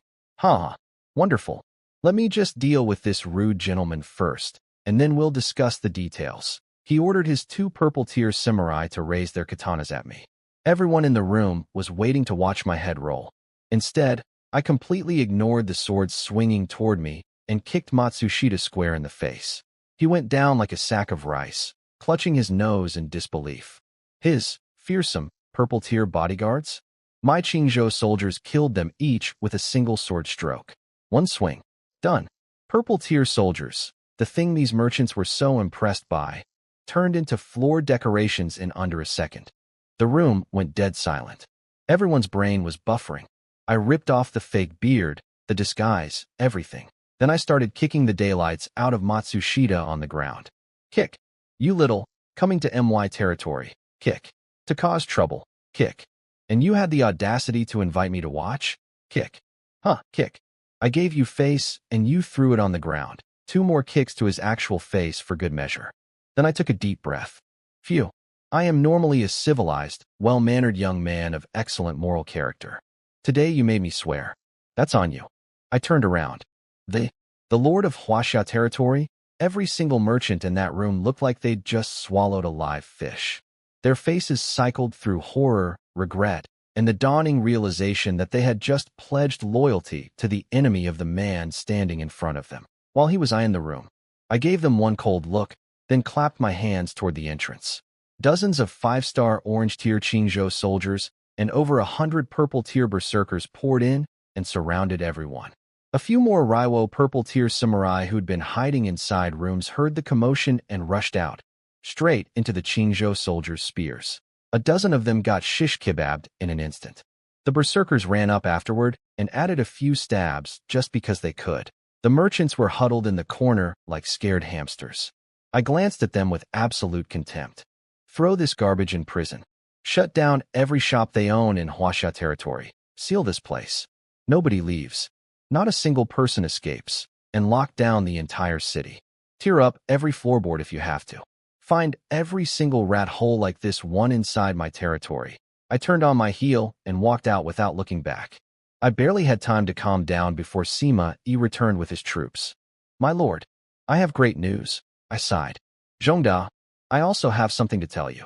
Wonderful. Let me just deal with this rude gentleman first, and then we'll discuss the details. He ordered his 2 purple-tier samurai to raise their katanas at me. Everyone in the room was waiting to watch my head roll. Instead, I completely ignored the swords swinging toward me and kicked Matsushita square in the face. He went down like a sack of rice, clutching his nose in disbelief. His fearsome purple-tier bodyguards? My Qingzhou soldiers killed them each with a single sword stroke. One swing. Done. Purple-tier soldiers, the thing these merchants were so impressed by, turned into floor decorations in under a second. The room went dead silent. Everyone's brain was buffering. I ripped off the fake beard, the disguise, everything. Then I started kicking the daylights out of Matsushita on the ground. Kick. You little, coming to MY territory. Kick. To cause trouble. Kick. And you had the audacity to invite me to watch? Kick. Kick. I gave you face, and you threw it on the ground. 2 more kicks to his actual face for good measure. Then I took a deep breath. Phew. I am normally a civilized, well-mannered young man of excellent moral character. Today you made me swear. That's on you. I turned around. The, the lord of Huaxia territory, every single merchant in that room looked like they'd just swallowed a live fish. Their faces cycled through horror, regret, and the dawning realization that they had just pledged loyalty to the enemy of the man standing in front of them. While he was eyeing the room, I gave them one cold look, then clapped my hands toward the entrance. Dozens of 5-star orange-tier Qingzhou soldiers and over 100 purple-tier berserkers poured in and surrounded everyone. A few more Raiwo purple-tier samurai who'd been hiding inside rooms heard the commotion and rushed out, straight into the Qingzhou soldiers' spears. A dozen of them got shish kebabbed in an instant. The berserkers ran up afterward and added a few stabs just because they could. The merchants were huddled in the corner like scared hamsters. I glanced at them with absolute contempt. Throw this garbage in prison. Shut down every shop they own in Huaxia territory. Seal this place. Nobody leaves. Not a single person escapes. And lock down the entire city. Tear up every floorboard if you have to. Find every single rat hole like this one inside my territory. I turned on my heel and walked out without looking back. I barely had time to calm down before Sima Yi returned with his troops. My lord, I have great news. I sighed. Zhongda, I also have something to tell you.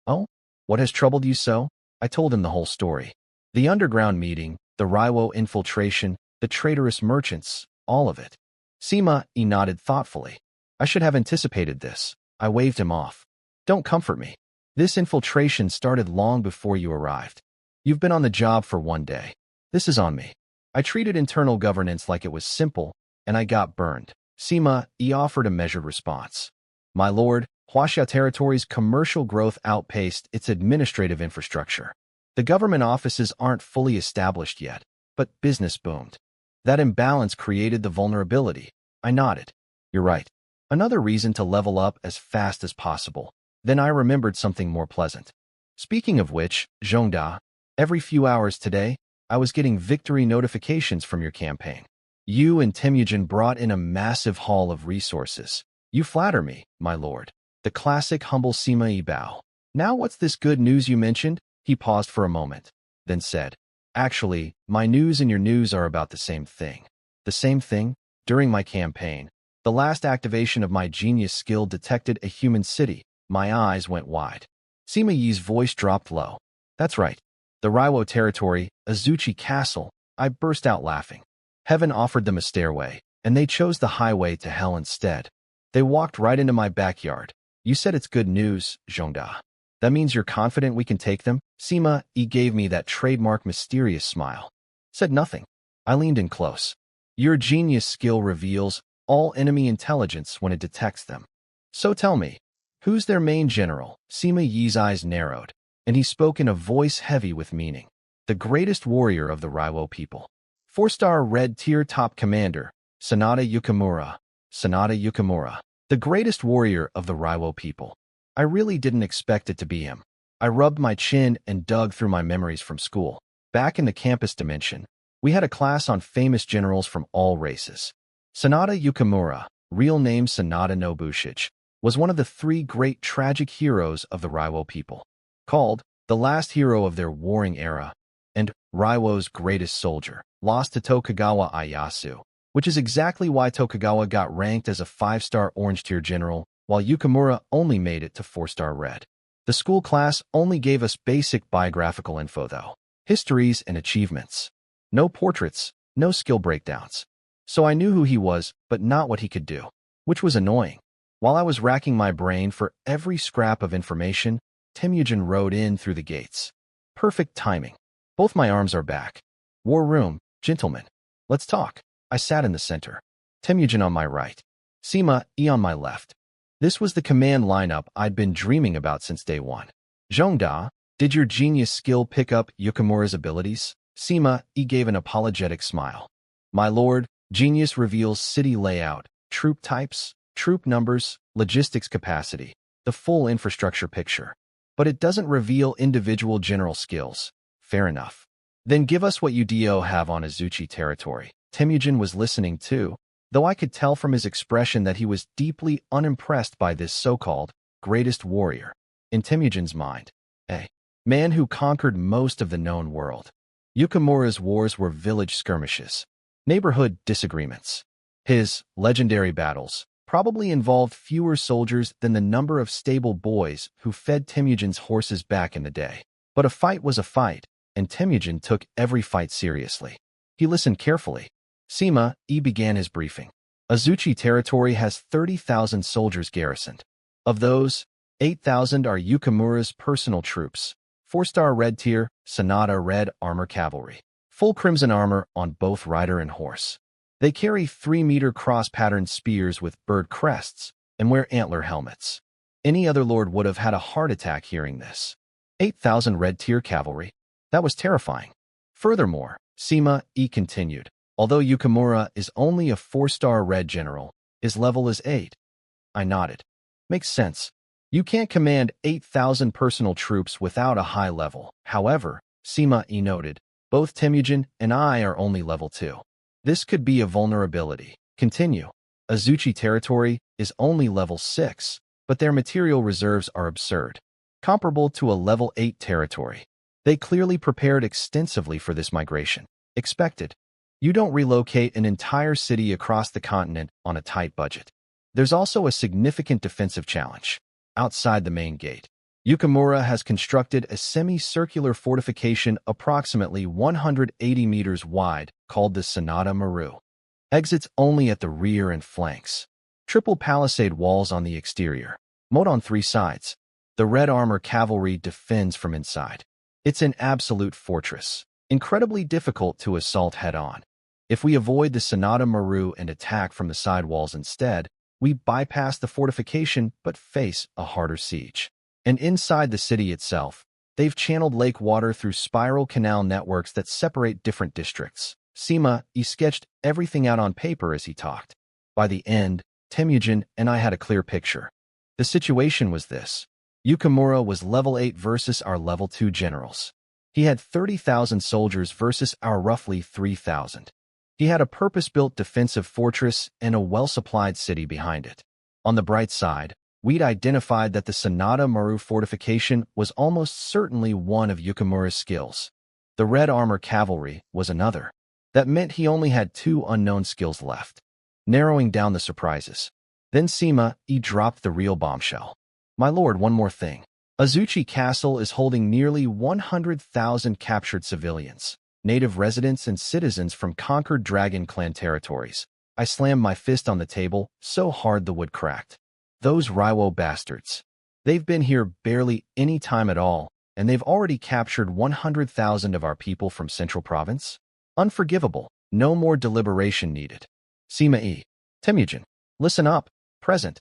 Oh? What has troubled you so? I told him the whole story. The underground meeting, the Raiwo infiltration, the traitorous merchants, all of it. Sima Yi nodded thoughtfully. I should have anticipated this. I waved him off. Don't comfort me. This infiltration started long before you arrived. You've been on the job for one day. This is on me. I treated internal governance like it was simple, and I got burned. Sima Yi offered a measured response. My lord, Huaxia territory's commercial growth outpaced its administrative infrastructure. The government offices aren't fully established yet, but business boomed. That imbalance created the vulnerability. I nodded. You're right. Another reason to level up as fast as possible. Then I remembered something more pleasant. Speaking of which, Zhongda, every few hours today, I was getting victory notifications from your campaign. You and Temujin brought in a massive haul of resources. You flatter me, my lord. The classic humble Sima Yi bow. Now what's this good news you mentioned? He paused for a moment, then said, Actually, my news and your news are about the same thing. The same thing? During my campaign, the last activation of my genius skill detected a human city. My eyes went wide. Sima Yi's voice dropped low. That's right. The Raiwo territory, Azuchi Castle. I burst out laughing. Heaven offered them a stairway, and they chose the highway to hell instead. They walked right into my backyard. You said it's good news, Zhongda. That means you're confident we can take them? Sima Yi gave me that trademark mysterious smile. Said nothing. I leaned in close. Your genius skill reveals all enemy intelligence when it detects them. So tell me, who's their main general? Sima Yi's eyes narrowed, and he spoke in a voice heavy with meaning. The greatest warrior of the Raiwo people. 4-star red tier top commander, Sanada Yukimura. Sanada Yukimura. The greatest warrior of the Raiwo people. I really didn't expect it to be him. I rubbed my chin and dug through my memories from school. Back in the campus dimension, we had a class on famous generals from all races. Sanada Yukimura, real name Sanada Nobushige, was one of the 3 great tragic heroes of the Raiwo people. Called the last hero of their warring era, and Raiwo's greatest soldier, lost to Tokugawa Ieyasu, which is exactly why Tokugawa got ranked as a 5-star orange-tier general, while Yukimura only made it to 4-star red. The school class only gave us basic biographical info, though. Histories and achievements. No portraits, no skill breakdowns. So I knew who he was, but not what he could do, which was annoying. While I was racking my brain for every scrap of information, Temujin rode in through the gates. Perfect timing. Both my arms are back. War room, gentlemen. Let's talk. I sat in the center. Temujin on my right. Sima Yi on my left. This was the command lineup I'd been dreaming about since day one. Zhongda, did your genius skill pick up Yukimura's abilities? Sima Yi gave an apologetic smile. My lord, genius reveals city layout, troop types, troop numbers, logistics capacity, the full infrastructure picture. But it doesn't reveal individual general skills. Fair enough. Then give us what you do have on Azuchi territory. Temujin was listening too, though I could tell from his expression that he was deeply unimpressed by this so-called greatest warrior. In Temujin's mind, a man who conquered most of the known world. Yukimura's wars were village skirmishes, neighborhood disagreements. His legendary battles probably involved fewer soldiers than the number of stable boys who fed Temujin's horses back in the day. But a fight was a fight, and Temujin took every fight seriously. He listened carefully. Sima began his briefing. Azuchi territory has 30,000 soldiers garrisoned. Of those, 8,000 are Yukimura's personal troops, 4-star red tier, Sonata red armor cavalry, full crimson armor on both rider and horse. They carry 3-meter cross-patterned spears with bird crests and wear antler helmets. Any other lord would have had a heart attack hearing this. 8,000 red tier cavalry. That was terrifying. Furthermore, Sima continued, although Yukimura is only a 4-star red general, his level is 8. I nodded. Makes sense. You can't command 8,000 personal troops without a high level. However, Sima noted, both Temujin and I are only level 2. This could be a vulnerability. Continue. Azuchi territory is only level 6, but their material reserves are absurd, comparable to a level 8 territory. They clearly prepared extensively for this migration. Expected. You don't relocate an entire city across the continent on a tight budget. There's also a significant defensive challenge. Outside the main gate, Yukimura has constructed a semicircular fortification approximately 180 meters wide called the Sonata Maru. Exits only at the rear and flanks. Triple palisade walls on the exterior. Moat on 3 sides. The red armor cavalry defends from inside. It's an absolute fortress, incredibly difficult to assault head-on. If we avoid the Sonata Maru and attack from the side walls instead, we bypass the fortification but face a harder siege. And inside the city itself, they've channeled lake water through spiral canal networks that separate different districts. Sima sketched everything out on paper as he talked. By the end, Temujin and I had a clear picture. The situation was this. Yukimura was level 8 versus our level 2 generals. He had 30,000 soldiers versus our roughly 3,000. He had a purpose-built defensive fortress and a well-supplied city behind it. On the bright side, we'd identified that the Sonata Maru fortification was almost certainly one of Yukimura's skills. The red armor cavalry was another. That meant he only had 2 unknown skills left, narrowing down the surprises. Then Sima dropped the real bombshell. My lord, one more thing. Azuchi Castle is holding nearly 100,000 captured civilians, native residents and citizens from conquered Dragon Clan territories. I slammed my fist on the table so hard the wood cracked. Those Raiwo bastards. They've been here barely any time at all, and they've already captured 100,000 of our people from Central Province? Unforgivable. No more deliberation needed. Sima Temujin. Listen up. Present.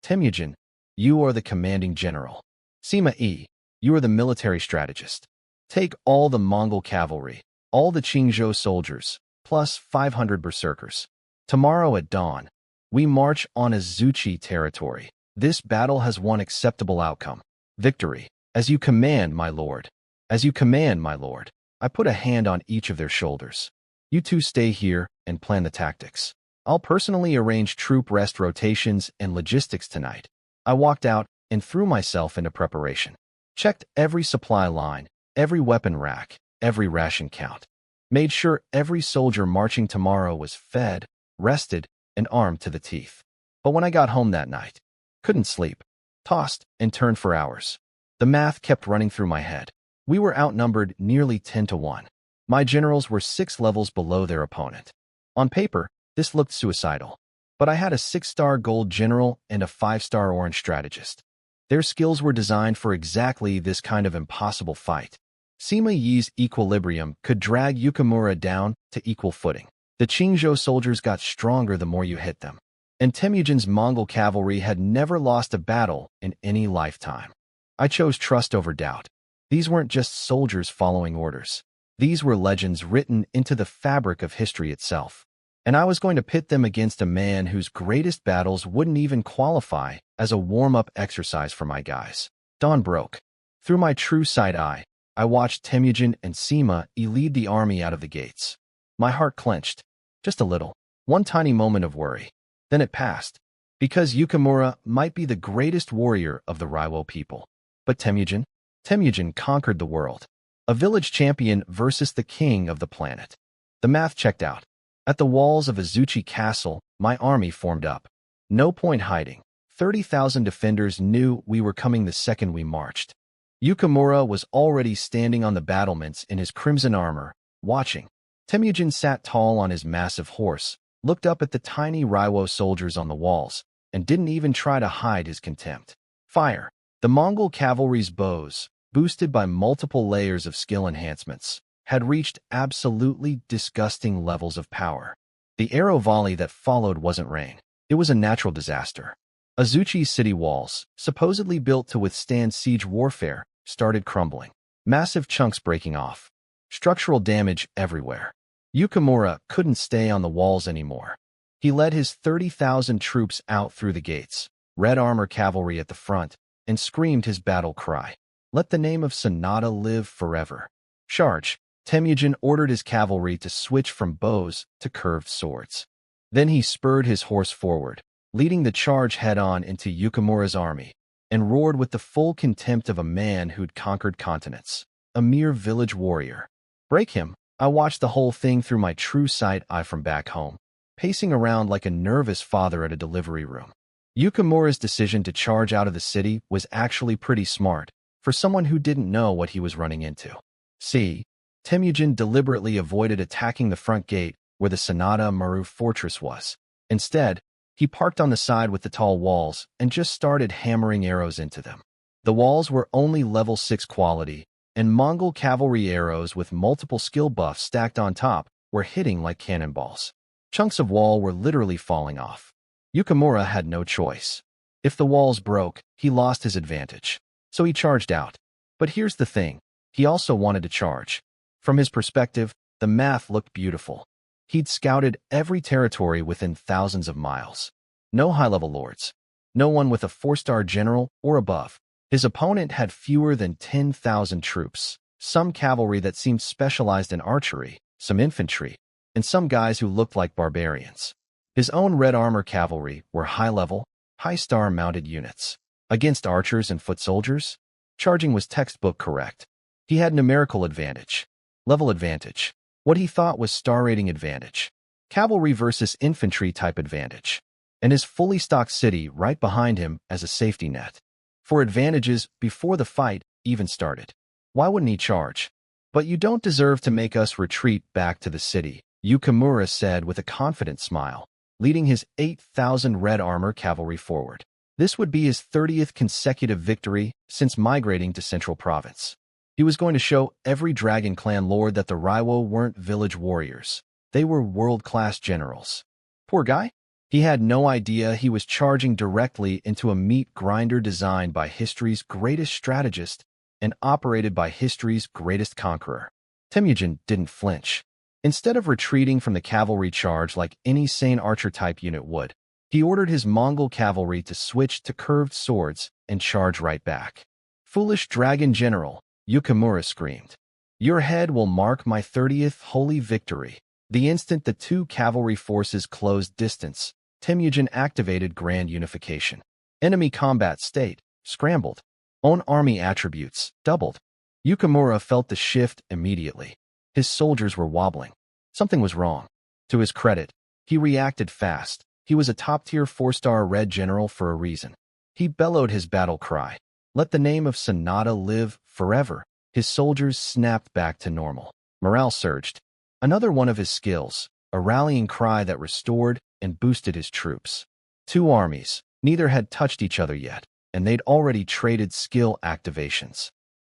Temujin. You are the commanding general. Sima you are the military strategist. Take all the Mongol cavalry, all the Qingzhou soldiers, plus 500 berserkers. Tomorrow at dawn, we march on Azuchi territory. This battle has one acceptable outcome. Victory. As you command, my lord. As you command, my lord. I put a hand on each of their shoulders. You two stay here and plan the tactics. I'll personally arrange troop rest rotations and logistics tonight. I walked out and threw myself into preparation. Checked every supply line, every weapon rack, every ration count. Made sure every soldier marching tomorrow was fed, rested, and armed to the teeth. But when I got home that night, couldn't sleep. Tossed and turned for hours. The math kept running through my head. We were outnumbered nearly 10-1. My generals were 6 levels below their opponent. On paper, this looked suicidal. But I had a 6-star gold general and a 5-star orange strategist. Their skills were designed for exactly this kind of impossible fight. Sima Yi's equilibrium could drag Yukimura down to equal footing. The Qingzhou soldiers got stronger the more you hit them. And Temujin's Mongol cavalry had never lost a battle in any lifetime. I chose trust over doubt. These weren't just soldiers following orders. These were legends written into the fabric of history itself. And I was going to pit them against a man whose greatest battles wouldn't even qualify as a warm-up exercise for my guys. Dawn broke. Through my true sight eye, I watched Temujin and Sima lead the army out of the gates. My heart clenched. Just a little. One tiny moment of worry. Then it passed. Because Yukimura might be the greatest warrior of the Raiwo people. But Temujin conquered the world. A village champion versus the king of the planet. The math checked out. At the walls of Azuchi Castle, my army formed up. No point hiding. 30,000 defenders knew we were coming the second we marched. Yukimura was already standing on the battlements in his crimson armor, watching. Temujin sat tall on his massive horse, looked up at the tiny Raiwo soldiers on the walls, and didn't even try to hide his contempt. Fire. The Mongol cavalry's bows, boosted by multiple layers of skill enhancements, had reached absolutely disgusting levels of power. The arrow volley that followed wasn't rain. It was a natural disaster. Azuchi's city walls, supposedly built to withstand siege warfare, started crumbling. Massive chunks breaking off. Structural damage everywhere. Yukimura couldn't stay on the walls anymore. He led his 30,000 troops out through the gates, red armor cavalry at the front, and screamed his battle cry. Let the name of Sanada live forever. Charge. Temujin ordered his cavalry to switch from bows to curved swords. Then he spurred his horse forward, leading the charge head-on into Yukimura's army, and roared with the full contempt of a man who'd conquered continents. A mere village warrior. Break him. I watched the whole thing through my true sight eye from back home, pacing around like a nervous father at a delivery room. Yukimura's decision to charge out of the city was actually pretty smart, for someone who didn't know what he was running into. See, Temujin deliberately avoided attacking the front gate where the Sanada Maru fortress was. Instead, he parked on the side with the tall walls and just started hammering arrows into them. The walls were only level 6 quality, and Mongol cavalry arrows with multiple skill buffs stacked on top were hitting like cannonballs. Chunks of wall were literally falling off. Yukimura had no choice. If the walls broke, he lost his advantage. So he charged out. But here's the thing. He also wanted to charge. From his perspective, the math looked beautiful. He'd scouted every territory within thousands of miles. No high-level lords. No one with a 4-star general or above. His opponent had fewer than 10,000 troops, some cavalry that seemed specialized in archery, some infantry, and some guys who looked like barbarians. His own red armor cavalry were high-level, high-star mounted units. Against archers and foot soldiers, charging was textbook correct. He had numerical advantage. Level advantage. What he thought was star rating advantage. Cavalry versus infantry type advantage. And his fully stocked city right behind him as a safety net. For advantages before the fight even started. Why wouldn't he charge? But you don't deserve to make us retreat back to the city, Yukimura said with a confident smile, leading his 8,000 red armor cavalry forward. This would be his 30th consecutive victory since migrating to Central Province. He was going to show every Dragon Clan lord that the Raiwo weren't village warriors. They were world-class generals. Poor guy? He had no idea he was charging directly into a meat grinder designed by history's greatest strategist and operated by history's greatest conqueror. Temujin didn't flinch. Instead of retreating from the cavalry charge like any sane archer-type unit would, he ordered his Mongol cavalry to switch to curved swords and charge right back. Foolish dragon general, Yukimura screamed. Your head will mark my 30th holy victory. The instant the two cavalry forces closed distance, Temujin activated Grand Unification. Enemy combat state, scrambled. Own army attributes, doubled. Yukimura felt the shift immediately. His soldiers were wobbling. Something was wrong. To his credit, he reacted fast. He was a top-tier 4-star red general for a reason. He bellowed his battle cry. Let the name of Sanada live forever. His soldiers snapped back to normal. Morale surged. Another one of his skills, a rallying cry that restored and boosted his troops. Two armies, neither had touched each other yet, and they'd already traded skill activations.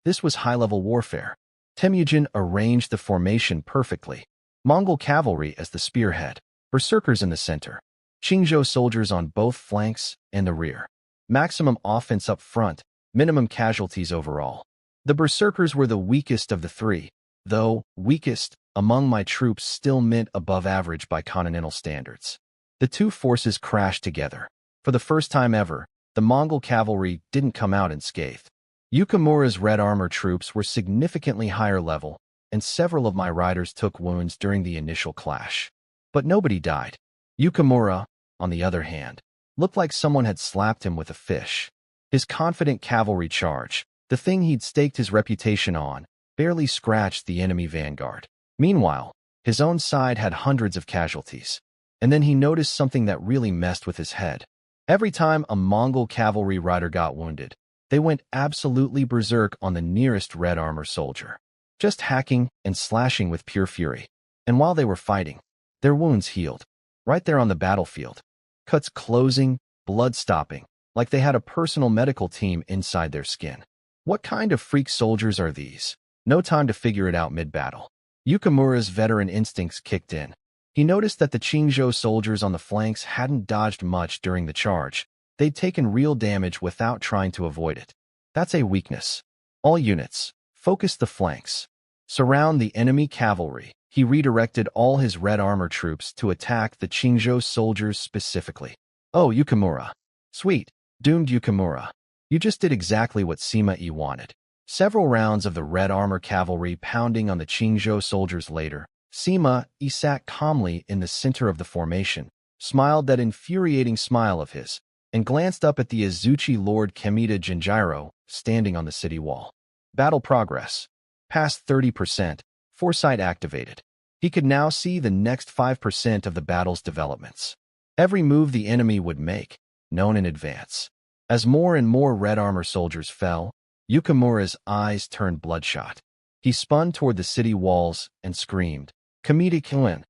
This was high-level warfare. Temujin arranged the formation perfectly. Mongol cavalry as the spearhead, berserkers in the center, Qingzhou soldiers on both flanks and the rear. Maximum offense up front, minimum casualties overall. The berserkers were the weakest of the three, though weakest among my troops still meant above average by continental standards. The two forces crashed together. For the first time ever, the Mongol cavalry didn't come out unscathed. Yukimura's red armor troops were significantly higher level, and several of my riders took wounds during the initial clash. But nobody died. Yukimura, on the other hand, looked like someone had slapped him with a fish. His confident cavalry charge, the thing he'd staked his reputation on, barely scratched the enemy vanguard. Meanwhile, his own side had hundreds of casualties. And then he noticed something that really messed with his head. Every time a Mongol cavalry rider got wounded, they went absolutely berserk on the nearest red armor soldier, just hacking and slashing with pure fury. And while they were fighting, their wounds healed, right there on the battlefield. Cuts closing, blood stopping, like they had a personal medical team inside their skin. What kind of freak soldiers are these? No time to figure it out mid-battle. Yukimura's veteran instincts kicked in. He noticed that the Qingzhou soldiers on the flanks hadn't dodged much during the charge. They'd taken real damage without trying to avoid it. That's a weakness. All units, focus the flanks. Surround the enemy cavalry. He redirected all his red armor troops to attack the Qingzhou soldiers specifically. Oh, Yukimura. Sweet, doomed Yukimura. You just did exactly what Sima-e wanted. Several rounds of the red armor cavalry pounding on the Qingzhou soldiers later, Sima-e sat calmly in the center of the formation, smiled that infuriating smile of his, and glanced up at the Azuchi Lord Kamita Jinjiro standing on the city wall. Battle progress. Past 30%, foresight activated. He could now see the next 5% of the battle's developments. Every move the enemy would make, known in advance. As more and more red armor soldiers fell, Yukimura's eyes turned bloodshot. He spun toward the city walls and screamed, "Kamita Kyuin!"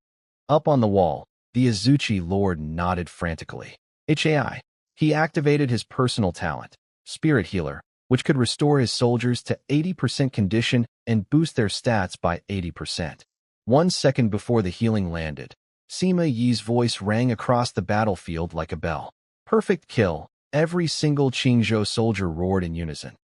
Up on the wall, the Azuchi Lord nodded frantically. HAI. He activated his personal talent, Spirit Healer, which could restore his soldiers to 80% condition and boost their stats by 80%. 1 second before the healing landed, Sima-e's voice rang across the battlefield like a bell. Perfect kill. Every single Qingzhou soldier roared in unison.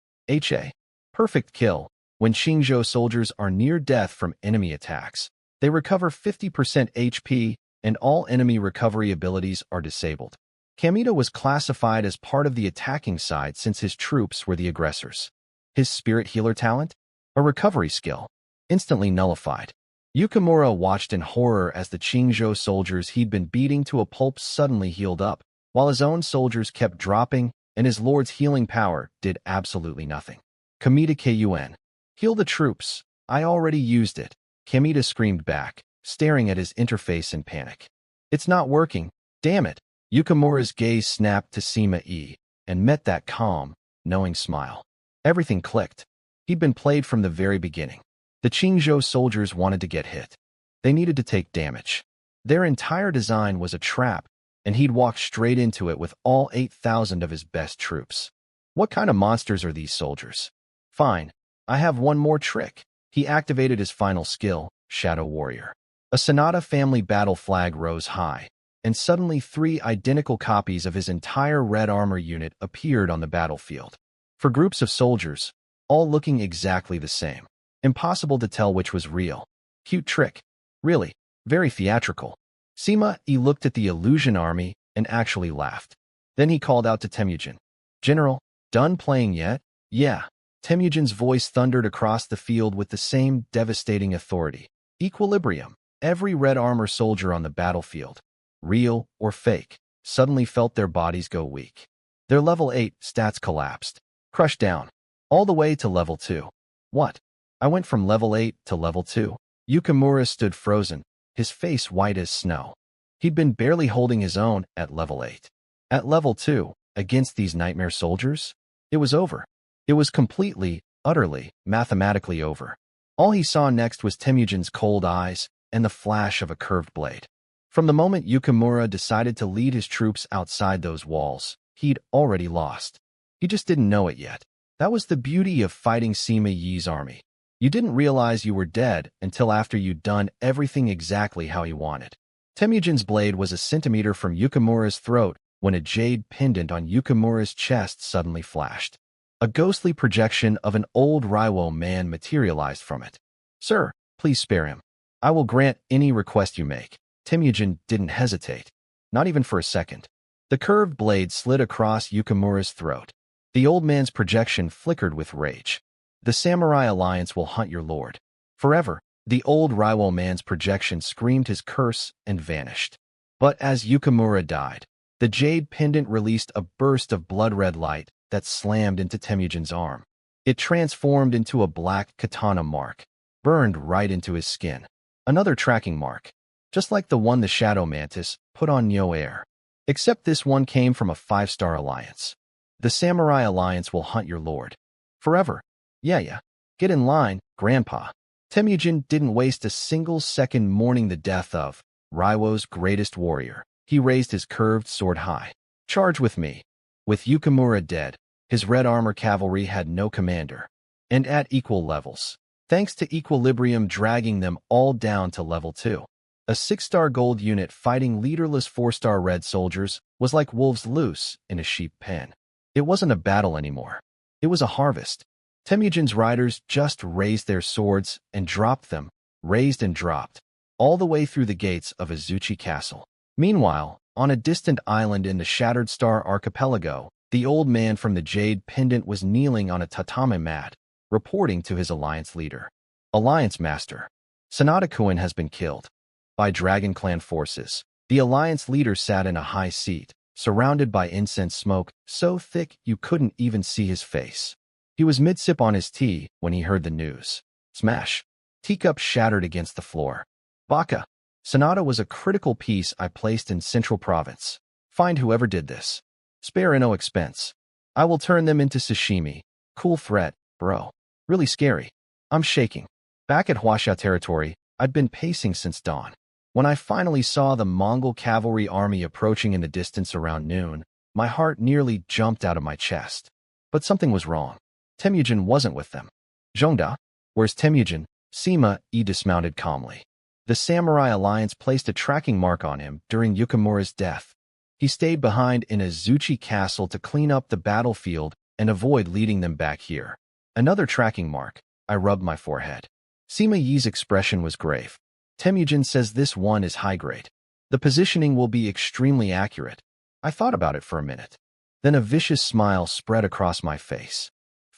Perfect kill. When Qingzhou soldiers are near death from enemy attacks, they recover 50% HP and all enemy recovery abilities are disabled. Kamita was classified as part of the attacking side since his troops were the aggressors. His Spirit Healer talent? A recovery skill. Instantly nullified. Yukimura watched in horror as the Qingzhou soldiers he'd been beating to a pulp suddenly healed up, while his own soldiers kept dropping and his lord's healing power did absolutely nothing. Kamita Kun. Heal the troops. I already used it. Kamita screamed back, staring at his interface in panic. It's not working. Damn it. Yukimura's gaze snapped to Sima-e and met that calm, knowing smile. Everything clicked. He'd been played from the very beginning. The Qingzhou soldiers wanted to get hit. They needed to take damage. Their entire design was a trap, and he'd walked straight into it with all 8,000 of his best troops. What kind of monsters are these soldiers? Fine, I have one more trick. He activated his final skill, Shadow Warrior. A Sonata family battle flag rose high, and suddenly 3 identical copies of his entire red armor unit appeared on the battlefield. For groups of soldiers, all looking exactly the same. Impossible to tell which was real. Cute trick. Really, very theatrical. Sima-e looked at the illusion army and actually laughed. Then he called out to Temujin. General, done playing yet? Yeah. Temujin's voice thundered across the field with the same devastating authority. Equilibrium. Every red armor soldier on the battlefield, real or fake, suddenly felt their bodies go weak. Their level 8 stats collapsed, crushed down, all the way to level 2. What? I went from level 8 to level 2. Yukimura stood frozen, his face white as snow. He'd been barely holding his own at level 8. At level 2, against these nightmare soldiers, it was over. It was completely, utterly, mathematically over. All he saw next was Temujin's cold eyes and the flash of a curved blade. From the moment Yukimura decided to lead his troops outside those walls, he'd already lost. He just didn't know it yet. That was the beauty of fighting Sima-e's army. You didn't realize you were dead until after you'd done everything exactly how he wanted. Temujin's blade was a centimeter from Yukimura's throat when a jade pendant on Yukimura's chest suddenly flashed. A ghostly projection of an old Raiwo man materialized from it. Sir, please spare him. I will grant any request you make. Temujin didn't hesitate, not even for a second. The curved blade slid across Yukimura's throat. The old man's projection flickered with rage. The Samurai Alliance will hunt your lord. Forever, the old Raiwo man's projection screamed his curse and vanished. But as Yukimura died, the jade pendant released a burst of blood-red light that slammed into Temujin's arm. It transformed into a black katana mark, burned right into his skin. Another tracking mark, just like the one the Shadow Mantis put on Nyo Air. Except this one came from a 5-star alliance. The Samurai Alliance will hunt your lord. Forever. Yeah. Get in line, Grandpa. Temujin didn't waste a single second mourning the death of Raiwo's greatest warrior. He raised his curved sword high. Charge with me. With Yukimura dead, his red armor cavalry had no commander. And at equal levels. Thanks to equilibrium dragging them all down to level 2. A 6-star gold unit fighting leaderless 4-star red soldiers was like wolves loose in a sheep pen. It wasn't a battle anymore. It was a harvest. Temujin's riders just raised their swords and dropped them, raised and dropped, all the way through the gates of Azuchi Castle. Meanwhile, on a distant island in the Shattered Star Archipelago, the old man from the Jade Pendant was kneeling on a tatami mat, reporting to his alliance leader. Alliance Master, Sanada-kun has been killed by Dragon Clan forces. The alliance leader sat in a high seat, surrounded by incense smoke so thick you couldn't even see his face. He was mid-sip on his tea when he heard the news. Smash! Teacup shattered against the floor. Baka! Sanada was a critical piece I placed in Central Province. Find whoever did this. Spare no expense. I will turn them into sashimi. Cool threat, bro. Really scary. I'm shaking. Back at Huaxia territory, I'd been pacing since dawn. When I finally saw the Mongol cavalry army approaching in the distance around noon, my heart nearly jumped out of my chest. But something was wrong. Temujin wasn't with them. Zhongda? Where's Temujin? Sima dismounted calmly. The Samurai Alliance placed a tracking mark on him during Yukimura's death. He stayed behind in Azuchi Castle to clean up the battlefield and avoid leading them back here. Another tracking mark. I rubbed my forehead. Sima Yi's expression was grave. Temujin says this one is high-grade. The positioning will be extremely accurate. I thought about it for a minute. Then a vicious smile spread across my face.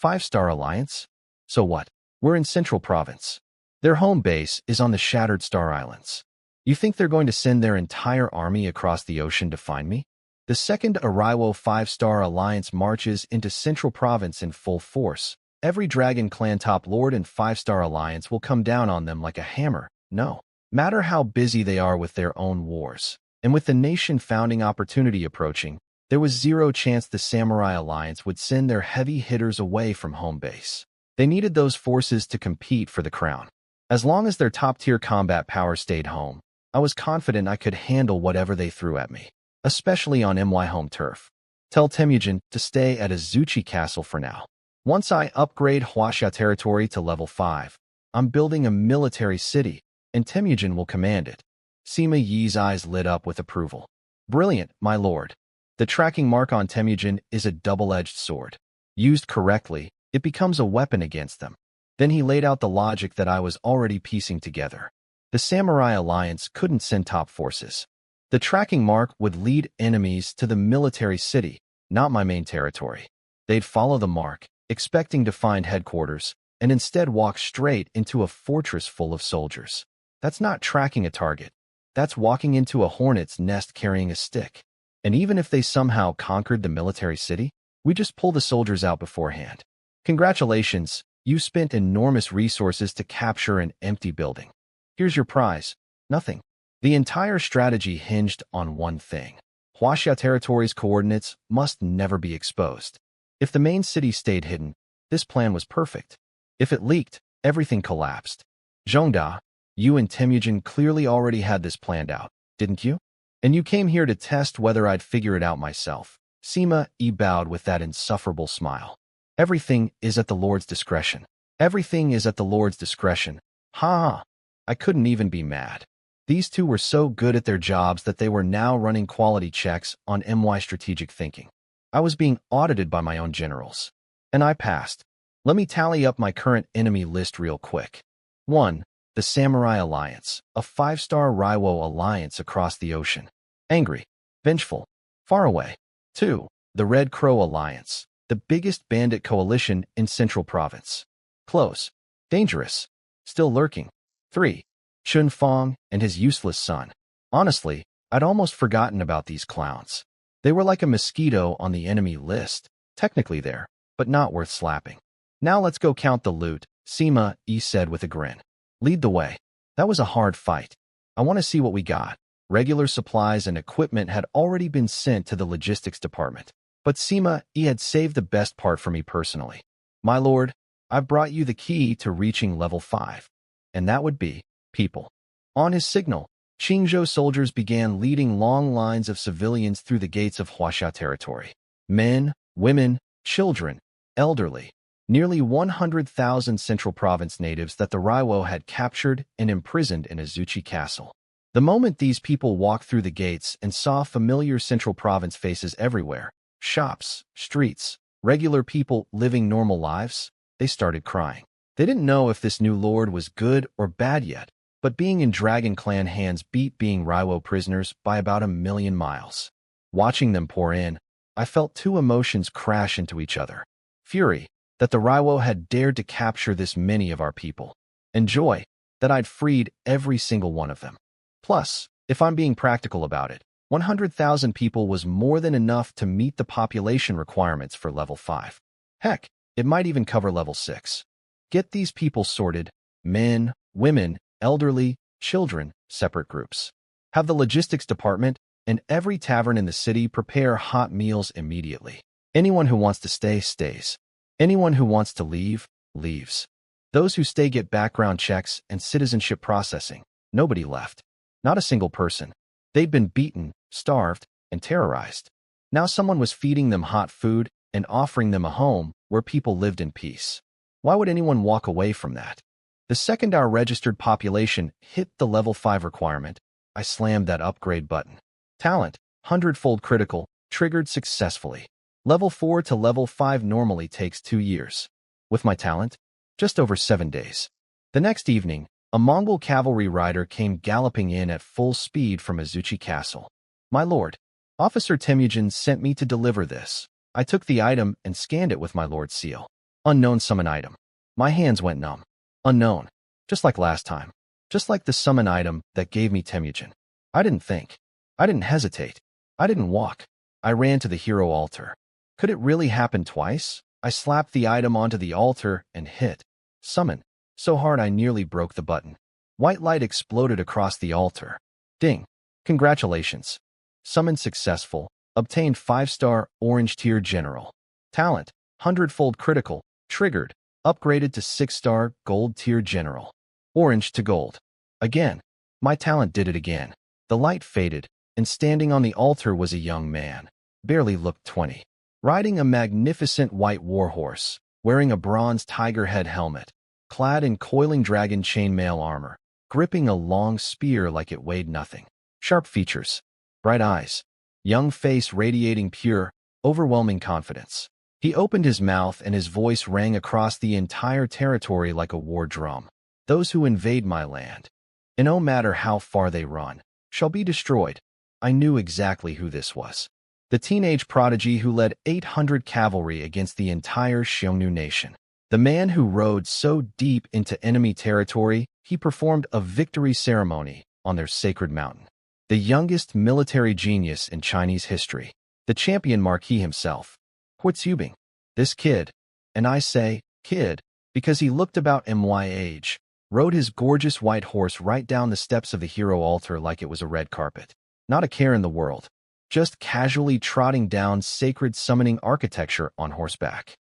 5-star alliance? So what? We're in Central Province. Their home base is on the Shattered Star Islands. You think they're going to send their entire army across the ocean to find me? The second Araiwo 5-star alliance marches into Central Province in full force. Every Dragon Clan top lord and 5-star alliance will come down on them like a hammer. No matter how busy they are with their own wars. And with the nation founding opportunity approaching, there was zero chance the Samurai Alliance would send their heavy hitters away from home base. They needed those forces to compete for the crown. As long as their top-tier combat power stayed home, I was confident I could handle whatever they threw at me, especially on MY home turf. Tell Temujin to stay at Azuchi Castle for now. Once I upgrade Huaxia territory to level 5, I'm building a military city, and Temujin will command it. Sima Yi's eyes lit up with approval. Brilliant, my lord. The tracking mark on Temujin is a double-edged sword. Used correctly, it becomes a weapon against them. Then he laid out the logic that I was already piecing together. The Samurai Alliance couldn't send top forces. The tracking mark would lead enemies to the military city, not my main territory. They'd follow the mark, expecting to find headquarters, and instead walk straight into a fortress full of soldiers. That's not tracking a target. That's walking into a hornet's nest carrying a stick. And even if they somehow conquered the military city, we just pull the soldiers out beforehand. Congratulations, you spent enormous resources to capture an empty building. Here's your prize. Nothing. The entire strategy hinged on one thing. Huaxia territory's coordinates must never be exposed. If the main city stayed hidden, this plan was perfect. If it leaked, everything collapsed. Zhongda, you and Temujin clearly already had this planned out, didn't you? And you came here to test whether I'd figure it out myself. Sima bowed with that insufferable smile. Everything is at the Lord's discretion. Everything is at the Lord's discretion. Ha! I couldn't even be mad. These two were so good at their jobs that they were now running quality checks on MY strategic thinking. I was being audited by my own generals. And I passed. Let me tally up my current enemy list real quick. 1. The Samurai Alliance, a 5-star Raiwo alliance across the ocean. Angry, vengeful, far away. 2. The Red Crow Alliance, the biggest bandit coalition in Central Province. Close, dangerous, still lurking. 3. Chun Fong and his useless son. Honestly, I'd almost forgotten about these clowns. They were like a mosquito on the enemy list, technically there, but not worth slapping. Now let's go count the loot, Sima Yi said with a grin. Lead the way. That was a hard fight. I want to see what we got. Regular supplies and equipment had already been sent to the logistics department. But Sima Yi had saved the best part for me personally. My lord, I've brought you the key to reaching level 5. And that would be people. On his signal, Qingzhou soldiers began leading long lines of civilians through the gates of Huaxia territory. Men, women, children, elderly, nearly 100,000 Central Province natives that the Raiwo had captured and imprisoned in Azuchi Castle. The moment these people walked through the gates and saw familiar Central Province faces everywhere, shops, streets, regular people living normal lives, they started crying. They didn't know if this new lord was good or bad yet, but being in Dragon Clan hands beat being Raiwo prisoners by about 1,000,000 miles. Watching them pour in, I felt two emotions crash into each other. Fury, that the Raiwo had dared to capture this many of our people, and joy, that I'd freed every single one of them. Plus, if I'm being practical about it, 100,000 people was more than enough to meet the population requirements for level 5. Heck, it might even cover level 6. Get these people sorted, men, women, elderly, children, separate groups. Have the logistics department and every tavern in the city prepare hot meals immediately. Anyone who wants to stay, stays. Anyone who wants to leave, leaves. Those who stay get background checks and citizenship processing. Nobody left. Not a single person. They'd been beaten, starved, and terrorized. Now someone was feeding them hot food and offering them a home where people lived in peace. Why would anyone walk away from that? The second our registered population hit the level 5 requirement, I slammed that upgrade button. Talent, 100-fold critical, triggered successfully. Level 4 to level 5 normally takes 2 years. With my talent, just over 7 days. The next evening, a Mongol cavalry rider came galloping in at full speed from Azuchi Castle. My lord, Officer Temujin sent me to deliver this. I took the item and scanned it with my lord's seal. Unknown summon item. My hands went numb. Unknown. Just like last time. Just like the summon item that gave me Temujin. I didn't think. I didn't hesitate. I didn't walk. I ran to the hero altar. Could it really happen twice? I slapped the item onto the altar and hit summon so hard I nearly broke the button. White light exploded across the altar. Ding. Congratulations. Summon successful. Obtained 5-star orange tier general. Talent, 100-fold critical, triggered, upgraded to 6-star gold tier general. Orange to gold. Again. My talent did it again. The light faded, and standing on the altar was a young man. Barely looked 20. Riding a magnificent white warhorse, wearing a bronze tiger head helmet, clad in coiling dragon chainmail armor, gripping a long spear like it weighed nothing. Sharp features, bright eyes, young face radiating pure, overwhelming confidence. He opened his mouth and his voice rang across the entire territory like a war drum. Those who invade my land, and no matter how far they run, shall be destroyed. I knew exactly who this was. The teenage prodigy who led 800 cavalry against the entire Xiongnu nation. The man who rode so deep into enemy territory, he performed a victory ceremony on their sacred mountain. The youngest military genius in Chinese history. The champion marquis himself. Huitzubing. This kid, and I say kid, because he looked about my age, rode his gorgeous white horse right down the steps of the hero altar like it was a red carpet. Not a care in the world. Just casually trotting down sacred summoning architecture on horseback.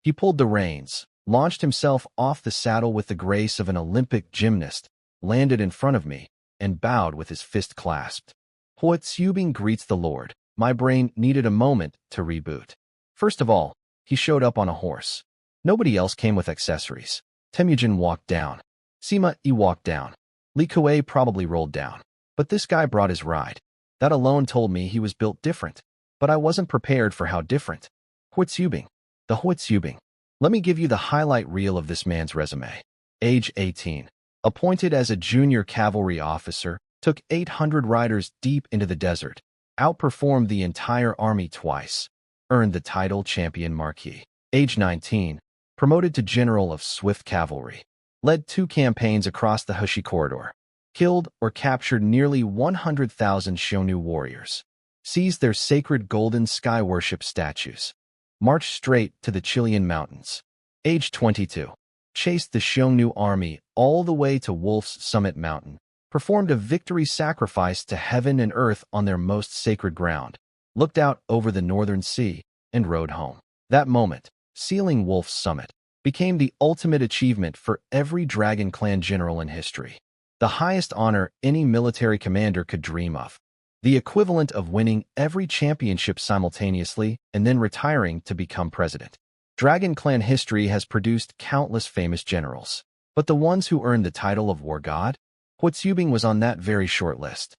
He pulled the reins, launched himself off the saddle with the grace of an Olympic gymnast, landed in front of me, and bowed with his fist clasped. Huitzubing greets the Lord. My brain needed a moment to reboot. First of all, he showed up on a horse. Nobody else came with accessories. Temujin walked down. Sima Yi walked down. Li Kuei probably rolled down. But this guy brought his ride. That alone told me he was built different. But I wasn't prepared for how different. Huitzubing. The Huitzubing. Let me give you the highlight reel of this man's resume. Age 18. Appointed as a junior cavalry officer, took 800 riders deep into the desert, outperformed the entire army twice, earned the title champion marquis. Age 19. Promoted to general of swift cavalry. Led 2 campaigns across the Hushi corridor. Killed or captured nearly 100,000 Xiongnu warriors. Seized their sacred golden sky worship statues. Marched straight to the Chilean mountains. Age 22. Chased the Xiongnu army all the way to Wolf's Summit Mountain. Performed a victory sacrifice to heaven and earth on their most sacred ground. Looked out over the northern sea and rode home. That moment, sealing Wolf's Summit, became the ultimate achievement for every Dragon Clan general in history. The highest honor any military commander could dream of. The equivalent of winning every championship simultaneously and then retiring to become president. Dragon Clan history has produced countless famous generals, but the ones who earned the title of War God? Huitzubing was on that very short list.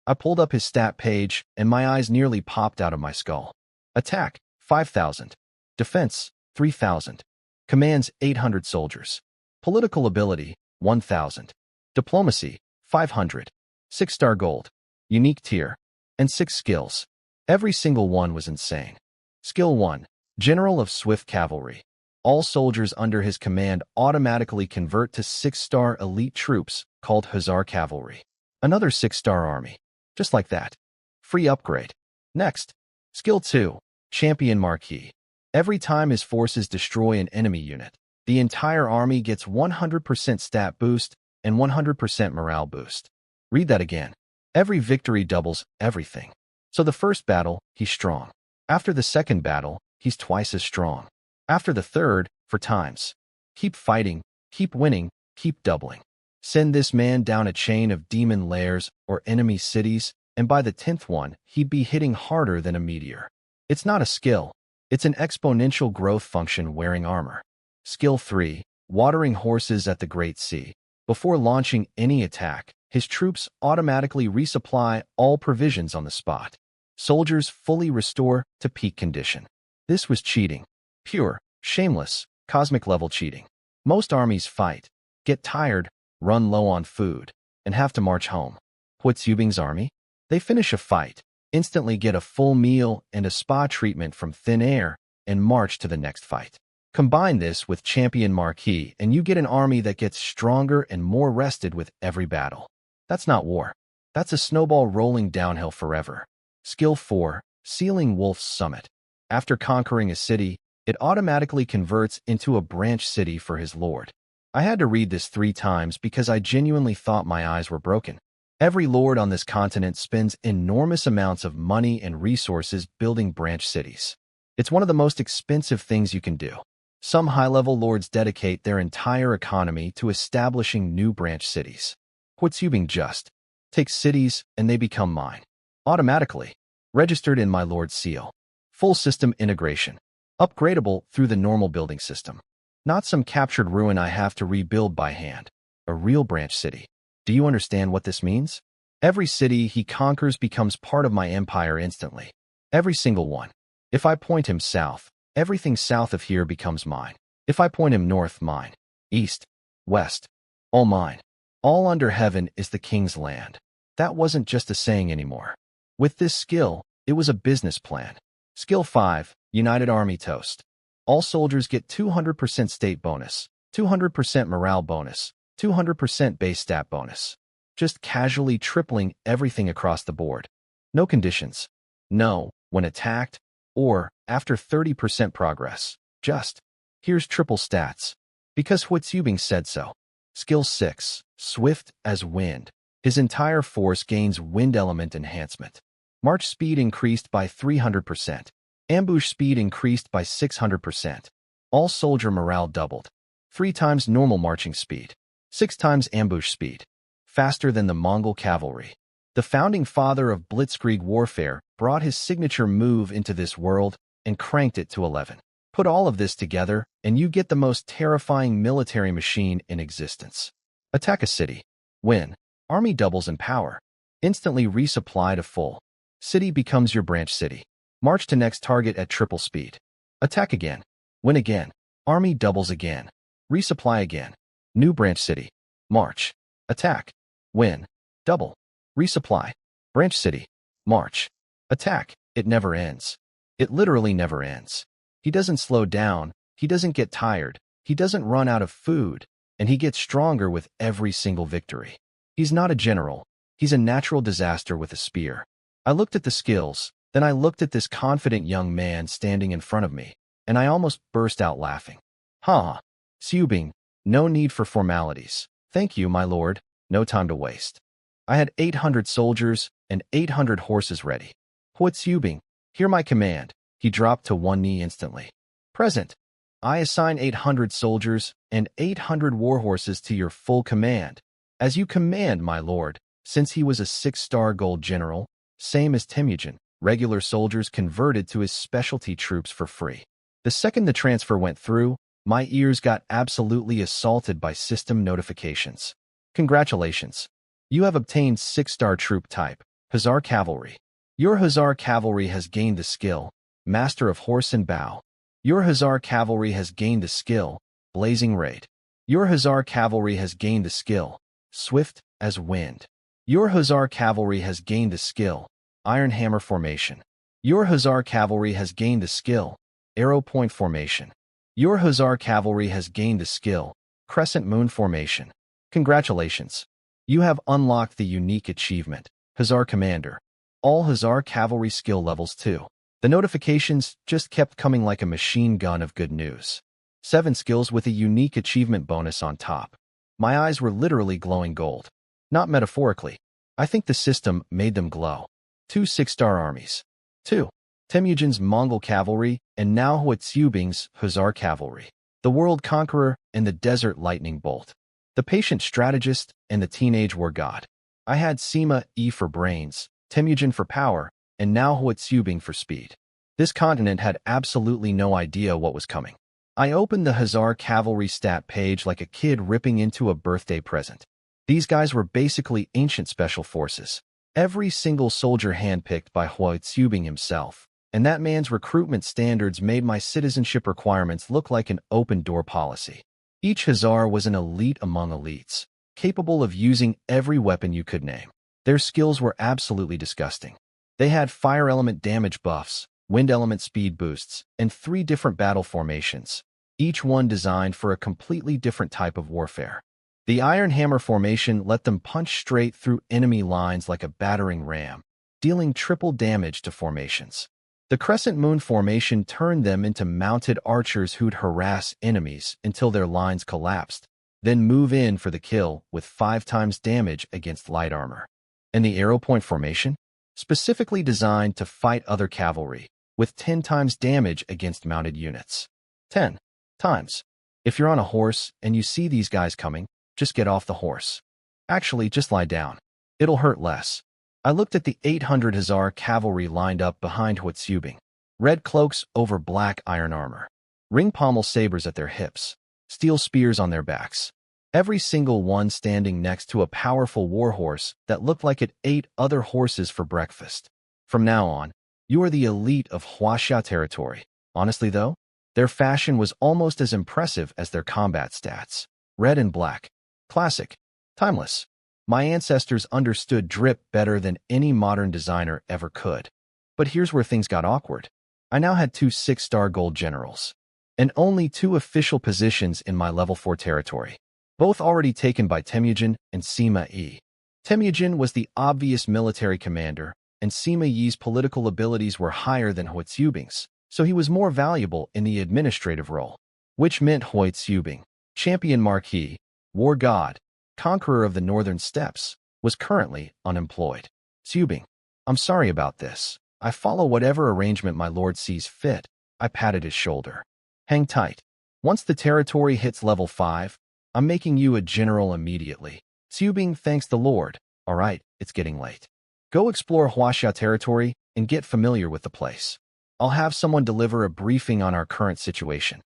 I pulled up his stat page, and my eyes nearly popped out of my skull. Attack, 5,000. Defense, 3,000. Commands, 800 soldiers. Political ability, 1,000. Diplomacy, 500. 6-star gold. Unique tier. And 6 skills. Every single one was insane. Skill 1. General of Swift Cavalry. All soldiers under his command automatically convert to 6-star elite troops called Hussar Cavalry. Another 6-star army. Just like that. Free upgrade. Next. Skill 2. Champion Marquis. Every time his forces destroy an enemy unit, the entire army gets 100% stat boost and 100% morale boost. Read that again. Every victory doubles everything. So the first battle, he's strong. After the second battle, he's twice as strong. After the third, 4 times. Keep fighting, keep winning, keep doubling. Send this man down a chain of demon lairs or enemy cities, and by the 10th one, he'd be hitting harder than a meteor. It's not a skill. It's an exponential growth function wearing armor. Skill 3. Watering horses at the Great Sea. Before launching any attack, his troops automatically resupply all provisions on the spot. Soldiers fully restore to peak condition. This was cheating. Pure, shameless, cosmic-level cheating. Most armies fight, get tired, run low on food, and have to march home. Huitzubing's army? They finish a fight, instantly get a full meal and a spa treatment from thin air, and march to the next fight. Combine this with Champion Marquis, and you get an army that gets stronger and more rested with every battle. That's not war. That's a snowball rolling downhill forever. Skill 4. Sealing Wolf's Summit. After conquering a city, it automatically converts into a branch city for his lord. I had to read this 3 times because I genuinely thought my eyes were broken. Every lord on this continent spends enormous amounts of money and resources building branch cities. It's one of the most expensive things you can do. Some high-level lords dedicate their entire economy to establishing new branch cities. Huitzubing just takes cities and they become mine. Automatically. Registered in my lord's seal. Full system integration. Upgradable through the normal building system. Not some captured ruin I have to rebuild by hand. A real branch city. Do you understand what this means? Every city he conquers becomes part of my empire instantly. Every single one. If I point him south, everything south of here becomes mine. If I point him north, mine. East, west, all mine. All under heaven is the king's land. That wasn't just a saying anymore. With this skill, it was a business plan. Skill 5. United Army Toast. All soldiers get 200% state bonus, 200% morale bonus, 200% base stat bonus. Just casually tripling everything across the board. No conditions. No, when attacked, or after 30% progress. Just, here's triple stats. Because Huitzubing said so. Skill 6. Swift as wind. His entire force gains wind element enhancement. March speed increased by 300%. Ambush speed increased by 600%. All soldier morale doubled. 3 times normal marching speed. 6 times ambush speed. Faster than the Mongol cavalry. The founding father of blitzkrieg warfare brought his signature move into this world and cranked it to 11. Put all of this together, and you get the most terrifying military machine in existence. Attack a city. Win. Army doubles in power. Instantly resupply to full. City becomes your branch city. March to next target at triple speed. Attack again. Win again. Army doubles again. Resupply again. New branch city. March. Attack. Win. Double. Resupply. Branch city. March. Attack. It never ends. It literally never ends. He doesn't slow down. He doesn't get tired. He doesn't run out of food. And he gets stronger with every single victory. He's not a general. He's a natural disaster with a spear. I looked at the skills, then I looked at this confident young man standing in front of me, and I almost burst out laughing. Ha! Subing, no need for formalities. Thank you, my lord. No time to waste. I had 800 soldiers and 800 horses ready. Subing, hear my command. He dropped to one knee instantly. Present. I assign 800 soldiers and 800 war horses to your full command. As you command, my lord. Since he was a 6-star gold general, same as Temujin, regular soldiers converted to his specialty troops for free. The second the transfer went through, my ears got absolutely assaulted by system notifications. Congratulations. You have obtained 6-star troop type, Hussar Cavalry. Your Hussar Cavalry has gained the skill, Master of Horse and Bow. Your Hussar Cavalry has gained the skill, Blazing Raid. Your Hussar Cavalry has gained the skill, Swift as Wind. Your Hussar Cavalry has gained the skill, Iron Hammer Formation. Your Hussar Cavalry has gained the skill, Arrow Point Formation. Your Hussar Cavalry has gained the skill, Crescent Moon Formation. Congratulations. You have unlocked the unique achievement, Hussar Commander. All Hussar Cavalry skill levels 2. The notifications just kept coming like a machine gun of good news. 7 skills with a unique achievement bonus on top. My eyes were literally glowing gold. Not metaphorically. I think the system made them glow. 2 6-star armies. 2. Temujin's Mongol Cavalry and now Subing's Hussar Cavalry. The World Conqueror and the Desert Lightning Bolt. The Patient Strategist and the Teenage War God. I had Sima E for brains, Temujin for power, and now Subing for speed. This continent had absolutely no idea what was coming. I opened the Hussar Cavalry stat page like a kid ripping into a birthday present. These guys were basically ancient special forces. Every single soldier handpicked by Subing himself. And that man's recruitment standards made my citizenship requirements look like an open-door policy. Each Hussar was an elite among elites, capable of using every weapon you could name. Their skills were absolutely disgusting. They had fire element damage buffs, wind element speed boosts, and 3 different battle formations, each one designed for a completely different type of warfare. The Iron Hammer formation let them punch straight through enemy lines like a battering ram, dealing triple damage to formations. The Crescent Moon formation turned them into mounted archers who'd harass enemies until their lines collapsed, then move in for the kill with 5 times damage against light armor. And the Arrow Point formation? Specifically designed to fight other cavalry, with 10 times damage against mounted units. 10 times. If you're on a horse and you see these guys coming, just get off the horse. Actually, just lie down. It'll hurt less. I looked at the 800 Hussar cavalry lined up behind Subing. Red cloaks over black iron armor. Ring pommel sabers at their hips. Steel spears on their backs. Every single one standing next to a powerful warhorse that looked like it ate other horses for breakfast. From now on, you are the elite of Huaxia territory. Honestly though, their fashion was almost as impressive as their combat stats. Red and black. Classic. Timeless. My ancestors understood drip better than any modern designer ever could. But here's where things got awkward. I now had 2 6-star gold generals, and only 2 official positions in my level 4 territory, both already taken by Temujin and Sima Yi. Temujin was the obvious military commander, and Sima Yi's political abilities were higher than Subing's, so he was more valuable in the administrative role, which meant Subing, champion marquis, war god, conqueror of the northern steppes, was currently unemployed. Subing, I'm sorry about this. I follow whatever arrangement my lord sees fit. I patted his shoulder. Hang tight. Once the territory hits level 5, I'm making you a general immediately. Subing thanks the lord. All right, it's getting late. Go explore Huaxia territory and get familiar with the place. I'll have someone deliver a briefing on our current situation.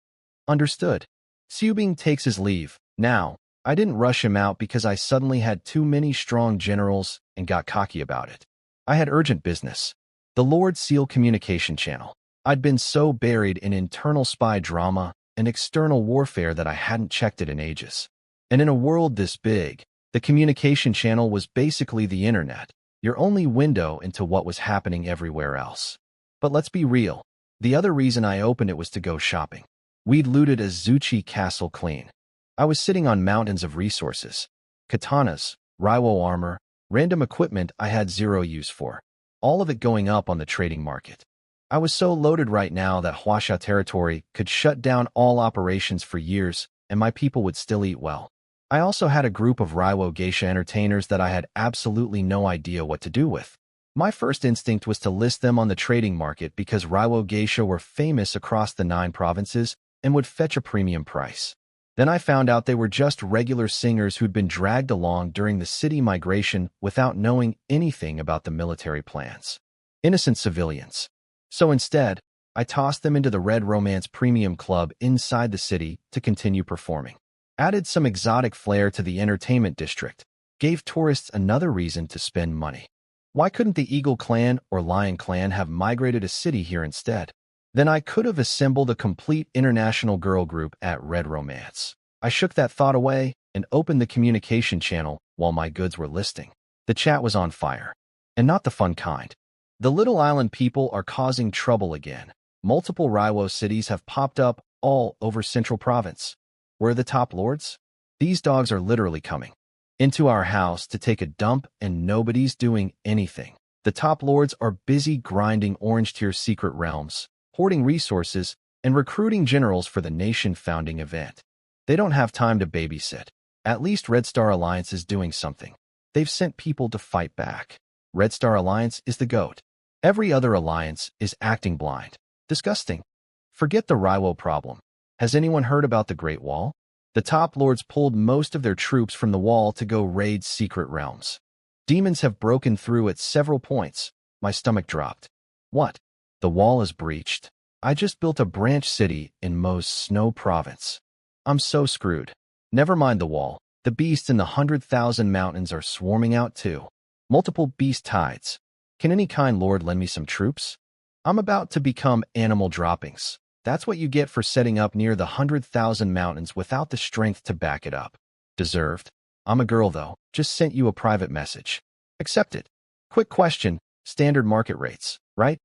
Understood. Subing takes his leave. Now, I didn't rush him out because I suddenly had too many strong generals and got cocky about it. I had urgent business. The Lord Seal communication channel. I'd been so buried in internal spy drama and external warfare that I hadn't checked it in ages. And in a world this big, the communication channel was basically the internet, your only window into what was happening everywhere else. But let's be real. The other reason I opened it was to go shopping. We'd looted a Zuchi castle clean. I was sitting on mountains of resources. Katanas, Raiwo armor, random equipment I had zero use for. All of it going up on the trading market. I was so loaded right now that Huasha territory could shut down all operations for years, and my people would still eat well. I also had a group of Raiwo geisha entertainers that I had absolutely no idea what to do with. My first instinct was to list them on the trading market because Raiwo geisha were famous across the 9 provinces and would fetch a premium price. Then I found out they were just regular singers who'd been dragged along during the city migration without knowing anything about the military plans. Innocent civilians. So instead, I tossed them into the Red Romance Premium Club inside the city to continue performing. Added some exotic flair to the entertainment district, gave tourists another reason to spend money. Why couldn't the Eagle Clan or Lion Clan have migrated a city here instead? Then I could have assembled a complete international girl group at Red Romance. I shook that thought away and opened the communication channel while my goods were listing. The chat was on fire. And not the fun kind. The Little Island people are causing trouble again. Multiple Raiwo cities have popped up all over Central Province. Where are the top lords? These dogs are literally coming into our house to take a dump and nobody's doing anything. The top lords are busy grinding Orange Tier secret realms, hoarding resources, and recruiting generals for the nation-founding event. They don't have time to babysit. At least Red Star Alliance is doing something. They've sent people to fight back. Red Star Alliance is the GOAT. Every other alliance is acting blind. Disgusting. Forget the Raiwo problem. Has anyone heard about the Great Wall? The top lords pulled most of their troops from the wall to go raid secret realms. Demons have broken through at several points. My stomach dropped. What? The wall is breached. I just built a branch city in Mo's Snow Province. I'm so screwed. Never mind the wall. The beasts in the 100,000 mountains are swarming out too. Multiple beast tides. Can any kind lord lend me some troops? I'm about to become animal droppings. That's what you get for setting up near the 100,000 mountains without the strength to back it up. Deserved. I'm a girl though. Just sent you a private message. Accept it. Quick question. Standard market rates, right?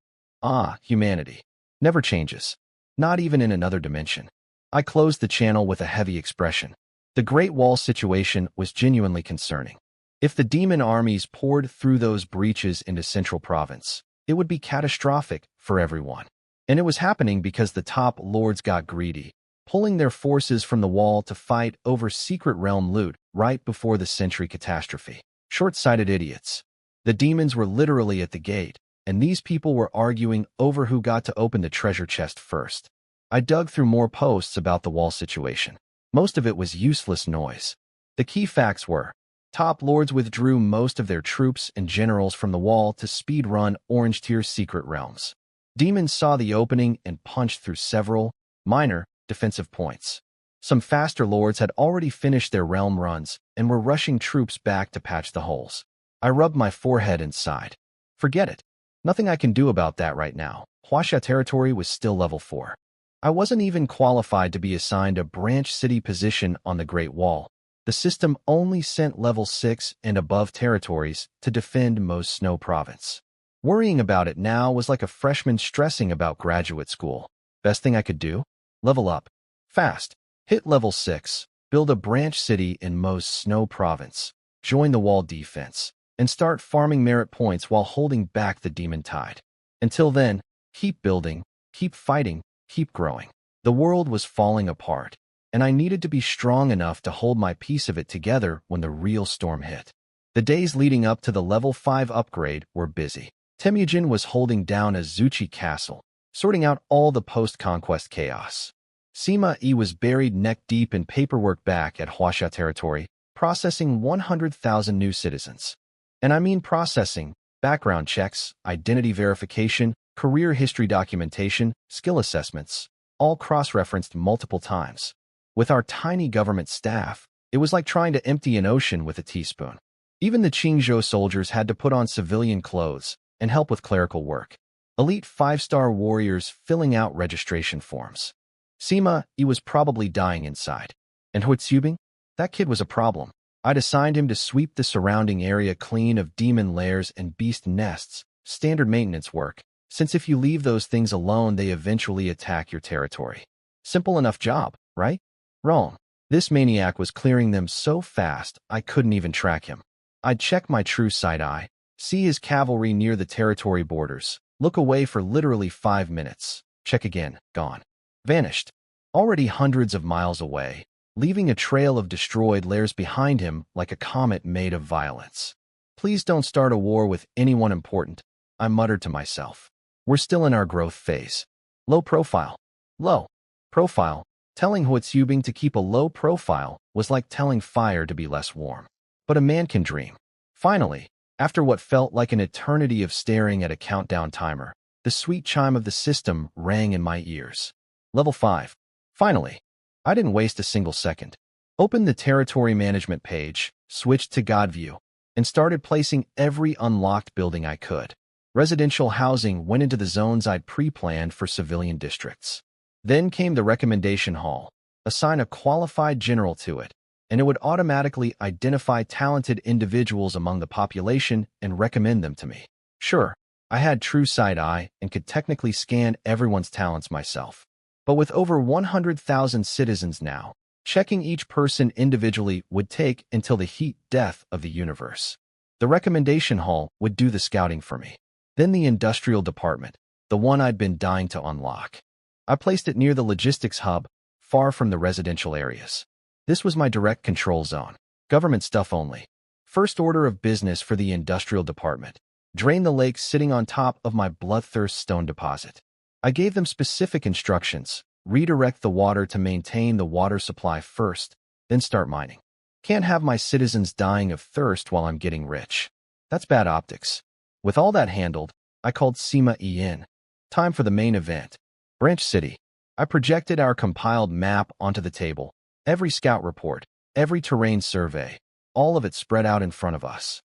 Ah, humanity. Never changes. Not even in another dimension. I closed the channel with a heavy expression. The Great Wall situation was genuinely concerning. If the demon armies poured through those breaches into Central Province, it would be catastrophic for everyone. And it was happening because the top lords got greedy, pulling their forces from the wall to fight over secret realm loot right before the century catastrophe. Short-sighted idiots. The demons were literally at the gate, and these people were arguing over who got to open the treasure chest first. I dug through more posts about the wall situation. Most of it was useless noise. The key facts were, top lords withdrew most of their troops and generals from the wall to speed-run Orange Tier secret realms. Demons saw the opening and punched through several, minor, defensive points. Some faster lords had already finished their realm runs and were rushing troops back to patch the holes. I rubbed my forehead and sighed. Forget it. Nothing I can do about that right now. Huasha territory was still level 4. I wasn't even qualified to be assigned a branch city position on the Great Wall. The system only sent level 6 and above territories to defend Mo's Snow Province. Worrying about it now was like a freshman stressing about graduate school. Best thing I could do? Level up. Fast. Hit level 6. Build a branch city in Mo's Snow Province. Join the wall defense. And start farming merit points while holding back the demon tide. Until then, keep building, keep fighting, keep growing. The world was falling apart, and I needed to be strong enough to hold my piece of it together when the real storm hit. The days leading up to the level 5 upgrade were busy. Temujin was holding down Azuchi Castle, sorting out all the post-conquest chaos. Sima-e was buried neck-deep in paperwork back at Huasha territory, processing 100,000 new citizens. And I mean processing, background checks, identity verification, career history documentation, skill assessments, all cross-referenced multiple times. With our tiny government staff, it was like trying to empty an ocean with a teaspoon. Even the Qingzhou soldiers had to put on civilian clothes and help with clerical work. Elite 5-star warriors filling out registration forms. Sima-e was probably dying inside. And Huitsubing? That kid was a problem. I'd assigned him to sweep the surrounding area clean of demon lairs and beast nests, standard maintenance work, since if you leave those things alone they eventually attack your territory. Simple enough job, right? Wrong. This maniac was clearing them so fast I couldn't even track him. I'd check my true side eye, see his cavalry near the territory borders, Look away for literally 5 minutes. Check again. Gone. Vanished. Already hundreds of miles away, leaving a trail of destroyed layers behind him like a comet made of violence. Please don't start a war with anyone important, I muttered to myself. We're still in our growth phase. Low profile. Low profile. Telling Huatsubing to keep a low profile was like telling fire to be less warm. But a man can dream. Finally, after what felt like an eternity of staring at a countdown timer, the sweet chime of the system rang in my ears. Level 5. Finally. I didn't waste a single second. Opened the territory management page, switched to God View, and started placing every unlocked building I could. Residential housing went into the zones I'd pre-planned for civilian districts. Then came the recommendation hall. Assign a qualified general to it, and it would automatically identify talented individuals among the population and recommend them to me. Sure, I had true side eye and could technically scan everyone's talents myself. But with over 100,000 citizens now, checking each person individually would take until the heat death of the universe. The recommendation hall would do the scouting for me. Then the industrial department, the one I'd been dying to unlock. I placed it near the logistics hub, far from the residential areas. This was my direct control zone. Government stuff only. First order of business for the industrial department. Drain the lake sitting on top of my bloodthirst stone deposit. I gave them specific instructions. Redirect the water to maintain the water supply first, then start mining. Can't have my citizens dying of thirst while I'm getting rich. That's bad optics. With all that handled, I called Sima in. Time for the main event. Branch City. I projected our compiled map onto the table. Every scout report, every terrain survey, all of it spread out in front of us.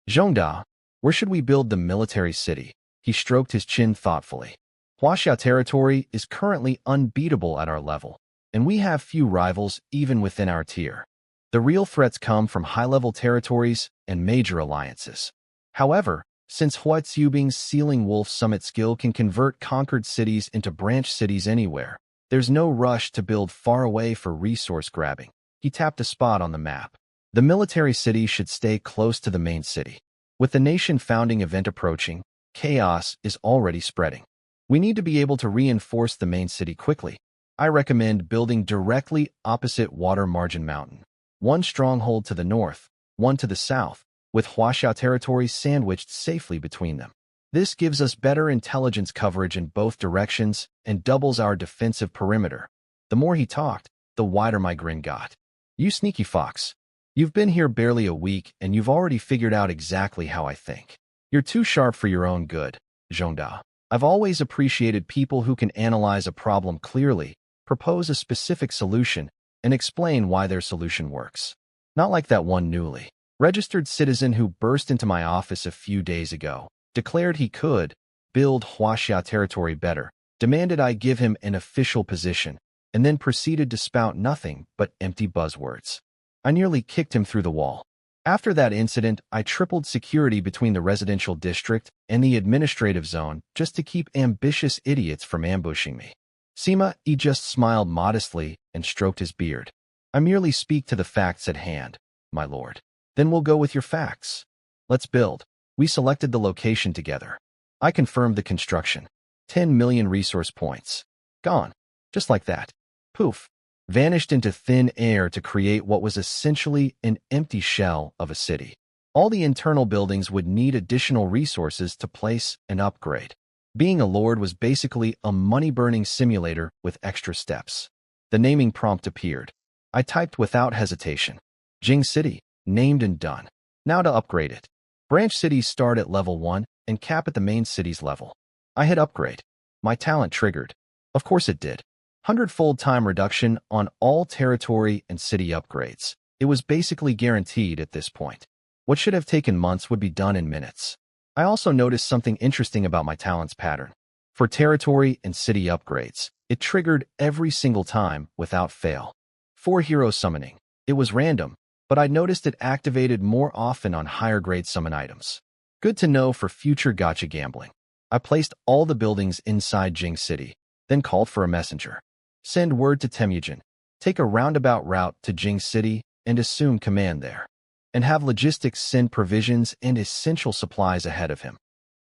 Zhongda, where should we build the military city? He stroked his chin thoughtfully. Huaxia territory is currently unbeatable at our level, and we have few rivals even within our tier. The real threats come from high-level territories and major alliances. However, since Huatsubing's Sealing Wolf Summit skill can convert conquered cities into branch cities anywhere, there's no rush to build far away for resource grabbing. He tapped a spot on the map. The military city should stay close to the main city. With the nation-founding event approaching, chaos is already spreading. We need to be able to reinforce the main city quickly. I recommend building directly opposite Water Margin Mountain. One stronghold to the north, one to the south, with Huaxia territory sandwiched safely between them. This gives us better intelligence coverage in both directions and doubles our defensive perimeter. The more he talked, the wider my grin got. You sneaky fox. You've been here barely a week and you've already figured out exactly how I think. You're too sharp for your own good, Zhongda. I've always appreciated people who can analyze a problem clearly, propose a specific solution, and explain why their solution works. Not like that one newly registered citizen who burst into my office a few days ago, declared he could build Huaxia territory better, demanded I give him an official position, and then proceeded to spout nothing but empty buzzwords. I nearly kicked him through the wall. After that incident, I tripled security between the residential district and the administrative zone just to keep ambitious idiots from ambushing me. Sima just smiled modestly and stroked his beard. I merely speak to the facts at hand, my lord. Then we'll go with your facts. Let's build. We selected the location together. I confirmed the construction. 10 million resource points. Gone. Just like that. Poof. Vanished into thin air to create what was essentially an empty shell of a city. All the internal buildings would need additional resources to place and upgrade. Being a lord was basically a money-burning simulator with extra steps. The naming prompt appeared. I typed without hesitation. Jing City, named and done. Now to upgrade it. Branch cities start at level 1 and cap at the main city's level. I hit upgrade. My talent triggered. Of course it did. 100-fold time reduction on all territory and city upgrades. It was basically guaranteed at this point. What should have taken months would be done in minutes. I also noticed something interesting about my talents pattern. For territory and city upgrades, it triggered every single time without fail. For hero summoning, it was random, but I noticed it activated more often on higher grade summon items. Good to know for future gacha gambling. I placed all the buildings inside Jing City, then called for a messenger. Send word to Temujin. Take a roundabout route to Jing City and assume command there. And have logistics send provisions and essential supplies ahead of him.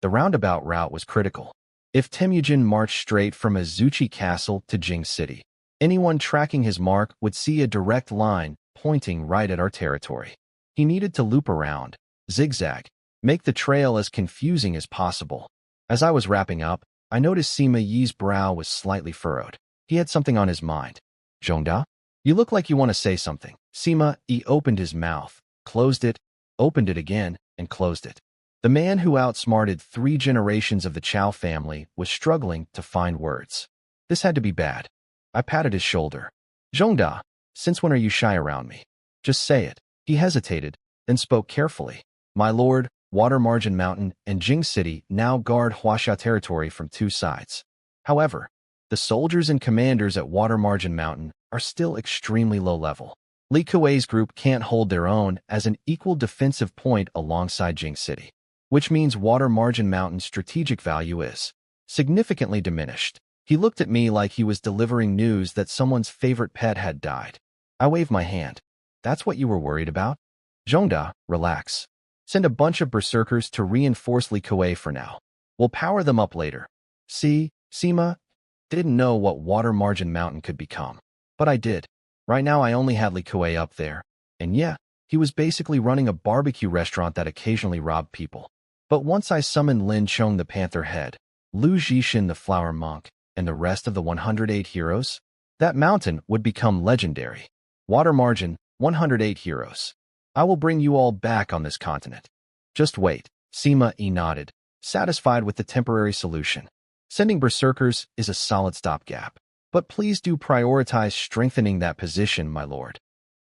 The roundabout route was critical. If Temujin marched straight from Azuchi Castle to Jing City, anyone tracking his mark would see a direct line pointing right at our territory. He needed to loop around, zigzag, make the trail as confusing as possible. As I was wrapping up, I noticed Sima Yi's brow was slightly furrowed. He had something on his mind. Zhongda? You look like you want to say something. Sima Yi opened his mouth, closed it, opened it again, and closed it. The man who outsmarted 3 generations of the Chow family was struggling to find words. This had to be bad. I patted his shoulder. Zhongda, since when are you shy around me? Just say it. He hesitated, then spoke carefully. My lord, Water Margin Mountain and Jing City now guard Huaxia territory from 2 sides. However, the soldiers and commanders at Water Margin Mountain are still extremely low level. Li Kuei's group can't hold their own as an equal defensive point alongside Jing City, which means Water Margin Mountain's strategic value is significantly diminished. He looked at me like he was delivering news that someone's favorite pet had died. I waved my hand. That's what you were worried about? Zhongda, relax. Send a bunch of berserkers to reinforce Li Kuei for now. We'll power them up later. See, Sima didn't know what Water Margin Mountain could become. But I did. Right now I only had Li Kuei up there. And yeah, he was basically running a barbecue restaurant that occasionally robbed people. But once I summoned Lin Chong the Panther Head, Lu Zhishin the Flower Monk, and the rest of the 108 heroes, that mountain would become legendary. Water Margin, 108 heroes. I will bring you all back on this continent. Just wait. Sima Yi nodded, satisfied with the temporary solution. Sending berserkers is a solid stopgap. But please do prioritize strengthening that position, my lord.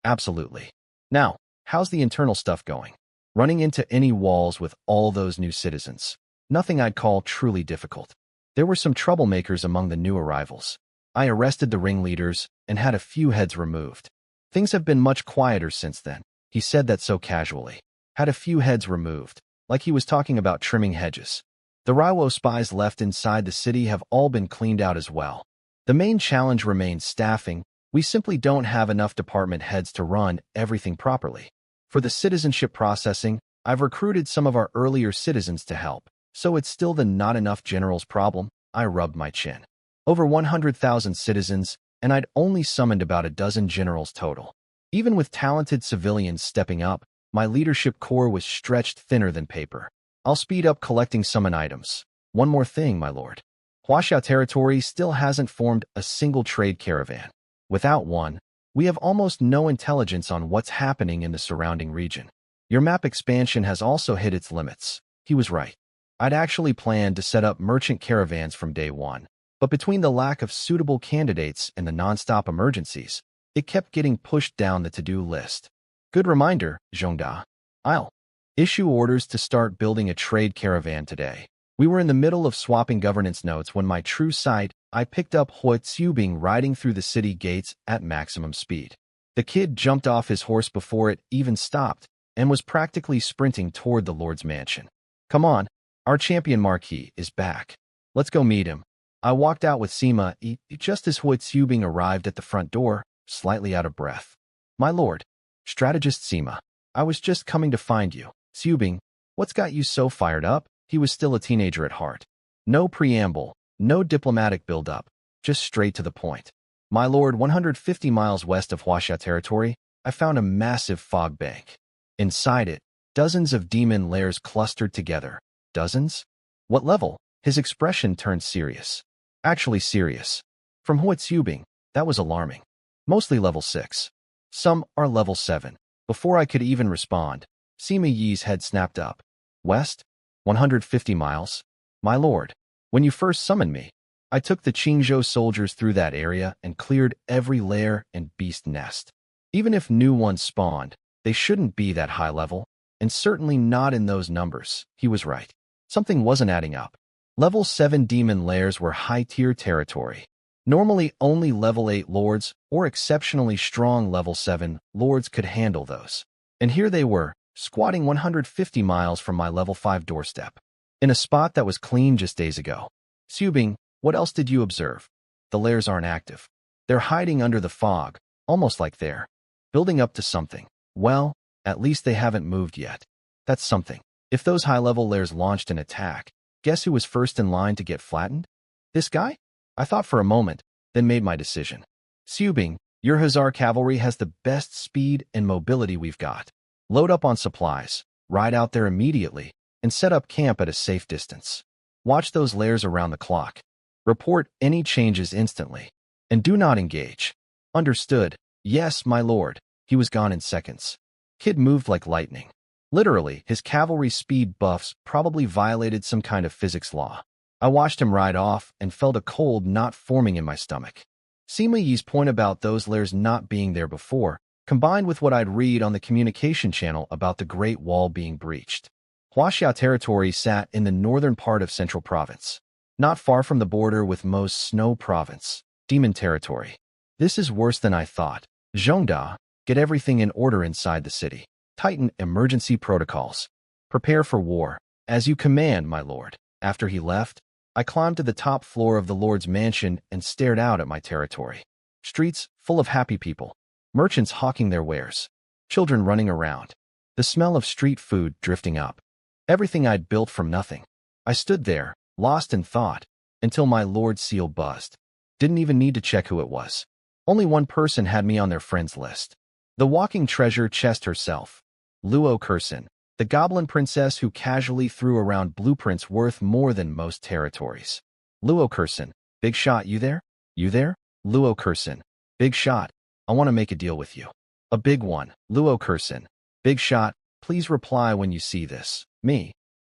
Absolutely. Now, how's the internal stuff going? Running into any walls with all those new citizens? Nothing I'd call truly difficult. There were some troublemakers among the new arrivals. I arrested the ringleaders and had a few heads removed. Things have been much quieter since then. He said that so casually. Had a few heads removed, like he was talking about trimming hedges. The Raiwo spies left inside the city have all been cleaned out as well. The main challenge remains staffing. We simply don't have enough department heads to run everything properly. For the citizenship processing, I've recruited some of our earlier citizens to help, so it's still the not enough generals problem. I rubbed my chin. Over 100,000 citizens, and I'd only summoned about a dozen generals total. Even with talented civilians stepping up, my leadership corps was stretched thinner than paper. I'll speed up collecting summon items. One more thing, my lord. Huaxia territory still hasn't formed a single trade caravan. Without one, we have almost no intelligence on what's happening in the surrounding region. Your map expansion has also hit its limits. He was right. I'd actually planned to set up merchant caravans from day one, but between the lack of suitable candidates and the non-stop emergencies, it kept getting pushed down the to-do list. Good reminder, Zhongda. I'll issue orders to start building a trade caravan today. We were in the middle of swapping governance notes when my true sight, I picked up Hui Xiubing riding through the city gates at maximum speed. The kid jumped off his horse before it even stopped and was practically sprinting toward the Lord's mansion. Come on, our champion marquis is back. Let's go meet him. I walked out with Sima just as Hui Xiubing arrived at the front door, slightly out of breath. My lord, strategist Sima, I was just coming to find you. Xiubing, what's got you so fired up? He was still a teenager at heart. No preamble, no diplomatic build-up, just straight to the point. My lord, 150 miles west of Huaxia territory, I found a massive fog bank. Inside it, dozens of demon lairs clustered together. Dozens? What level? His expression turned serious. Actually serious. From Hui Xiubing, that was alarming. Mostly level 6. Some are level 7. Before I could even respond, Sima Yi's head snapped up. West? 150 miles? My lord, when you first summoned me, I took the Qingzhou soldiers through that area and cleared every lair and beast nest. Even if new ones spawned, they shouldn't be that high level, and certainly not in those numbers. He was right. Something wasn't adding up. Level 7 demon lairs were high-tier territory. Normally only level 8 lords or exceptionally strong level 7 lords could handle those. And here they were, squatting 150 miles from my level 5 doorstep, in a spot that was clean just days ago. Xiubing, what else did you observe? The lairs aren't active. They're hiding under the fog, almost like they're building up to something. Well, at least they haven't moved yet. That's something. If those high-level lairs launched an attack, Guess who was first in line to get flattened? This guy? I thought for a moment, then made my decision. Subing, your Hussar cavalry has the best speed and mobility we've got. Load up on supplies, ride out there immediately, and set up camp at a safe distance. Watch those lairs around the clock. Report any changes instantly. And do not engage. Understood. Yes, my lord. He was gone in seconds. Kid moved like lightning. Literally, his cavalry speed buffs probably violated some kind of physics law. I watched him ride off and felt a cold knot forming in my stomach. Sima Yi's point about those lairs not being there before, combined with what I'd read on the communication channel about the Great Wall being breached. Huaxia territory sat in the northern part of Central Province, not far from the border with Mo's Snow Province, Demon Territory. This is worse than I thought. Zhongda, get everything in order inside the city. Tighten emergency protocols. Prepare for war. As you command, my lord. After he left, I climbed to the top floor of the lord's mansion and stared out at my territory. Streets full of happy people. Merchants hawking their wares. Children running around. The smell of street food drifting up. Everything I'd built from nothing. I stood there, lost in thought, until my lord's seal buzzed. Didn't even need to check who it was. Only one person had me on their friends list. The walking treasure chest herself. Luo Kursin, the goblin princess who casually threw around blueprints worth more than most territories. Luo Kursin, big shot, you there? You there? Luo Kursin, big shot, I want to make a deal with you. A big one. Luo Kursin, big shot, please reply when you see this. Me.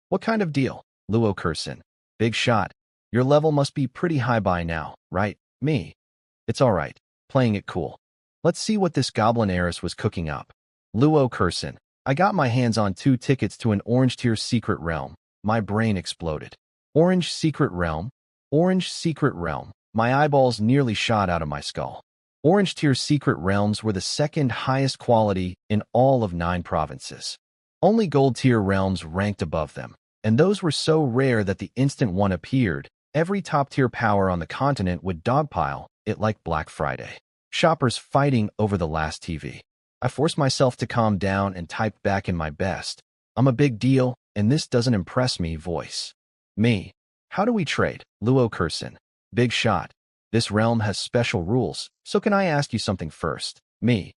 What kind of deal? Luo Kursin, big shot, your level must be pretty high by now, right? Me. It's alright, playing it cool. Let's see what this goblin heiress was cooking up. Luo Kursin, I got my hands on 2 tickets to an Orange Tier Secret Realm. My brain exploded. Orange Secret Realm? Orange Secret Realm. My eyeballs nearly shot out of my skull. Orange Tier Secret Realms were the second highest quality in all of 9 provinces. Only Gold Tier Realms ranked above them, and those were so rare that the instant one appeared, every top-tier power on the continent would dogpile it like Black Friday. Shoppers fighting over the last TV. I forced myself to calm down and typed back in my best. I'm a big deal, and this doesn't impress me voice. Me. How do we trade? Luo Kursin. Big shot. This realm has special rules, so can I ask you something first? Me.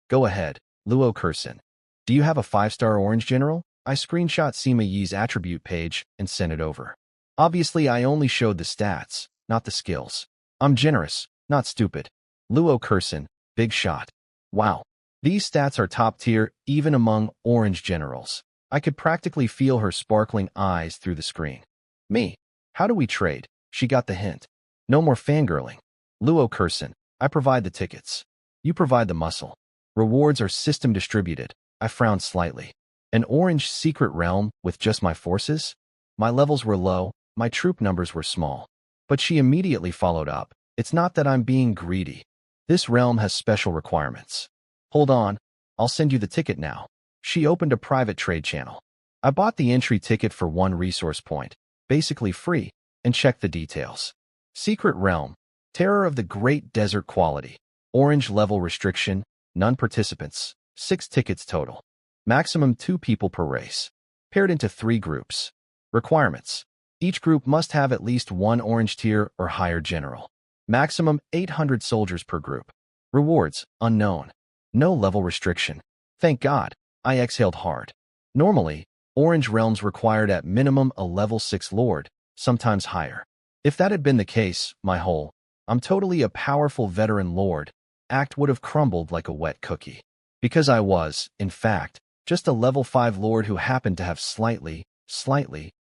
Go ahead. Luo Kursin. Do you have a 5-star orange general? I screenshot Sima Yi's attribute page and sent it over. Obviously, I only showed the stats, not the skills. I'm generous, not stupid. Luo Kursin. Big shot. Wow. These stats are top tier even among orange generals. I could practically feel her sparkling eyes through the screen. Me. How do we trade? She got the hint. No more fangirling. Luo Kursin. I provide the tickets. You provide the muscle. Rewards are system distributed. I frowned slightly. An orange secret realm with just my forces? My levels were low, my troop numbers were small. But she immediately followed up. It's not that I'm being greedy. This realm has special requirements. Hold on, I'll send you the ticket now. She opened a private trade channel. I bought the entry ticket for 1 resource point, basically free, and checked the details. Secret Realm, Terror of the Great Desert quality, orange level restriction, none participants, 6 tickets total. Maximum 2 people per race, paired into 3 groups. Requirements, each group must have at least 1 orange tier or higher general. Maximum 800 soldiers per group. Rewards, unknown. No level restriction. Thank God, I exhaled hard. Normally, Orange Realms required at minimum a level 6 lord, sometimes higher. If that had been the case, I'm totally a powerful veteran lord, act would have crumbled like a wet cookie. Because I was, in fact, just a level 5 lord who happened to have slightly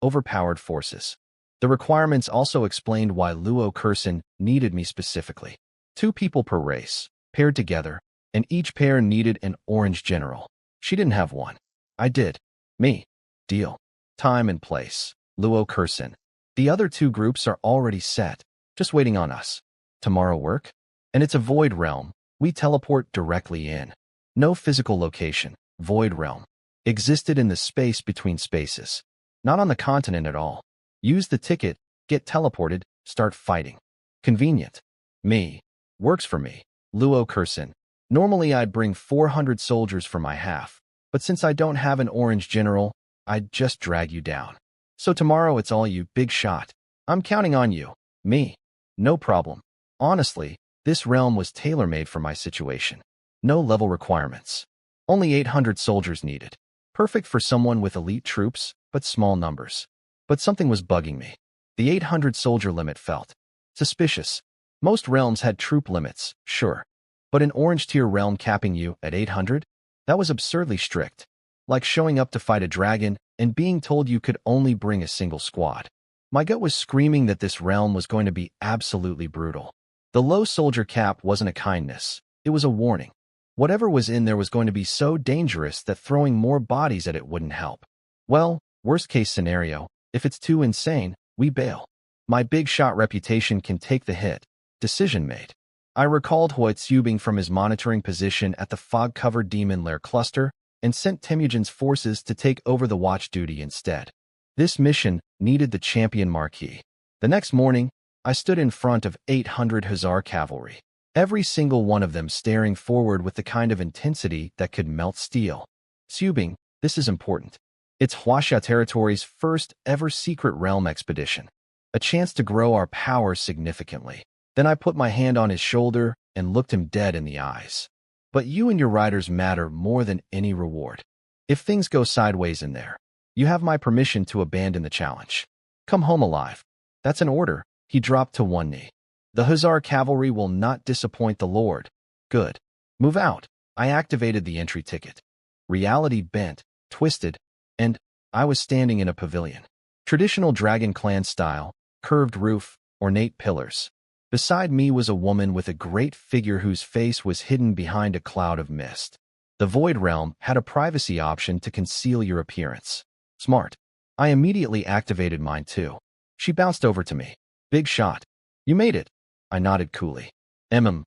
overpowered forces. The requirements also explained why Luo Kursin needed me specifically. 2 people per race, paired together, and each pair needed an orange general. She didn't have one. I did. Me. Deal. Time and place. Luo Kursin. The other 2 groups are already set, just waiting on us. Tomorrow work? And it's a void realm. We teleport directly in. No physical location. Void realm. Existed in the space between spaces. Not on the continent at all. Use the ticket, get teleported, start fighting. Convenient. Me. Works for me. Luo Kursin. Normally I'd bring 400 soldiers for my half, but since I don't have an orange general, I'd just drag you down. So tomorrow it's all you, big shot. I'm counting on you. Me. No problem. Honestly, this realm was tailor-made for my situation. No level requirements. Only 800 soldiers needed. Perfect for someone with elite troops, but small numbers. But something was bugging me. The 800 soldier limit felt suspicious. Most realms had troop limits, sure. But an orange tier realm capping you at 800? That was absurdly strict. Like showing up to fight a dragon and being told you could only bring a single squad. My gut was screaming that this realm was going to be absolutely brutal. The low soldier cap wasn't a kindness. It was a warning. Whatever was in there was going to be so dangerous that throwing more bodies at it wouldn't help. Well, worst case scenario, if it's too insane, we bail. My big shot reputation can take the hit. Decision made. I recalled Huotsubing from his monitoring position at the fog-covered demon lair cluster and sent Temujin's forces to take over the watch duty instead. This mission needed the champion marquee. The next morning, I stood in front of 800 Hussar cavalry. Every single one of them staring forward with the kind of intensity that could melt steel. Subing, this is important. It's Huaxia territory's first ever secret realm expedition. A chance to grow our power significantly. Then I put my hand on his shoulder and looked him dead in the eyes. But you and your riders matter more than any reward. If things go sideways in there, you have my permission to abandon the challenge. Come home alive. That's an order. He dropped to one knee. The Hussar cavalry will not disappoint the Lord. Good. Move out. I activated the entry ticket. Reality bent, twisted, and I was standing in a pavilion. Traditional Dragon Clan style, curved roof, ornate pillars. Beside me was a woman with a great figure whose face was hidden behind a cloud of mist. The Void Realm had a privacy option to conceal your appearance. Smart. I immediately activated mine too. She bounced over to me. Big shot. You made it. I nodded coolly. Luo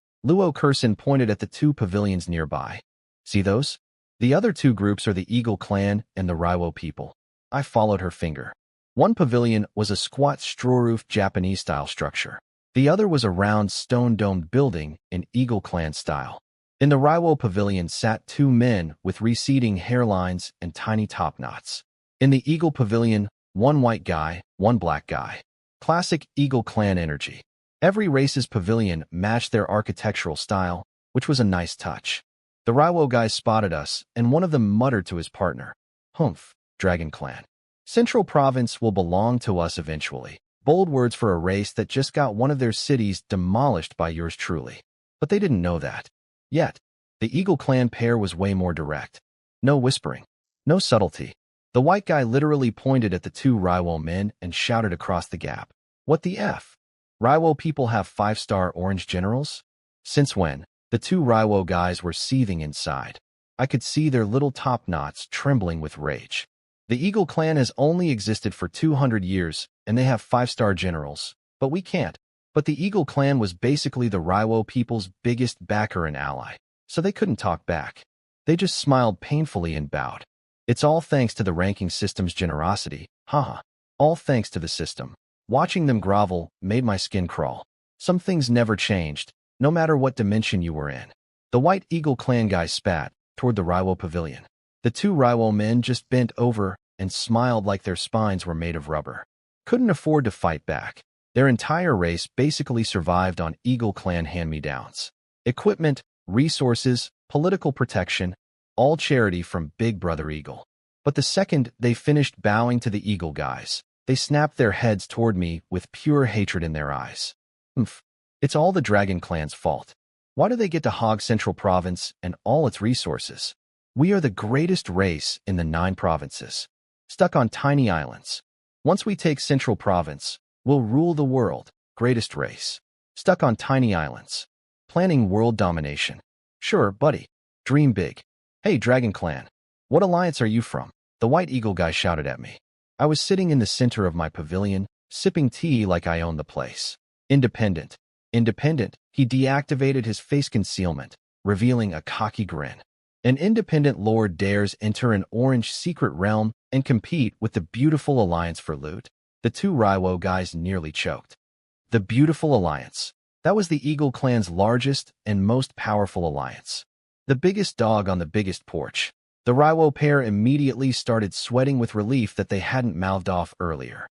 Kursin pointed at the two pavilions nearby. See those? The other two groups are the Eagle Clan and the Raiwo people. I followed her finger. One pavilion was a squat straw-roof Japanese-style structure. The other was a round stone-domed building in Eagle Clan style. In the Raiwo pavilion sat two men with receding hairlines and tiny top knots. In the Eagle pavilion, one white guy, one black guy. Classic Eagle Clan energy. Every race's pavilion matched their architectural style, which was a nice touch. The Raiwo guys spotted us, and one of them muttered to his partner, "Humph, Dragon Clan. Central Province will belong to us eventually." Bold words for a race that just got one of their cities demolished by yours truly. But they didn't know that. Yet, the Eagle Clan pair was way more direct. No whispering. No subtlety. The white guy literally pointed at the two Raiwo men and shouted across the gap. What the F? Raiwo people have 5-star orange generals? Since when? The two Raiwo guys were seething inside. I could see their little top knots trembling with rage. The Eagle Clan has only existed for 200 years, and they have 5-star generals. But we can't. But the Eagle Clan was basically the Raiwo people's biggest backer and ally, so they couldn't talk back. They just smiled painfully and bowed. It's all thanks to the ranking system's generosity, haha. All thanks to the system. Watching them grovel made my skin crawl. Some things never changed, no matter what dimension you were in. The White Eagle Clan guy spat toward the Raiwo pavilion. The two Raiwo men just bent over and smiled like their spines were made of rubber. Couldn't afford to fight back. Their entire race basically survived on Eagle Clan hand-me-downs. Equipment, resources, political protection, all charity from Big Brother Eagle. But the second they finished bowing to the Eagle guys, they snapped their heads toward me with pure hatred in their eyes. It's all the Dragon Clan's fault. Why do they get to hog Central Province and all its resources? We are the greatest race in the 9 provinces, stuck on tiny islands. Once we take Central Province, we'll rule the world, greatest race, stuck on tiny islands, planning world domination. Sure, buddy, dream big. Hey, Dragon Clan, what alliance are you from? The White Eagle guy shouted at me. I was sitting in the center of my pavilion, sipping tea like I owned the place. Independent. Independent. He deactivated his face concealment, revealing a cocky grin. An independent lord dares enter an orange secret realm and compete with the Beautiful Alliance for loot. The two Raiwo guys nearly choked. The Beautiful Alliance. That was the Eagle Clan's largest and most powerful alliance. The biggest dog on the biggest porch. The Raiwo pair immediately started sweating with relief that they hadn't mouthed off earlier.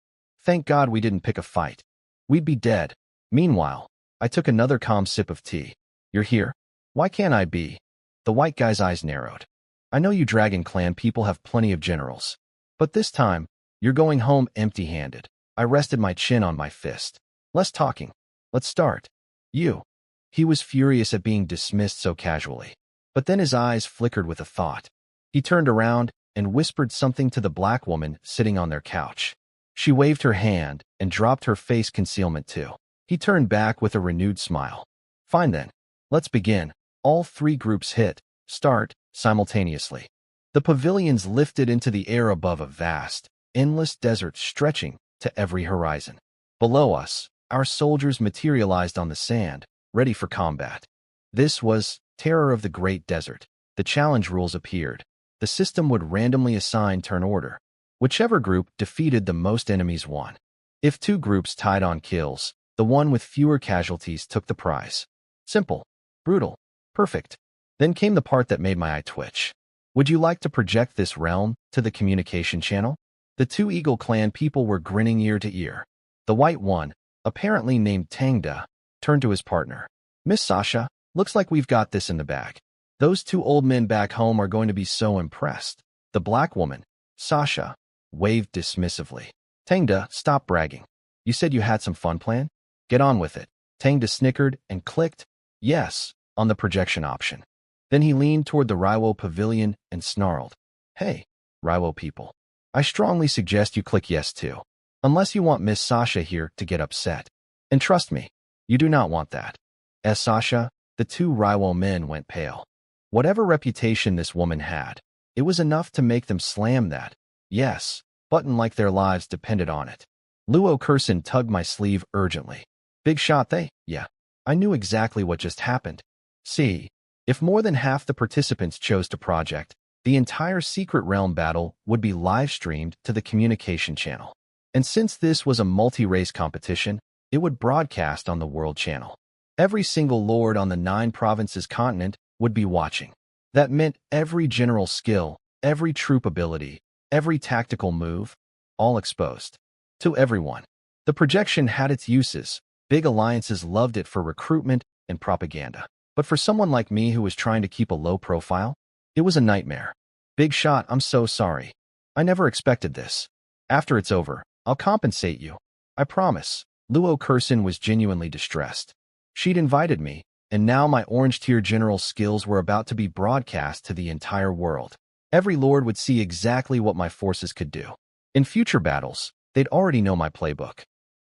Thank God we didn't pick a fight. We'd be dead. Meanwhile, I took another calm sip of tea. You're here? Why can't I be? The white guy's eyes narrowed. I know you Dragon Clan people have plenty of generals. But this time, you're going home empty-handed. I rested my chin on my fist. Less talking. Let's start. You. He was furious at being dismissed so casually. But then his eyes flickered with a thought. He turned around and whispered something to the black woman sitting on their couch. She waved her hand and dropped her face concealment too. He turned back with a renewed smile. Fine then. Let's begin. All three groups hit start simultaneously. The pavilions lifted into the air above a vast, endless desert stretching to every horizon. Below us, our soldiers materialized on the sand, ready for combat. This was Terror of the Great Desert. The challenge rules appeared. The system would randomly assign turn order. Whichever group defeated the most enemies won. If two groups tied on kills, the one with fewer casualties took the prize. Simple, brutal, perfect. Then came the part that made my eye twitch. Would you like to project this realm to the communication channel? The two Eagle Clan people were grinning ear to ear. The white one, apparently named Tangda, turned to his partner. Miss Sasha, looks like we've got this in the bag. Those two old men back home are going to be so impressed. The black woman, Sasha, waved dismissively. Tangda, stop bragging. You said you had some fun planned? Get on with it. Tangda snickered and clicked yes on the projection option. Then he leaned toward the Raiwo pavilion and snarled. Hey, Raiwo people. I strongly suggest you click yes too. Unless you want Miss Sasha here to get upset. And trust me, you do not want that. As Sasha, the two Raiwo men went pale. Whatever reputation this woman had, it was enough to make them slam that yes button like their lives depended on it. Luo Kursin tugged my sleeve urgently. Big shot they? Yeah. I knew exactly what just happened. See, if more than half the participants chose to project, the entire Secret Realm battle would be live-streamed to the communication channel. And since this was a multi-race competition, it would broadcast on the World Channel. Every single lord on the 9 provinces continent would be watching. That meant every general skill, every troop ability, every tactical move, all exposed. To everyone. The projection had its uses. Big alliances loved it for recruitment and propaganda. But for someone like me who was trying to keep a low profile, it was a nightmare. Big shot, I'm so sorry. I never expected this. After it's over, I'll compensate you. I promise. Luo Kursin was genuinely distressed. She'd invited me, and now my orange tier general skills were about to be broadcast to the entire world. Every lord would see exactly what my forces could do. In future battles, they'd already know my playbook.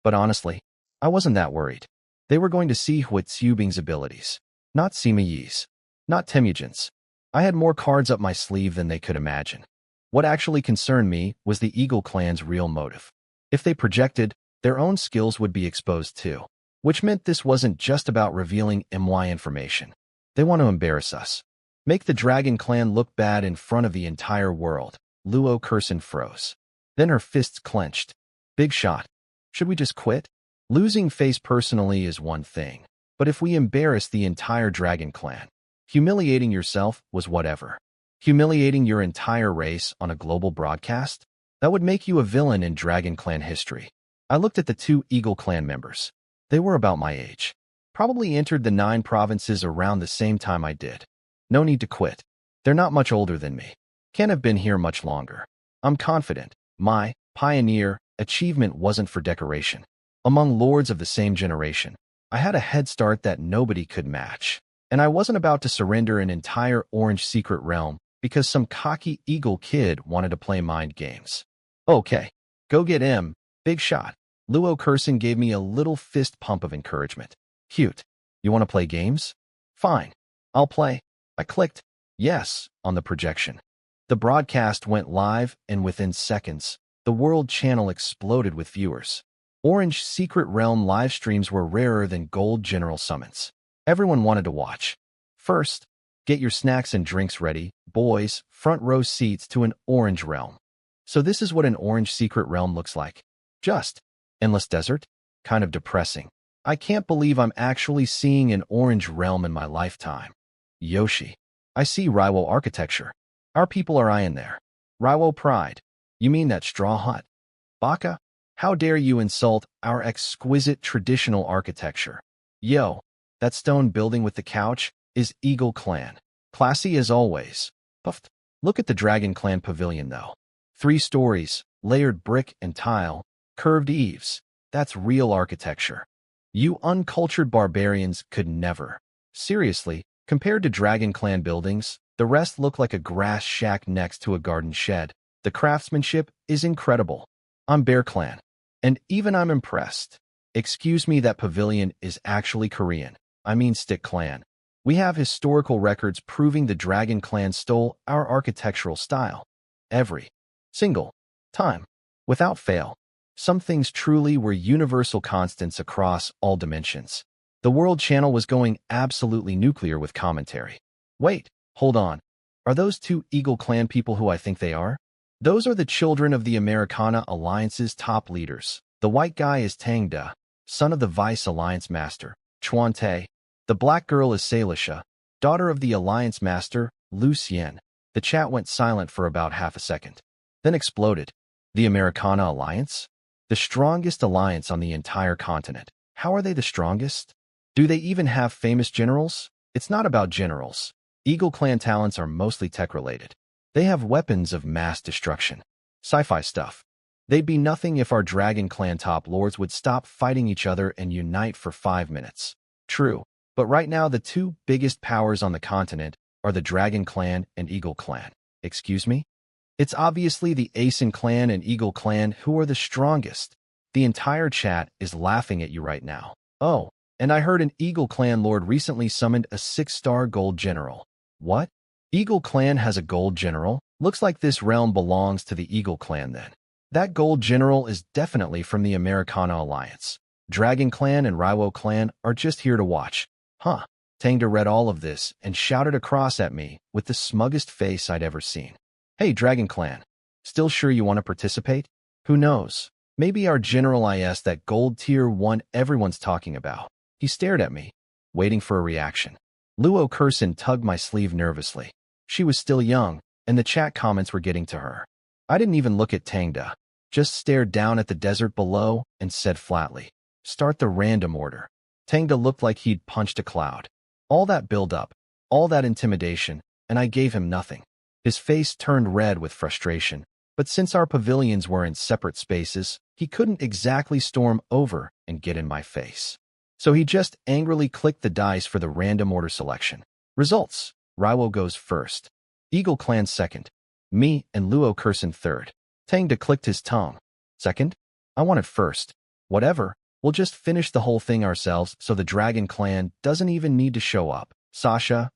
But honestly, I wasn't that worried. They were going to see Hua Xiubing's abilities, not Sima Yi's, not Temujin's. I had more cards up my sleeve than they could imagine. What actually concerned me was the Eagle Clan's real motive. If they projected, their own skills would be exposed too, which meant this wasn't just about revealing MY information. They want to embarrass us. Make the Dragon Clan look bad in front of the entire world. Luo Kursin froze. Then her fists clenched. Big shot. Should we just quit? Losing face personally is one thing, but if we embarrass the entire Dragon Clan, humiliating yourself was whatever. Humiliating your entire race on a global broadcast? That would make you a villain in Dragon Clan history. I looked at the two Eagle Clan members. They were about my age. Probably entered the 9 provinces around the same time I did. No need to quit. They're not much older than me. Can't have been here much longer. I'm confident. My pioneer achievement wasn't for decoration. Among lords of the same generation, I had a head start that nobody could match. And I wasn't about to surrender an entire orange secret realm because some cocky eagle kid wanted to play mind games. Okay, go get him. Big shot. Luo Kursin gave me a little fist pump of encouragement. Cute. You want to play games? Fine. I'll play. I clicked yes on the projection. The broadcast went live, and within seconds, the World Channel exploded with viewers. Orange Secret Realm live streams were rarer than gold general summons. Everyone wanted to watch. First, get your snacks and drinks ready, boys, front row seats to an orange realm. So this is what an orange secret realm looks like. Just endless desert? Kind of depressing. I can't believe I'm actually seeing an orange realm in my lifetime. Yoshi. I see Raiwo architecture. Our people are in there. Raiwo pride. You mean that straw hut? Baka? How dare you insult our exquisite traditional architecture? Yo, that stone building with the couch is Eagle Clan. Classy as always. Puffed. Look at the Dragon Clan pavilion, though. 3 stories, layered brick and tile, curved eaves. That's real architecture. You uncultured barbarians could never. Seriously, compared to Dragon Clan buildings, the rest look like a grass shack next to a garden shed. The craftsmanship is incredible. I'm Bear Clan. And even I'm impressed. Excuse me, that pavilion is actually Korean. I mean Stick Clan. We have historical records proving the Dragon Clan stole our architectural style. Every single time. Without fail. Some things truly were universal constants across all dimensions. The World Channel was going absolutely nuclear with commentary. Wait, hold on. Are those 2 Eagle Clan people who I think they are? Those are the children of the Americana Alliance's top leaders. The white guy is Tang Da, son of the Vice Alliance Master, Chuan Te. The black girl is Salisha, daughter of the Alliance Master, Lu Xian. The chat went silent for about half a second, then exploded. The Americana Alliance? The strongest alliance on the entire continent. How are they the strongest? Do they even have famous generals? It's not about generals. Eagle Clan talents are mostly tech-related. They have weapons of mass destruction. Sci-fi stuff. They'd be nothing if our Dragon Clan top lords would stop fighting each other and unite for 5 minutes. True, but right now the 2 biggest powers on the continent are the Dragon Clan and Eagle Clan. Excuse me? It's obviously the Asen Clan and Eagle Clan who are the strongest. The entire chat is laughing at you right now. Oh, and I heard an Eagle Clan lord recently summoned a 6-star gold general. What? Eagle Clan has a gold general? Looks like this realm belongs to the Eagle Clan then. That gold general is definitely from the Americana Alliance. Dragon Clan and Raiwo Clan are just here to watch. Huh. Tangda read all of this and shouted across at me with the smuggest face I'd ever seen. Hey, Dragon Clan. Still sure you want to participate? Who knows? Maybe our General is that gold tier 1 everyone's talking about. He stared at me, waiting for a reaction. Luo Kursin tugged my sleeve nervously. She was still young, and the chat comments were getting to her. I didn't even look at Tangda, just stared down at the desert below and said flatly, "Start the random order." Tangda looked like he'd punched a cloud. All that build-up, all that intimidation, and I gave him nothing. His face turned red with frustration, but since our pavilions were in separate spaces, he couldn't exactly storm over and get in my face. So he just angrily clicked the dice for the random order selection. Results. Raiwo goes first. Eagle Clan second. Me and Luo Kursin third. Tangda clicked his tongue. Second? I wanted first. Whatever. We'll just finish the whole thing ourselves so the Dragon Clan doesn't even need to show up. Salisha,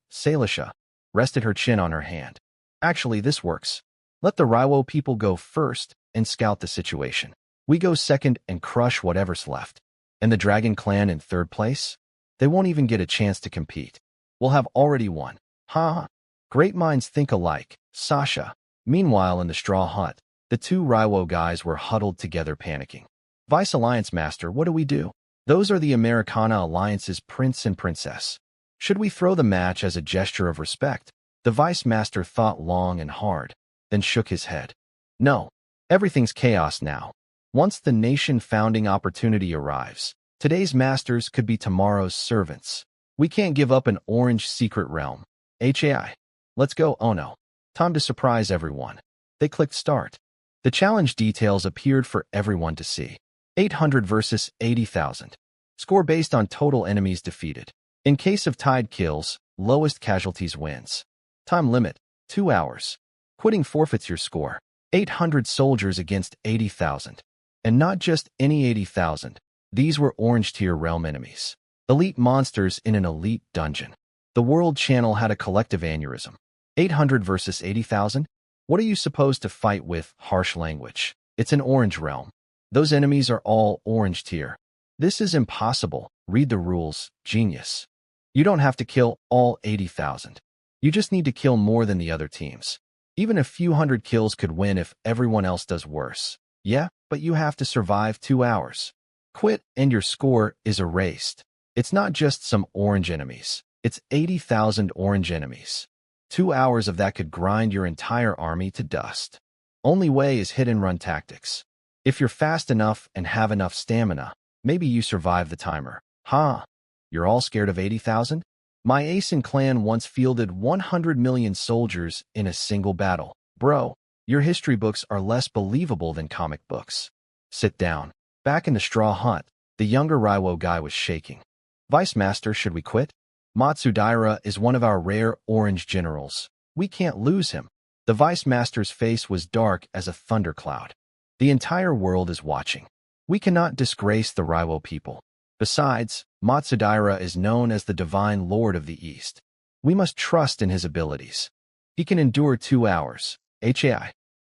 rested her chin on her hand. Actually, this works. Let the Raiwo people go first and scout the situation. We go second and crush whatever's left. And the Dragon Clan in third place? They won't even get a chance to compete. We'll have already won. Ha! Great minds think alike. Sasha. Meanwhile, in the straw hut, the 2 Raiwo guys were huddled together panicking. Vice Alliance Master, what do we do? Those are the Americana Alliance's prince and princess. Should we throw the match as a gesture of respect? The Vice Master thought long and hard, then shook his head. No. Everything's chaos now. Once the nation-founding opportunity arrives, today's masters could be tomorrow's servants. We can't give up an orange secret realm. HAI. Let's go. Oh no. Time to surprise everyone. They clicked start. The challenge details appeared for everyone to see. 800 versus 80,000. Score based on total enemies defeated. In case of tied kills, lowest casualties wins. Time limit, 2 hours. Quitting forfeits your score. 800 soldiers against 80,000. And not just any 80,000. These were orange tier realm enemies. Elite monsters in an elite dungeon. The World Channel had a collective aneurysm. 800 versus 80,000? What are you supposed to fight with? Harsh language. It's an orange realm. Those enemies are all orange tier. This is impossible. Read the rules. Genius. You don't have to kill all 80,000. You just need to kill more than the other teams. Even a few hundred kills could win if everyone else does worse. Yeah, but you have to survive 2 hours. Quit and your score is erased. It's not just some orange enemies. It's 80,000 orange enemies. 2 hours of that could grind your entire army to dust. Only way is hit-and-run tactics. If you're fast enough and have enough stamina, maybe you survive the timer. Huh? You're all scared of 80,000? My Asen clan once fielded 100 million soldiers in a single battle. Bro, your history books are less believable than comic books. Sit down. Back in the straw hut, the younger Raiwo guy was shaking. Vice Master, should we quit? Matsudaira is one of our rare orange generals. We can't lose him. The Vice Master's face was dark as a thundercloud. The entire world is watching. We cannot disgrace the Raiwo people. Besides, Matsudaira is known as the Divine Lord of the East. We must trust in his abilities. He can endure 2 hours. HAI.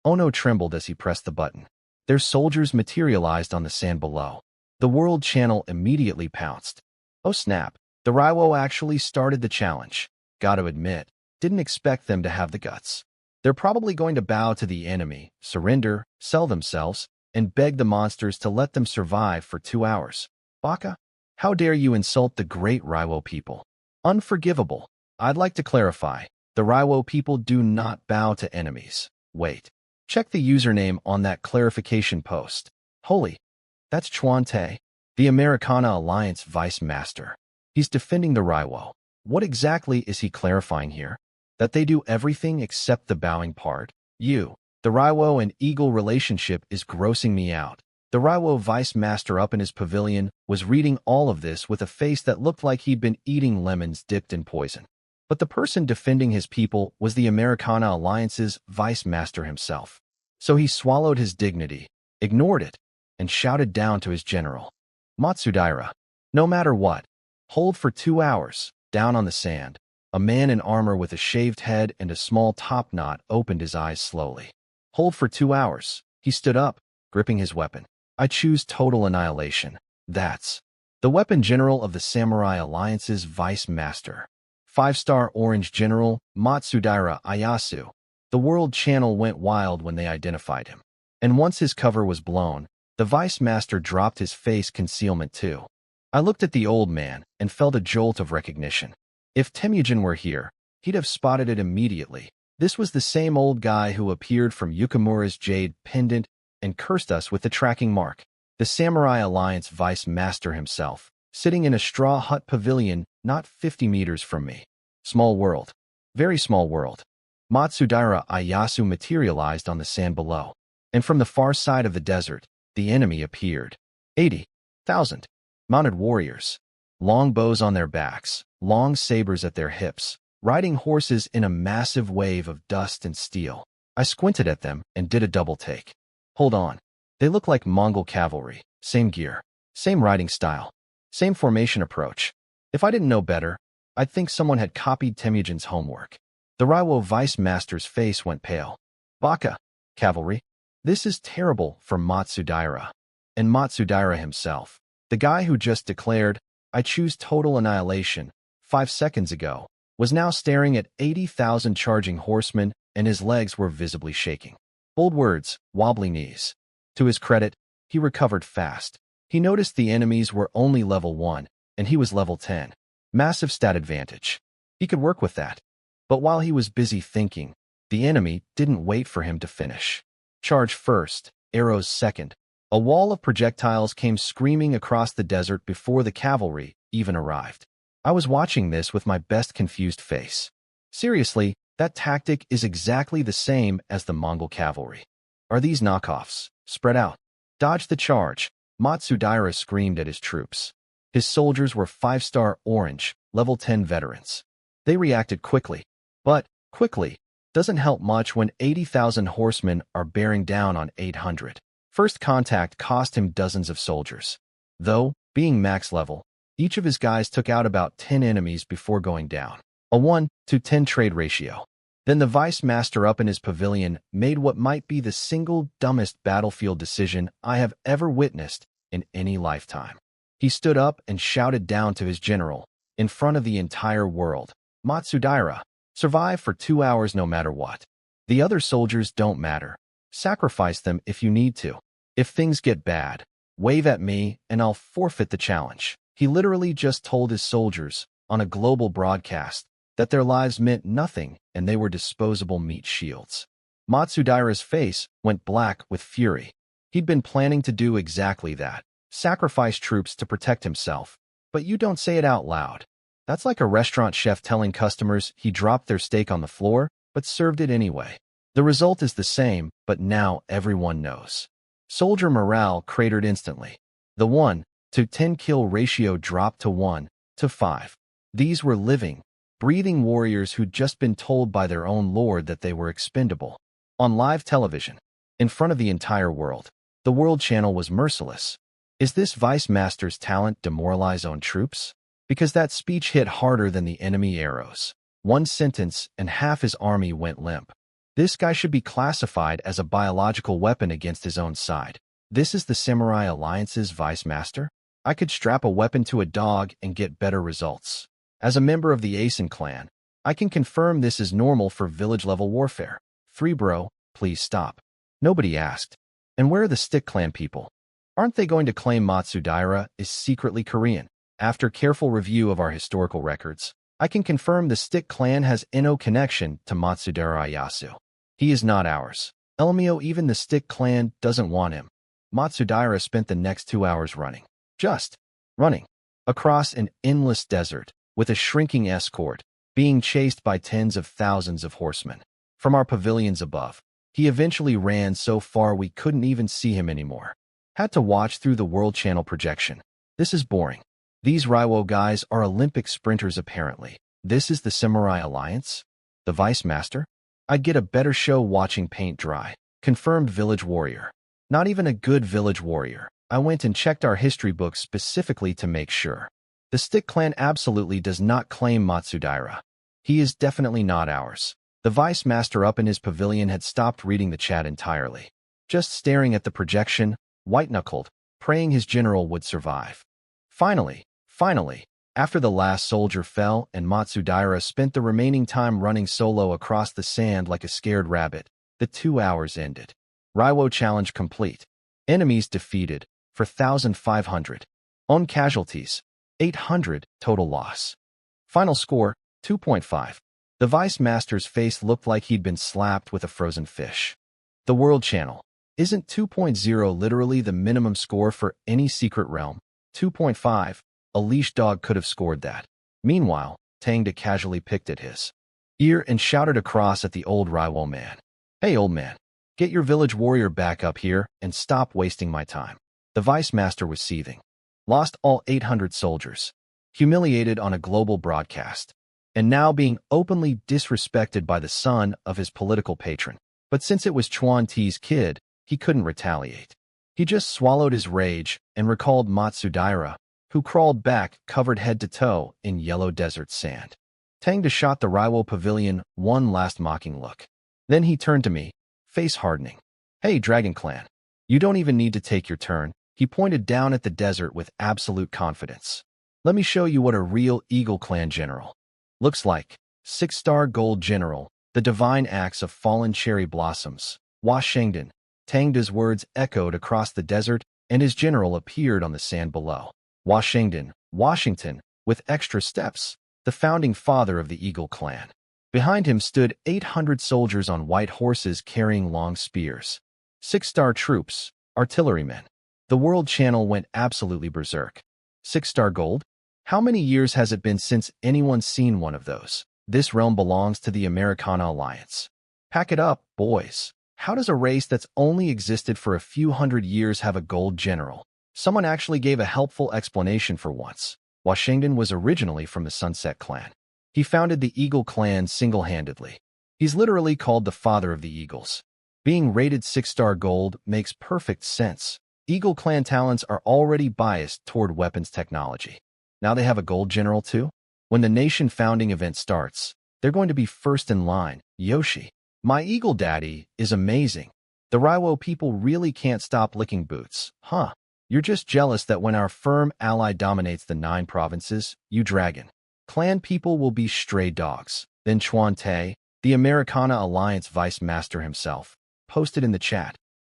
Ono trembled as he pressed the button. Their soldiers materialized on the sand below. The World Channel immediately pounced. Oh snap, the Raiwo actually started the challenge. Gotta admit, didn't expect them to have the guts. They're probably going to bow to the enemy, surrender, sell themselves, and beg the monsters to let them survive for 2 hours. Baka, how dare you insult the great Raiwo people? Unforgivable. I'd like to clarify, the Raiwo people do not bow to enemies. Wait. Check the username on that clarification post. Holy, that's Chuan Te, the Americana Alliance Vice Master. He's defending the Raiwo. What exactly is he clarifying here? That they do everything except the bowing part? The Raiwo and Eagle relationship is grossing me out. The Raiwo Vice Master up in his pavilion was reading all of this with a face that looked like he'd been eating lemons dipped in poison. But the person defending his people was the Americana Alliance's Vice Master himself. So he swallowed his dignity, ignored it, and shouted down to his general. Matsudaira, no matter what, hold for 2 hours, down on the sand. A man in armor with a shaved head and a small top knot opened his eyes slowly. Hold for 2 hours. He stood up, gripping his weapon. I choose total annihilation. That's the weapon general of the Samurai Alliance's Vice Master. 5-star Orange General Matsudaira Ayasu. The World Channel went wild when they identified him. And once his cover was blown, the Vice Master dropped his face concealment too. I looked at the old man and felt a jolt of recognition. If Temujin were here, he'd have spotted it immediately. This was the same old guy who appeared from Yukimura's jade pendant and cursed us with the tracking mark. The Samurai Alliance Vice Master himself, sitting in a straw hut pavilion not 50 meters from me. Small world. Very small world. Matsudaira Ayasu materialized on the sand below. And from the far side of the desert, the enemy appeared. 80,000 mounted warriors. Long bows on their backs, long sabers at their hips, riding horses in a massive wave of dust and steel. I squinted at them and did a double take. Hold on. They look like Mongol cavalry. Same gear. Same riding style. Same formation approach. If I didn't know better, I'd think someone had copied Temujin's homework. The Raiwo Vice Master's face went pale. Baka, cavalry. This is terrible for Matsudaira. And Matsudaira himself, the guy who just declared, I choose total annihilation, 5 seconds ago, was now staring at 80,000 charging horsemen, and his legs were visibly shaking. Bold words, wobbly knees. To his credit, he recovered fast. He noticed the enemies were only level 1, and he was level 10. Massive stat advantage. He could work with that. But while he was busy thinking, the enemy didn't wait for him to finish. Charge first, arrows second. A wall of projectiles came screaming across the desert before the cavalry even arrived. I was watching this with my best confused face. Seriously, that tactic is exactly the same as the Mongol cavalry. Are these knockoffs? Spread out. Dodge the charge. Matsudaira screamed at his troops. His soldiers were 5-star orange, level 10 veterans. They reacted quickly. But, quickly, doesn't help much when 80,000 horsemen are bearing down on 800. First contact cost him dozens of soldiers. Though, being max level, each of his guys took out about 10 enemies before going down. A 1-to-10 trade ratio. Then the Vice Master up in his pavilion made what might be the single dumbest battlefield decision I have ever witnessed in any lifetime. He stood up and shouted down to his general, in front of the entire world, Matsudaira, survive for 2 hours no matter what. The other soldiers don't matter. Sacrifice them if you need to. If things get bad, wave at me and I'll forfeit the challenge. He literally just told his soldiers, on a global broadcast, that their lives meant nothing and they were disposable meat shields. Matsudaira's face went black with fury. He'd been planning to do exactly that, sacrifice troops to protect himself. But you don't say it out loud. That's like a restaurant chef telling customers he dropped their steak on the floor, but served it anyway. The result is the same, but now everyone knows. Soldier morale cratered instantly. The 1-to-10 kill ratio dropped to 1-to-5. These were living, breathing warriors who'd just been told by their own lord that they were expendable. On live television, in front of the entire world, the World Channel was merciless. Is this Vice Master's talent demoralize own troops? Because that speech hit harder than the enemy arrows. One sentence and half his army went limp. This guy should be classified as a biological weapon against his own side. This is the Samurai Alliance's Vice Master? I could strap a weapon to a dog and get better results. As a member of the Asen clan, I can confirm this is normal for village-level warfare. 3 bro, please stop. Nobody asked. And where are the Stick Clan people? Aren't they going to claim Matsudaira is secretly Korean? After careful review of our historical records, I can confirm the Stick Clan has no connection to Matsudaira Ieyasu. He is not ours. Elmio, even the Stick Clan doesn't want him. Matsudaira spent the next 2 hours running. Just running. Across an endless desert, with a shrinking escort, being chased by tens of thousands of horsemen. From our pavilions above, he eventually ran so far we couldn't even see him anymore. Had to watch through the World Channel projection. This is boring. These Raiwo guys are Olympic sprinters apparently. This is the Samurai Alliance? The Vice Master? I'd get a better show watching paint dry. Confirmed village warrior. Not even a good village warrior. I went and checked our history books specifically to make sure. The Stick Clan absolutely does not claim Matsudaira. He is definitely not ours. The Vice Master up in his pavilion had stopped reading the chat entirely. Just staring at the projection, white-knuckled, praying his general would survive. Finally, after the last soldier fell and Matsudaira spent the remaining time running solo across the sand like a scared rabbit, the 2 hours ended. Raiwo challenge complete. Enemies defeated, 4,500. Own casualties, 800, total loss. Final score, 2.5. The Vice Master's face looked like he'd been slapped with a frozen fish. The World Channel. Isn't 2.0 literally the minimum score for any secret realm? 2.5. A leash dog could have scored that. Meanwhile, Tangda casually picked at his ear and shouted across at the old Raiwo man. Hey, old man, get your village warrior back up here and stop wasting my time. The Vice Master was seething. Lost all 800 soldiers. Humiliated on a global broadcast. And now being openly disrespected by the son of his political patron. But since it was Chuan Ti's kid, he couldn't retaliate. He just swallowed his rage and recalled Matsudaira, who crawled back covered head to toe in yellow desert sand. Tangda shot the Raiwo pavilion one last mocking look. Then he turned to me, face hardening. Hey, Dragon Clan. You don't even need to take your turn. He pointed down at the desert with absolute confidence. Let me show you what a real Eagle Clan general looks like. 6-star gold general, the divine axe of fallen cherry blossoms. Washington. Tangda's words echoed across the desert, and his general appeared on the sand below. Washington, with extra steps, the founding father of the Eagle Clan. Behind him stood 800 soldiers on white horses carrying long spears. 6-star troops, artillerymen. The World Channel went absolutely berserk. 6-star gold? How many years has it been since anyone's seen one of those? This realm belongs to the Americana Alliance. Pack it up, boys. How does a race that's only existed for a few hundred years have a gold general? Someone actually gave a helpful explanation for once. Washington was originally from the Sunset Clan. He founded the Eagle Clan single-handedly. He's literally called the father of the Eagles. Being rated 6-star gold makes perfect sense. Eagle Clan talents are already biased toward weapons technology. Now they have a gold general too? When the nation founding event starts, they're going to be first in line. Yoshi. My Eagle Daddy is amazing. The Raiwo people really can't stop licking boots, huh? You're just jealous that when our firm ally dominates the 9 provinces, you Dragon Clan people will be stray dogs. Then Chuan Te, the Americana Alliance Vice Master himself, posted in the chat.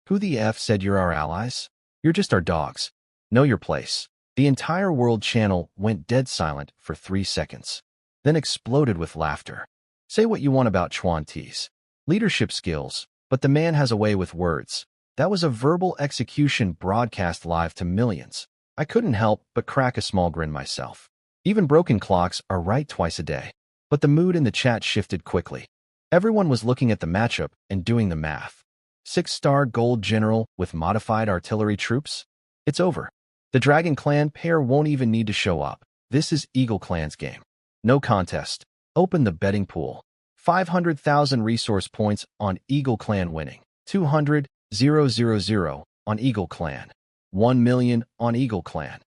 Who the F said you're our allies? You're just our dogs. Know your place. The entire World Channel went dead silent for 3 seconds. then exploded with laughter. Say what you want about Chuan Ti's leadership skills, but the man has a way with words. That was a verbal execution broadcast live to millions. I couldn't help but crack a small grin myself. Even broken clocks are right twice a day. But the mood in the chat shifted quickly. Everyone was looking at the matchup and doing the math. 6-star gold general with modified artillery troops? It's over. The Dragon Clan pair won't even need to show up. This is Eagle Clan's game. No contest. Open the betting pool. 500,000 resource points on Eagle Clan winning. 200,000 on Eagle Clan. 1 million on Eagle Clan.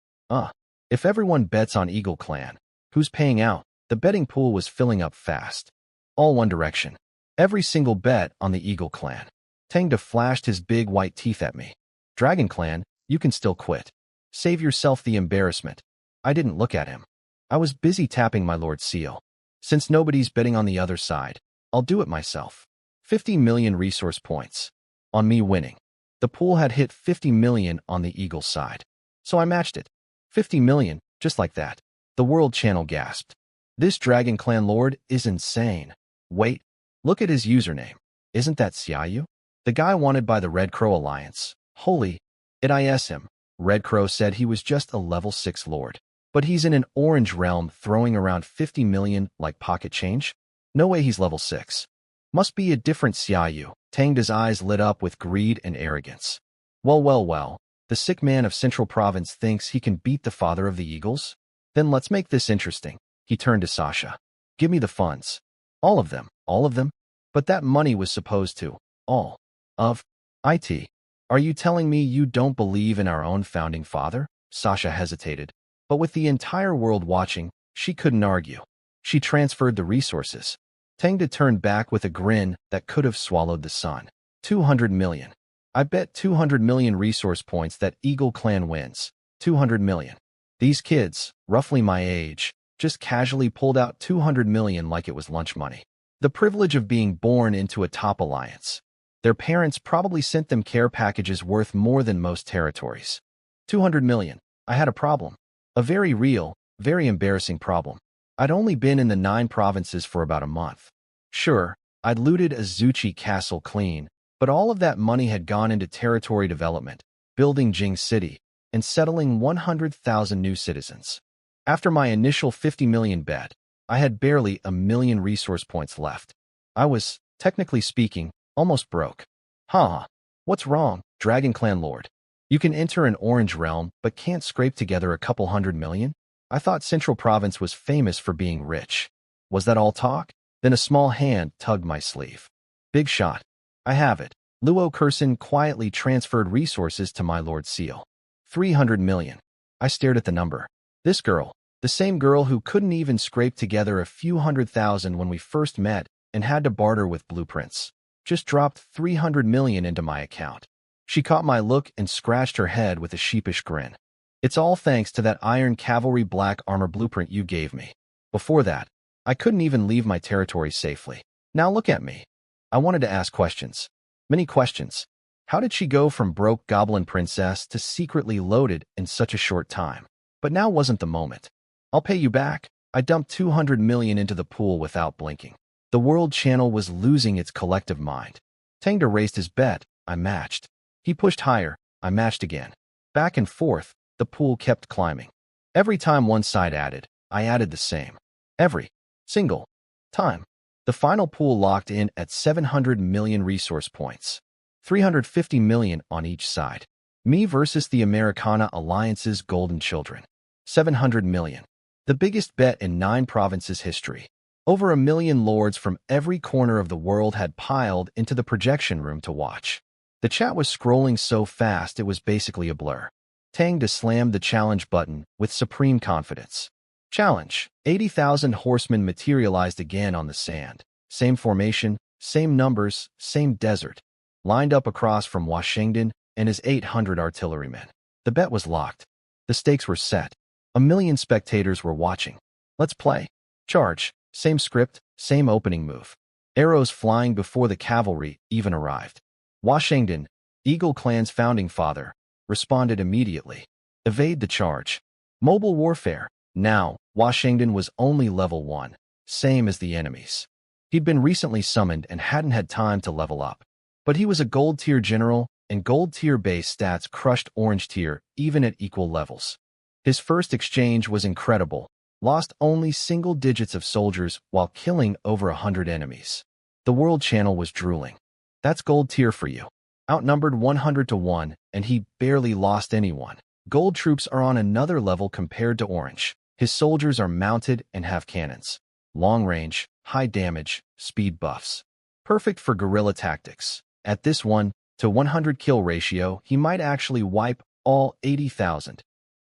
If everyone bets on Eagle Clan, who's paying out? The betting pool was filling up fast. All one direction. Every single bet on the Eagle Clan. Tangda flashed his big white teeth at me. Dragon Clan, you can still quit. Save yourself the embarrassment. I didn't look at him. I was busy tapping my Lord Seal. Since nobody's betting on the other side, I'll do it myself. 50 million resource points. On me winning. The pool had hit 50 million on the Eagle side. So I matched it. 50 million, just like that. The World Channel gasped. This Dragon Clan Lord is insane. Wait, look at his username. Isn't that Xiaoyu? The guy wanted by the Red Crow Alliance. Holy, it is him. Red Crow said he was just a level 6 lord. But he's in an orange realm throwing around 50 million like pocket change? No way he's level 6. Must be a different Xiaoyu. Tangda's eyes lit up with greed and arrogance. Well. The sick man of Central Province thinks he can beat the father of the Eagles? Then let's make this interesting. He turned to Sasha. Give me the funds. All of them. But that money was supposed to. All. Of. It. Are you telling me you don't believe in our own founding father? Sasha hesitated. But with the entire world watching, she couldn't argue. She transferred the resources. Tangda turned back with a grin that could have swallowed the sun. 200 million. I bet 200 million resource points that Eagle Clan wins. 200 million. These kids, roughly my age, just casually pulled out 200 million like it was lunch money. The privilege of being born into a top alliance. Their parents probably sent them care packages worth more than most territories. 200 million. I had a problem. A very real, very embarrassing problem. I'd only been in the 9 provinces for about a month. Sure, I'd looted Azuchi Castle clean, but all of that money had gone into territory development, building Jing City, and settling 100,000 new citizens. After my initial 50 million bet, I had barely a million resource points left. I was, technically speaking, almost broke. What's wrong, Dragon Clan Lord? You can enter an orange realm, but can't scrape together a couple 100 million? I thought Central Province was famous for being rich. Was that all talk? Then a small hand tugged my sleeve. Big shot. I have it. Luo Kurson quietly transferred resources to my Lord Seal. 300 million. I stared at the number. This girl, the same girl who couldn't even scrape together a few 100,000 when we first met and had to barter with blueprints, just dropped 300 million into my account. She caught my look and scratched her head with a sheepish grin. It's all thanks to that Iron Cavalry black armor blueprint you gave me. Before that, I couldn't even leave my territory safely. Now look at me. I wanted to ask questions. Many questions. How did she go from broke goblin princess to secretly loaded in such a short time? But now wasn't the moment. I'll pay you back. I dumped 200 million into the pool without blinking. The World Channel was losing its collective mind. Tangda raised his bet. I matched. He pushed higher. I matched again. Back and forth, the pool kept climbing. Every time one side added, I added the same. Every single time. The final pool locked in at 700 million resource points. 350 million on each side. Me versus the Americana Alliance's golden children. 700 million. The biggest bet in 9 provinces history. Over 1 million lords from every corner of the world had piled into the projection room to watch. The chat was scrolling so fast it was basically a blur. Tangda slammed the challenge button with supreme confidence. Challenge. 80,000 horsemen materialized again on the sand. Same formation, same numbers, same desert. Lined up across from Washington and his 800 artillerymen. The bet was locked. The stakes were set. 1 million spectators were watching. Let's play. Charge. Same script, same opening move. Arrows flying before the cavalry even arrived. Washington, Eagle Clan's founding father, responded immediately. Evade the charge. Mobile warfare. Now, Washington was only level 1. same as the enemies. He'd been recently summoned and hadn't had time to level up. But he was a gold tier general, and gold tier base stats crushed orange tier even at equal levels. His first exchange was incredible, lost only single digits of soldiers while killing over 100 enemies. The world channel was drooling. That's gold tier for you. Outnumbered 100 to 1, and he barely lost anyone. Gold troops are on another level compared to orange. His soldiers are mounted and have cannons. Long range, high damage, speed buffs. Perfect for guerrilla tactics. At this 1 to 100 kill ratio, he might actually wipe all 80,000.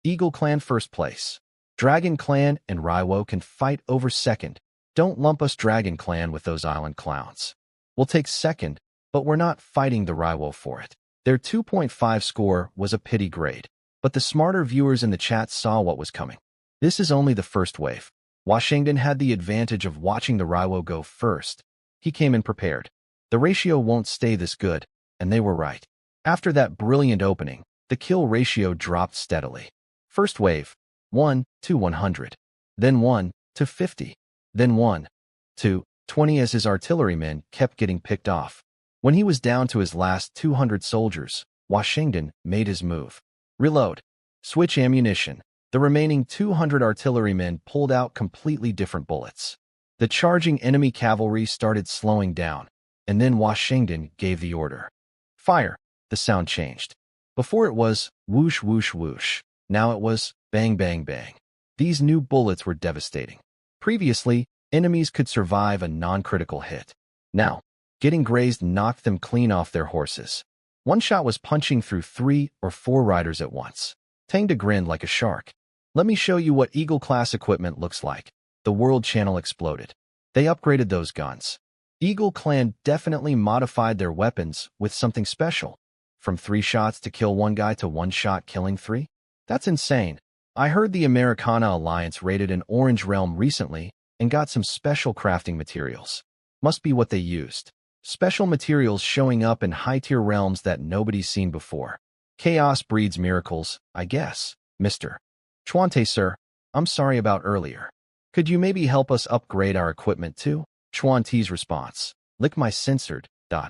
Eagle Clan first place. Dragon Clan and Raiwo can fight over second. Don't lump us Dragon Clan with those island clowns. We'll take second, but we're not fighting the Raiwo for it. Their 2.5 score was a pity grade, but the smarter viewers in the chat saw what was coming. This is only the first wave. Washington had the advantage of watching the Raiwo go first. He came in prepared. The ratio won't stay this good, and they were right. After that brilliant opening, the kill ratio dropped steadily. First wave, 1 to 100, then 1 to 50, then 1 to 20 as his artillerymen kept getting picked off. When he was down to his last 200 soldiers, Washington made his move. Reload. Switch ammunition. The remaining 200 artillerymen pulled out completely different bullets. The charging enemy cavalry started slowing down, and then Washington gave the order. Fire. The sound changed. Before it was whoosh, whoosh, whoosh. Now it was bang, bang, bang. These new bullets were devastating. Previously, enemies could survive a non-critical hit. Now, getting grazed knocked them clean off their horses. One shot was punching through 3 or 4 riders at once. Tangda grinned like a shark. Let me show you what Eagle-class equipment looks like. The world channel exploded. They upgraded those guns. Eagle Clan definitely modified their weapons with something special. From 3 shots to kill 1 guy to 1 shot killing 3? That's insane. I heard the Americana Alliance raided an orange realm recently and got some special crafting materials. Must be what they used. Special materials showing up in high-tier realms that nobody's seen before. Chaos breeds miracles, I guess. Mr. Chuante, sir, I'm sorry about earlier. Could you maybe help us upgrade our equipment too? Chuante's response. Lick my censored. I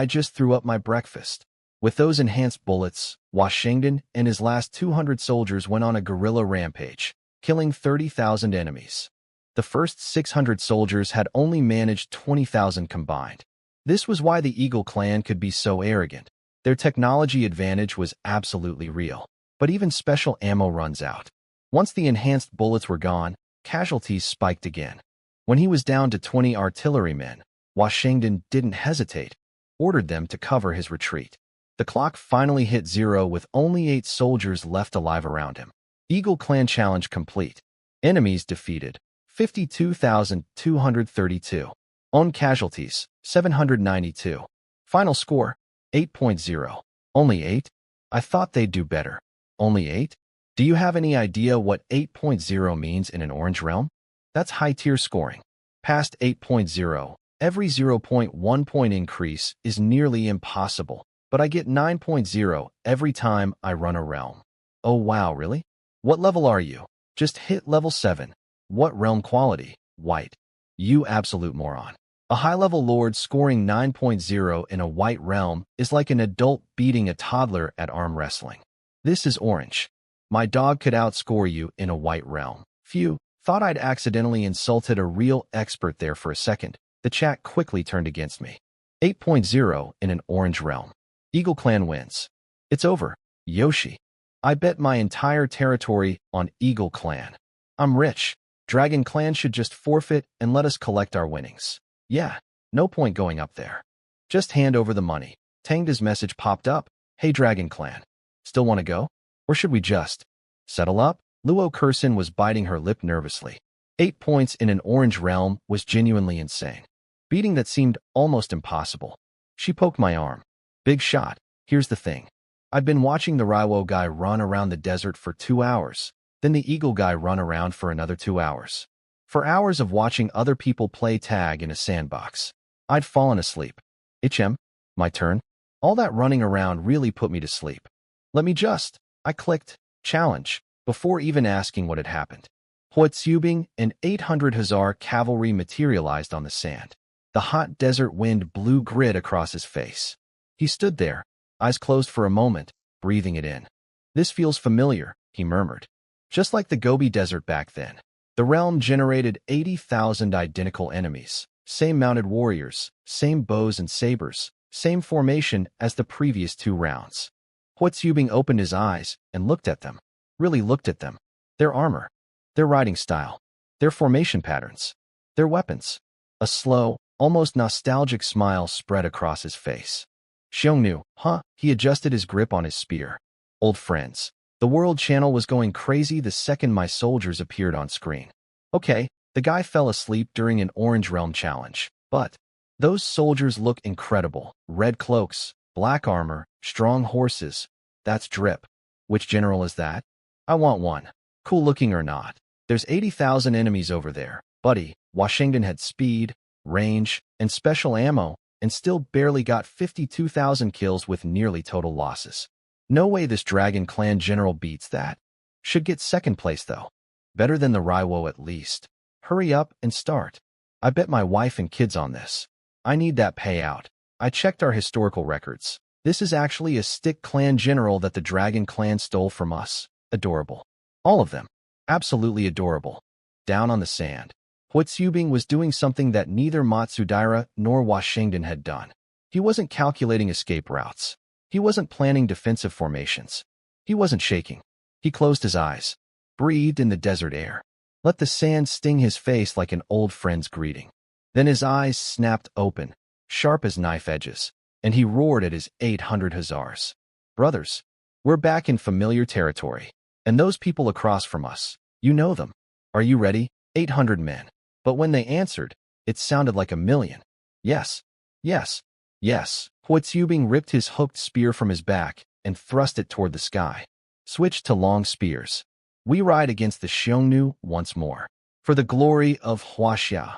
just threw up my breakfast. With those enhanced bullets, Washington and his last 200 soldiers went on a guerrilla rampage, killing 30,000 enemies. The first 600 soldiers had only managed 20,000 combined. This was why the Eagle Clan could be so arrogant. Their technology advantage was absolutely real. But even special ammo runs out. Once the enhanced bullets were gone, casualties spiked again. When he was down to 20 artillerymen, Washington didn't hesitate, ordered them to cover his retreat. The clock finally hit 0 with only 8 soldiers left alive around him. Eagle Clan challenge complete. Enemies defeated. 52,232. Own casualties, 792. Final score, 8.0. Only 8? I thought they'd do better. Only 8? Do you have any idea what 8.0 means in an orange realm? That's high-tier scoring. Past 8.0, every 0.1 point increase is nearly impossible, but I get 9.0 every time I run a realm. Oh wow, really? What level are you? Just hit level 7. What realm quality? White. You absolute moron. A high-level lord scoring 9.0 in a white realm is like an adult beating a toddler at arm wrestling. This is orange. My dog could outscore you in a white realm. Phew, thought I'd accidentally insulted a real expert there for a second. The chat quickly turned against me. 8.0 in an orange realm. Eagle Clan wins. It's over. Yoshi. I bet my entire territory on Eagle Clan. I'm rich. Dragon Clan should just forfeit and let us collect our winnings. Yeah, no point going up there. Just hand over the money. Tangda's message popped up. Hey Dragon Clan. Still want to go? Or should we just settle up? Luo Kursin was biting her lip nervously. 8 points in an orange realm was genuinely insane. Beating that seemed almost impossible. She poked my arm. Big shot. Here's the thing. I've been watching the Raiwo guy run around the desert for 2 hours. Then the Eagle guy run around for another 2 hours. For hours of watching other people play tag in a sandbox. I'd fallen asleep. HM, my turn. All that running around really put me to sleep. Let me just. I clicked challenge before even asking what had happened. Huatsubing and 800 Hussar cavalry materialized on the sand. The hot desert wind blew grit across his face. He stood there, eyes closed for a moment, breathing it in. "This feels familiar," he murmured. "Just like the Gobi Desert back then." The realm generated 80,000 identical enemies, same mounted warriors, same bows and sabers, same formation as the previous 2 rounds. Huatsubing opened his eyes and looked at them, really looked at them. Their armor, their riding style, their formation patterns, their weapons. A slow, almost nostalgic smile spread across his face. Xiongnu, huh? He adjusted his grip on his spear. Old friends. The World Channel was going crazy the second my soldiers appeared on screen. Okay, the guy fell asleep during an Orange Realm challenge, but those soldiers look incredible. Red cloaks, black armor, strong horses. That's drip. Which general is that? I want one. Cool looking or not. There's 80,000 enemies over there. Buddy, Washington had speed, range, and special ammo, and still barely got 52,000 kills with nearly total losses. No way this Dragon Clan general beats that. Should get second place though. Better than the Raiwo at least. Hurry up and start. I bet my wife and kids on this. I need that payout. I checked our historical records. This is actually a Stick Clan general that the Dragon Clan stole from us. Adorable. All of them. Absolutely adorable. Down on the sand. Huatsubing was doing something that neither Matsudaira nor Washington had done. He wasn't calculating escape routes. He wasn't planning defensive formations. He wasn't shaking. He closed his eyes, breathed in the desert air, let the sand sting his face like an old friend's greeting. Then his eyes snapped open, sharp as knife edges, and he roared at his 800 Hussars. "Brothers, we're back in familiar territory, and those people across from us, you know them. Are you ready?" 800 men. But when they answered, it sounded like 1,000,000. Yes, yes, yes. Huatsubing ripped his hooked spear from his back and thrust it toward the sky. Switched to long spears. We ride against the Xiongnu once more. For the glory of Huaxia.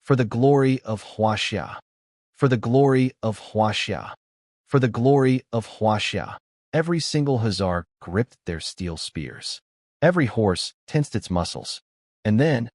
For the glory of Huaxia. For the glory of Huaxia. For the glory of Huaxia. Every single Hussar gripped their steel spears. Every horse tensed its muscles. And then,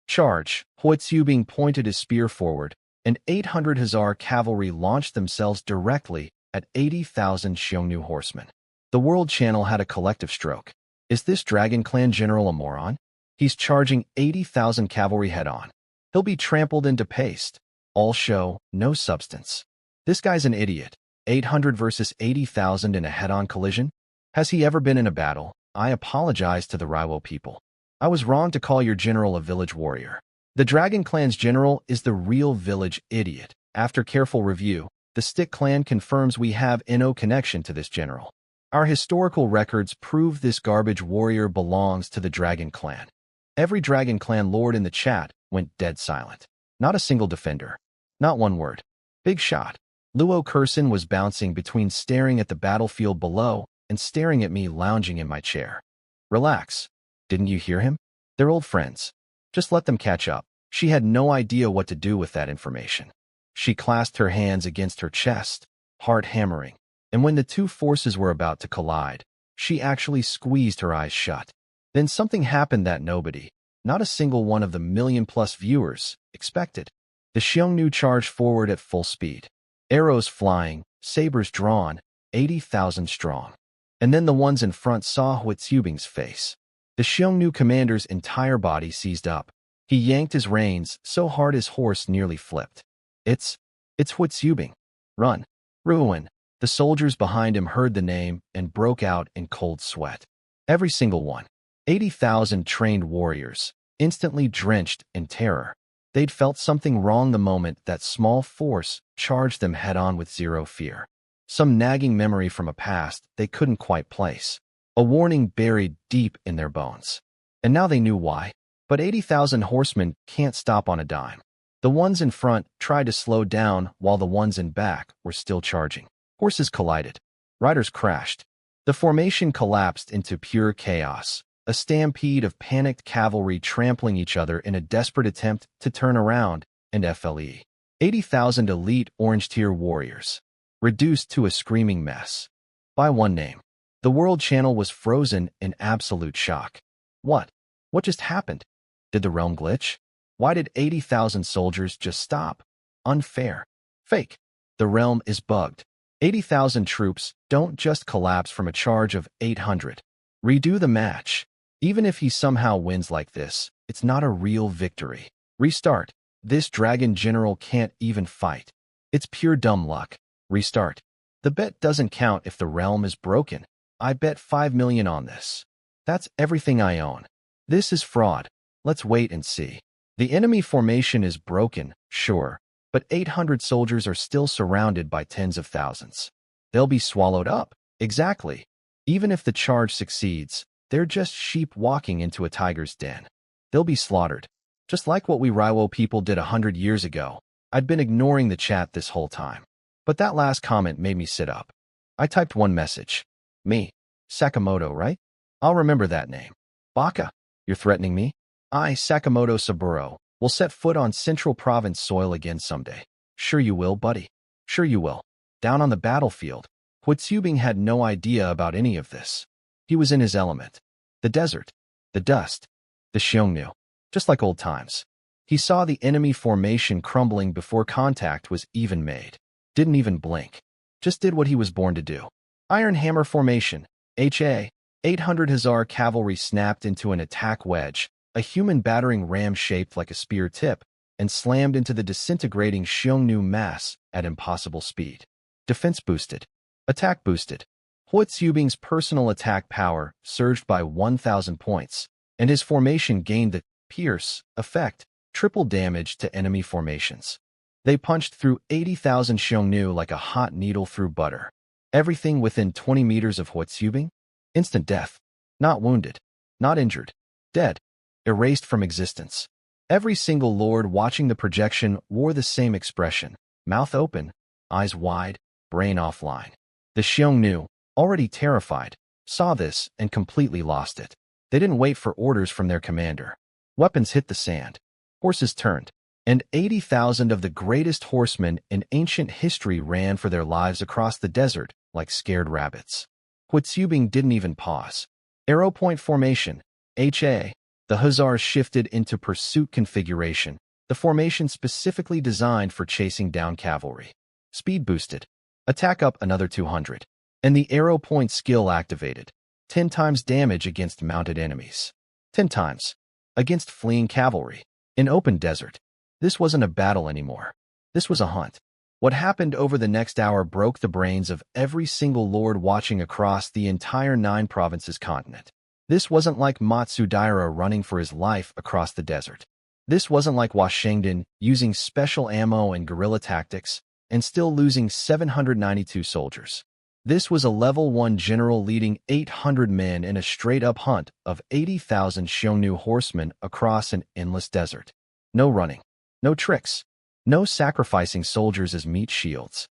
charge! Huatsubing pointed his spear forward, and 800 Hussar cavalry launched themselves directly at 80,000 Xiongnu horsemen. The World Channel had a collective stroke. Is this Dragon Clan general a moron? He's charging 80,000 cavalry head-on. He'll be trampled into paste. All show, no substance. This guy's an idiot. 800 versus 80,000 in a head-on collision? Has he ever been in a battle? I apologize to the Raiwo people. I was wrong to call your general a village warrior. The Dragon Clan's general is the real village idiot. After careful review, the Stick Clan confirms we have no connection to this general. Our historical records prove this garbage warrior belongs to the Dragon Clan. Every Dragon Clan lord in the chat went dead silent. Not a single defender. Not one word. Big shot. Luo Kursin was bouncing between staring at the battlefield below and staring at me lounging in my chair. Relax. Didn't you hear him? They're old friends. Just let them catch up. She had no idea what to do with that information. She clasped her hands against her chest, heart hammering, and when the two forces were about to collide, she actually squeezed her eyes shut. Then something happened that nobody, not a single one of the million-plus viewers, expected. The Xiongnu charged forward at full speed. Arrows flying, sabers drawn, 80,000 strong. And then the ones in front saw Huatsubing's face. The Xiongnu commander's entire body seized up. He yanked his reins so hard his horse nearly flipped. It's Huatsubing. Run. Ruin. The soldiers behind him heard the name and broke out in cold sweat. Every single one. 80,000 trained warriors, instantly drenched in terror. They'd felt something wrong the moment that small force charged them head-on with zero fear. Some nagging memory from a past they couldn't quite place. A warning buried deep in their bones. And now they knew why. But 80,000 horsemen can't stop on a dime. The ones in front tried to slow down while the ones in back were still charging. Horses collided. Riders crashed. The formation collapsed into pure chaos, a stampede of panicked cavalry trampling each other in a desperate attempt to turn around, and FLE. 80,000 elite orange-tier warriors, reduced to a screaming mess. By one name. The World Channel was frozen in absolute shock. What? What just happened? Did the realm glitch? Why did 80,000 soldiers just stop? Unfair. Fake. The realm is bugged. 80,000 troops don't just collapse from a charge of 800. Redo the match. Even if he somehow wins like this, it's not a real victory. Restart. This dragon general can't even fight. It's pure dumb luck. Restart. The bet doesn't count if the realm is broken. I bet 5 million on this. That's everything I own. This is fraud. Let's wait and see. The enemy formation is broken, sure, but 800 soldiers are still surrounded by tens of thousands. They'll be swallowed up. Exactly. Even if the charge succeeds, they're just sheep walking into a tiger's den. They'll be slaughtered. Just like what we Raiwo people did 100 years ago. I'd been ignoring the chat this whole time. But that last comment made me sit up. I typed one message. Me. Sakamoto, right? I'll remember that name. Baka, you're threatening me? I, Sakamoto Saburo, will set foot on Central Province soil again someday. Sure you will, buddy. Sure you will. Down on the battlefield, Huitsubing had no idea about any of this. He was in his element. The desert. The dust. The Xiongnu. Just like old times. He saw the enemy formation crumbling before contact was even made. Didn't even blink. Just did what he was born to do. Iron Hammer Formation, HA. 800 Hussar cavalry snapped into an attack wedge, a human battering ram shaped like a spear tip, and slammed into the disintegrating Xiongnu mass at impossible speed. Defense boosted. Attack boosted. Huitsubing's personal attack power surged by 1,000 points, and his formation gained the pierce effect, triple damage to enemy formations. They punched through 80,000 Xiongnu like a hot needle through butter. Everything within 20 meters of Huitsubing? Instant death. Not wounded. Not injured. Dead. Erased from existence. Every single lord watching the projection wore the same expression. Mouth open, eyes wide, brain offline. The Xiongnu, already terrified, saw this and completely lost it. They didn't wait for orders from their commander. Weapons hit the sand. Horses turned. And 80,000 of the greatest horsemen in ancient history ran for their lives across the desert like scared rabbits. Huitsubing didn't even pause. Arrow point formation, HA. The Hussars shifted into pursuit configuration, the formation specifically designed for chasing down cavalry. Speed boosted. Attack up another 200. And the arrow point skill activated. 10 times damage against mounted enemies. 10 times. Against fleeing cavalry. In open desert. This wasn't a battle anymore. This was a hunt. What happened over the next hour broke the brains of every single lord watching across the entire 9 provinces continent. This wasn't like Matsudaira running for his life across the desert. This wasn't like Washington using special ammo and guerrilla tactics and still losing 792 soldiers. This was a level 1 general leading 800 men in a straight-up hunt of 80,000 Xiongnu horsemen across an endless desert. No running. No tricks. No sacrificing soldiers as meat shields.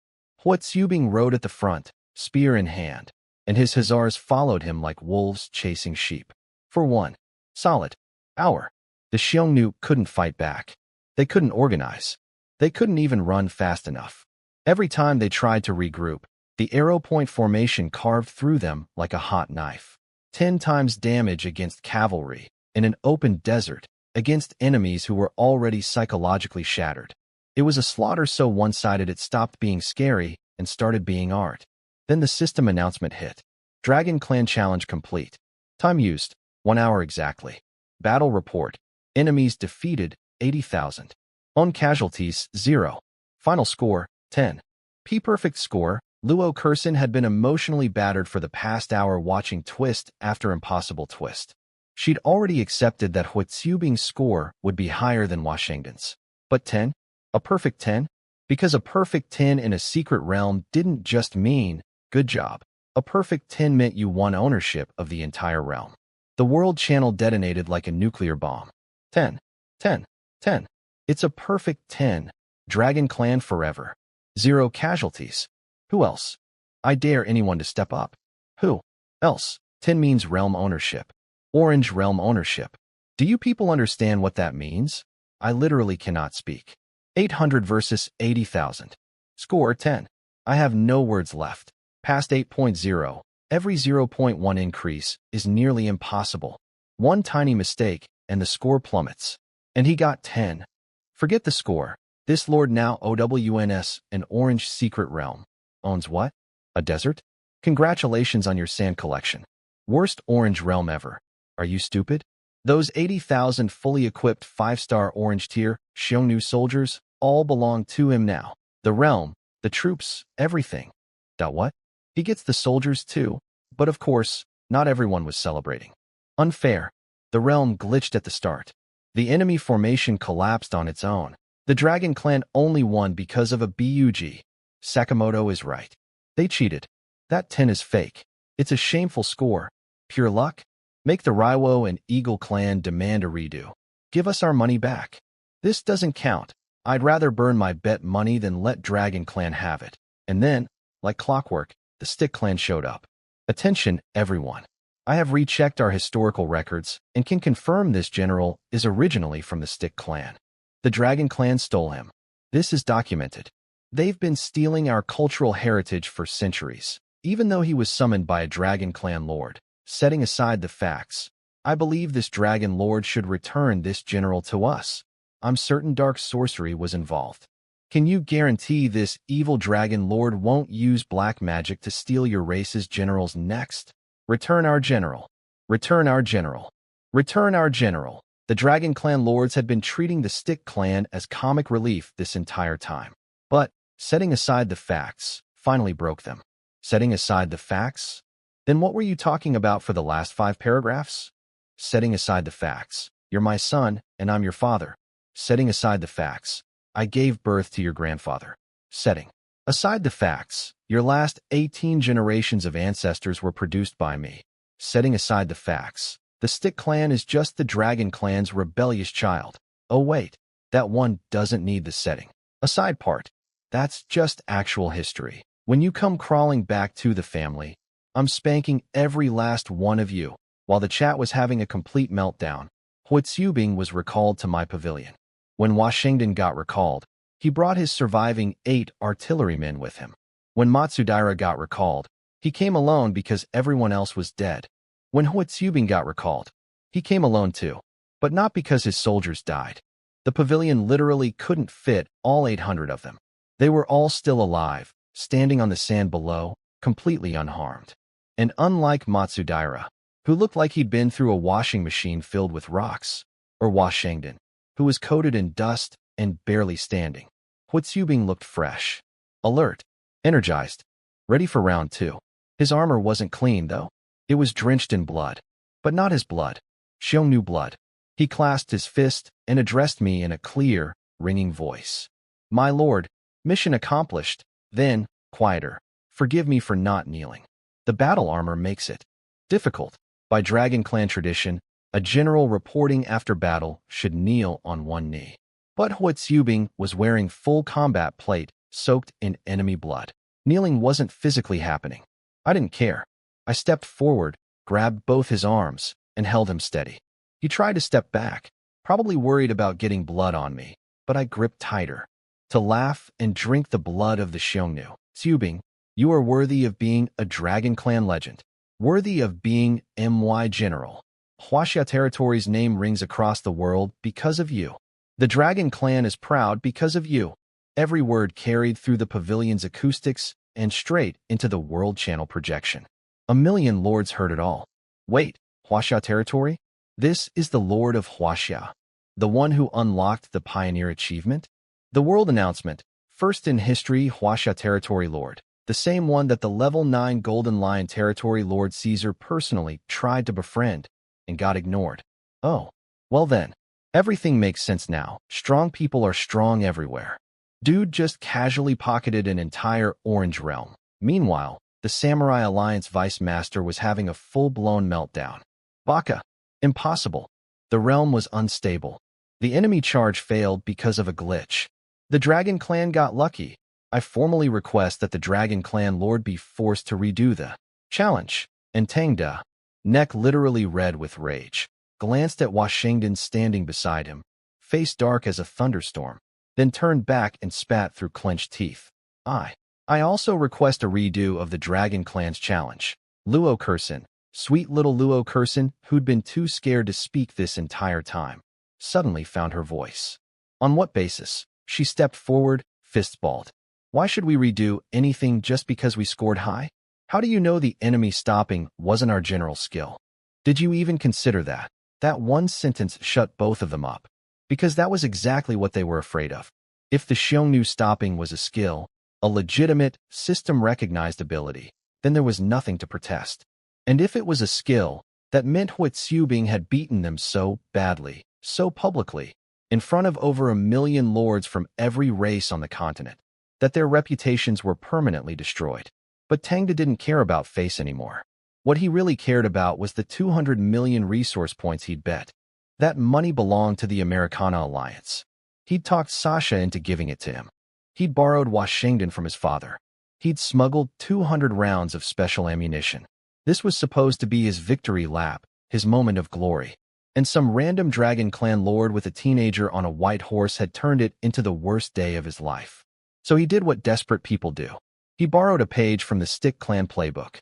Huitsubing rode at the front, spear in hand, and his hussars followed him like wolves chasing sheep. For 1 solid hour, the Xiongnu couldn't fight back. They couldn't organize. They couldn't even run fast enough. Every time they tried to regroup, the arrow point formation carved through them like a hot knife. 10 times damage against cavalry in an open desert against enemies who were already psychologically shattered. It was a slaughter so one-sided it stopped being scary and started being art. Then the system announcement hit. Dragon Clan Challenge complete. Time used, 1 hour exactly. Battle report. Enemies defeated, 80,000. Own casualties, 0. Final score, 10. P-perfect score. Luo Kursin had been emotionally battered for the past hour watching twist after impossible twist. She'd already accepted that Huitsubing's score would be higher than Washington's. But 10? A perfect 10? Because a perfect 10 in a secret realm didn't just mean, good job. A perfect 10 meant you won ownership of the entire realm. The world channel detonated like a nuclear bomb. 10. 10. 10. It's a perfect 10. Dragon Clan forever. 0 casualties. Who else? I dare anyone to step up. Who else? 10 means realm ownership. Orange realm ownership. Do you people understand what that means? I literally cannot speak. 800 versus 80,000. Score 10. I have no words left. Past 8.0, every 0.1 increase is nearly impossible. One tiny mistake, and the score plummets. And he got 10. Forget the score. This lord now OWNS an orange secret realm. Owns what? A desert? Congratulations on your sand collection. Worst orange realm ever. Are you stupid? Those 80,000 fully equipped 5-star orange tier Xiongnu soldiers all belong to him now. The realm, the troops, everything. What? He gets the soldiers too. But of course, not everyone was celebrating. Unfair. The realm glitched at the start. The enemy formation collapsed on its own. The Dragon Clan only won because of a bug. Sakamoto is right. They cheated. That 10 is fake. It's a shameful score. Pure luck? Make the Raiwo and Eagle Clan demand a redo. Give us our money back. This doesn't count. I'd rather burn my bet money than let Dragon Clan have it. And then, like clockwork, the Stick Clan showed up. Attention, everyone. I have rechecked our historical records and can confirm this general is originally from the Stick Clan. The Dragon Clan stole him. This is documented. They've been stealing our cultural heritage for centuries, even though he was summoned by a Dragon Clan lord. Setting aside the facts, I believe this Dragon Lord should return this general to us. I'm certain dark sorcery was involved. Can you guarantee this evil Dragon Lord won't use black magic to steal your race's generals next? Return our general. Return our general. Return our general. The Dragon Clan lords had been treating the Stick Clan as comic relief this entire time. But, setting aside the facts, finally broke them. Setting aside the facts? Then what were you talking about for the last 5 paragraphs? Setting aside the facts. You're my son, and I'm your father. Setting aside the facts. I gave birth to your grandfather. Setting aside the facts. Your last 18 generations of ancestors were produced by me. Setting aside the facts. The Stick Clan is just the Dragon Clan's rebellious child. Oh wait, that one doesn't need the setting aside part. That's just actual history. When you come crawling back to the family, I'm spanking every last one of you. While the chat was having a complete meltdown, Huitzubing was recalled to my pavilion. When Washington got recalled, he brought his surviving 8 artillerymen with him. When Matsudaira got recalled, he came alone because everyone else was dead. When Huitzubing got recalled, he came alone too, but not because his soldiers died. The pavilion literally couldn't fit all 800 of them. They were all still alive, standing on the sand below, completely unharmed. And unlike Matsudaira, who looked like he'd been through a washing machine filled with rocks, or Washington, who was coated in dust and barely standing, Huitzubing looked fresh, alert, energized, ready for round 2. His armor wasn't clean, though. It was drenched in blood, but not his blood, Xiongnu blood. He clasped his fist and addressed me in a clear, ringing voice. My lord, mission accomplished. Then, quieter. Forgive me for not kneeling. The battle armor makes it difficult. By Dragon Clan tradition, a general reporting after battle should kneel on one knee. But Huitzubing was wearing full combat plate soaked in enemy blood. Kneeling wasn't physically happening. I didn't care. I stepped forward, grabbed both his arms, and held him steady. He tried to step back, probably worried about getting blood on me, but I gripped tighter. To laugh and drink the blood of the Xiongnu. Tsubing, you are worthy of being a Dragon Clan legend. Worthy of being MY General. Huaxia Territory's name rings across the world because of you. The Dragon Clan is proud because of you. Every word carried through the pavilion's acoustics and straight into the World Channel projection. A million lords heard it all. Wait, Huaxia Territory? This is the Lord of Huaxia, the one who unlocked the Pioneer Achievement? The world announcement, first in history Huaxia Territory Lord, the same one that the level 9 Golden Lion Territory Lord Caesar personally tried to befriend and got ignored. Oh, well then, everything makes sense now. Strong people are strong everywhere. Dude just casually pocketed an entire orange realm. Meanwhile, the Samurai Alliance Vice Master was having a full-blown meltdown. Baka. Impossible. The realm was unstable. The enemy charge failed because of a glitch. The Dragon Clan got lucky. I formally request that the Dragon Clan Lord be forced to redo the challenge. And Tangda, neck literally red with rage, glanced at Washington standing beside him, face dark as a thunderstorm, then turned back and spat through clenched teeth. I also request a redo of the Dragon Clan's challenge. Luo Kursin, Sweet little Luo Curson, who'd been too scared to speak this entire time, suddenly found her voice. On what basis? She stepped forward, fists balled. Why should we redo anything just because we scored high? How do you know the enemy stopping wasn't our general skill? Did you even consider that? That one sentence shut both of them up. Because that was exactly what they were afraid of. If the Xiongnu stopping was a skill, a legitimate, system-recognized ability, then there was nothing to protest. And if it was a skill, that meant Hui Xiubing had beaten them so badly, so publicly, in front of over 1 million lords from every race on the continent, that their reputations were permanently destroyed. But Tangda didn't care about face anymore. What he really cared about was the 200 million resource points he'd bet. That money belonged to the Americana Alliance. He'd talked Sasha into giving it to him. He'd borrowed Washington from his father. He'd smuggled 200 rounds of special ammunition. This was supposed to be his victory lap, his moment of glory. And some random Dragon Clan lord with a teenager on a white horse had turned it into the worst day of his life. So he did what desperate people do. He borrowed a page from the Stick Clan playbook.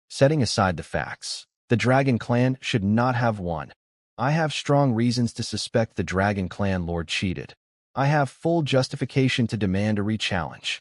Setting aside the facts, the Dragon Clan should not have won. I have strong reasons to suspect the Dragon Clan lord cheated. I have full justification to demand a rechallenge.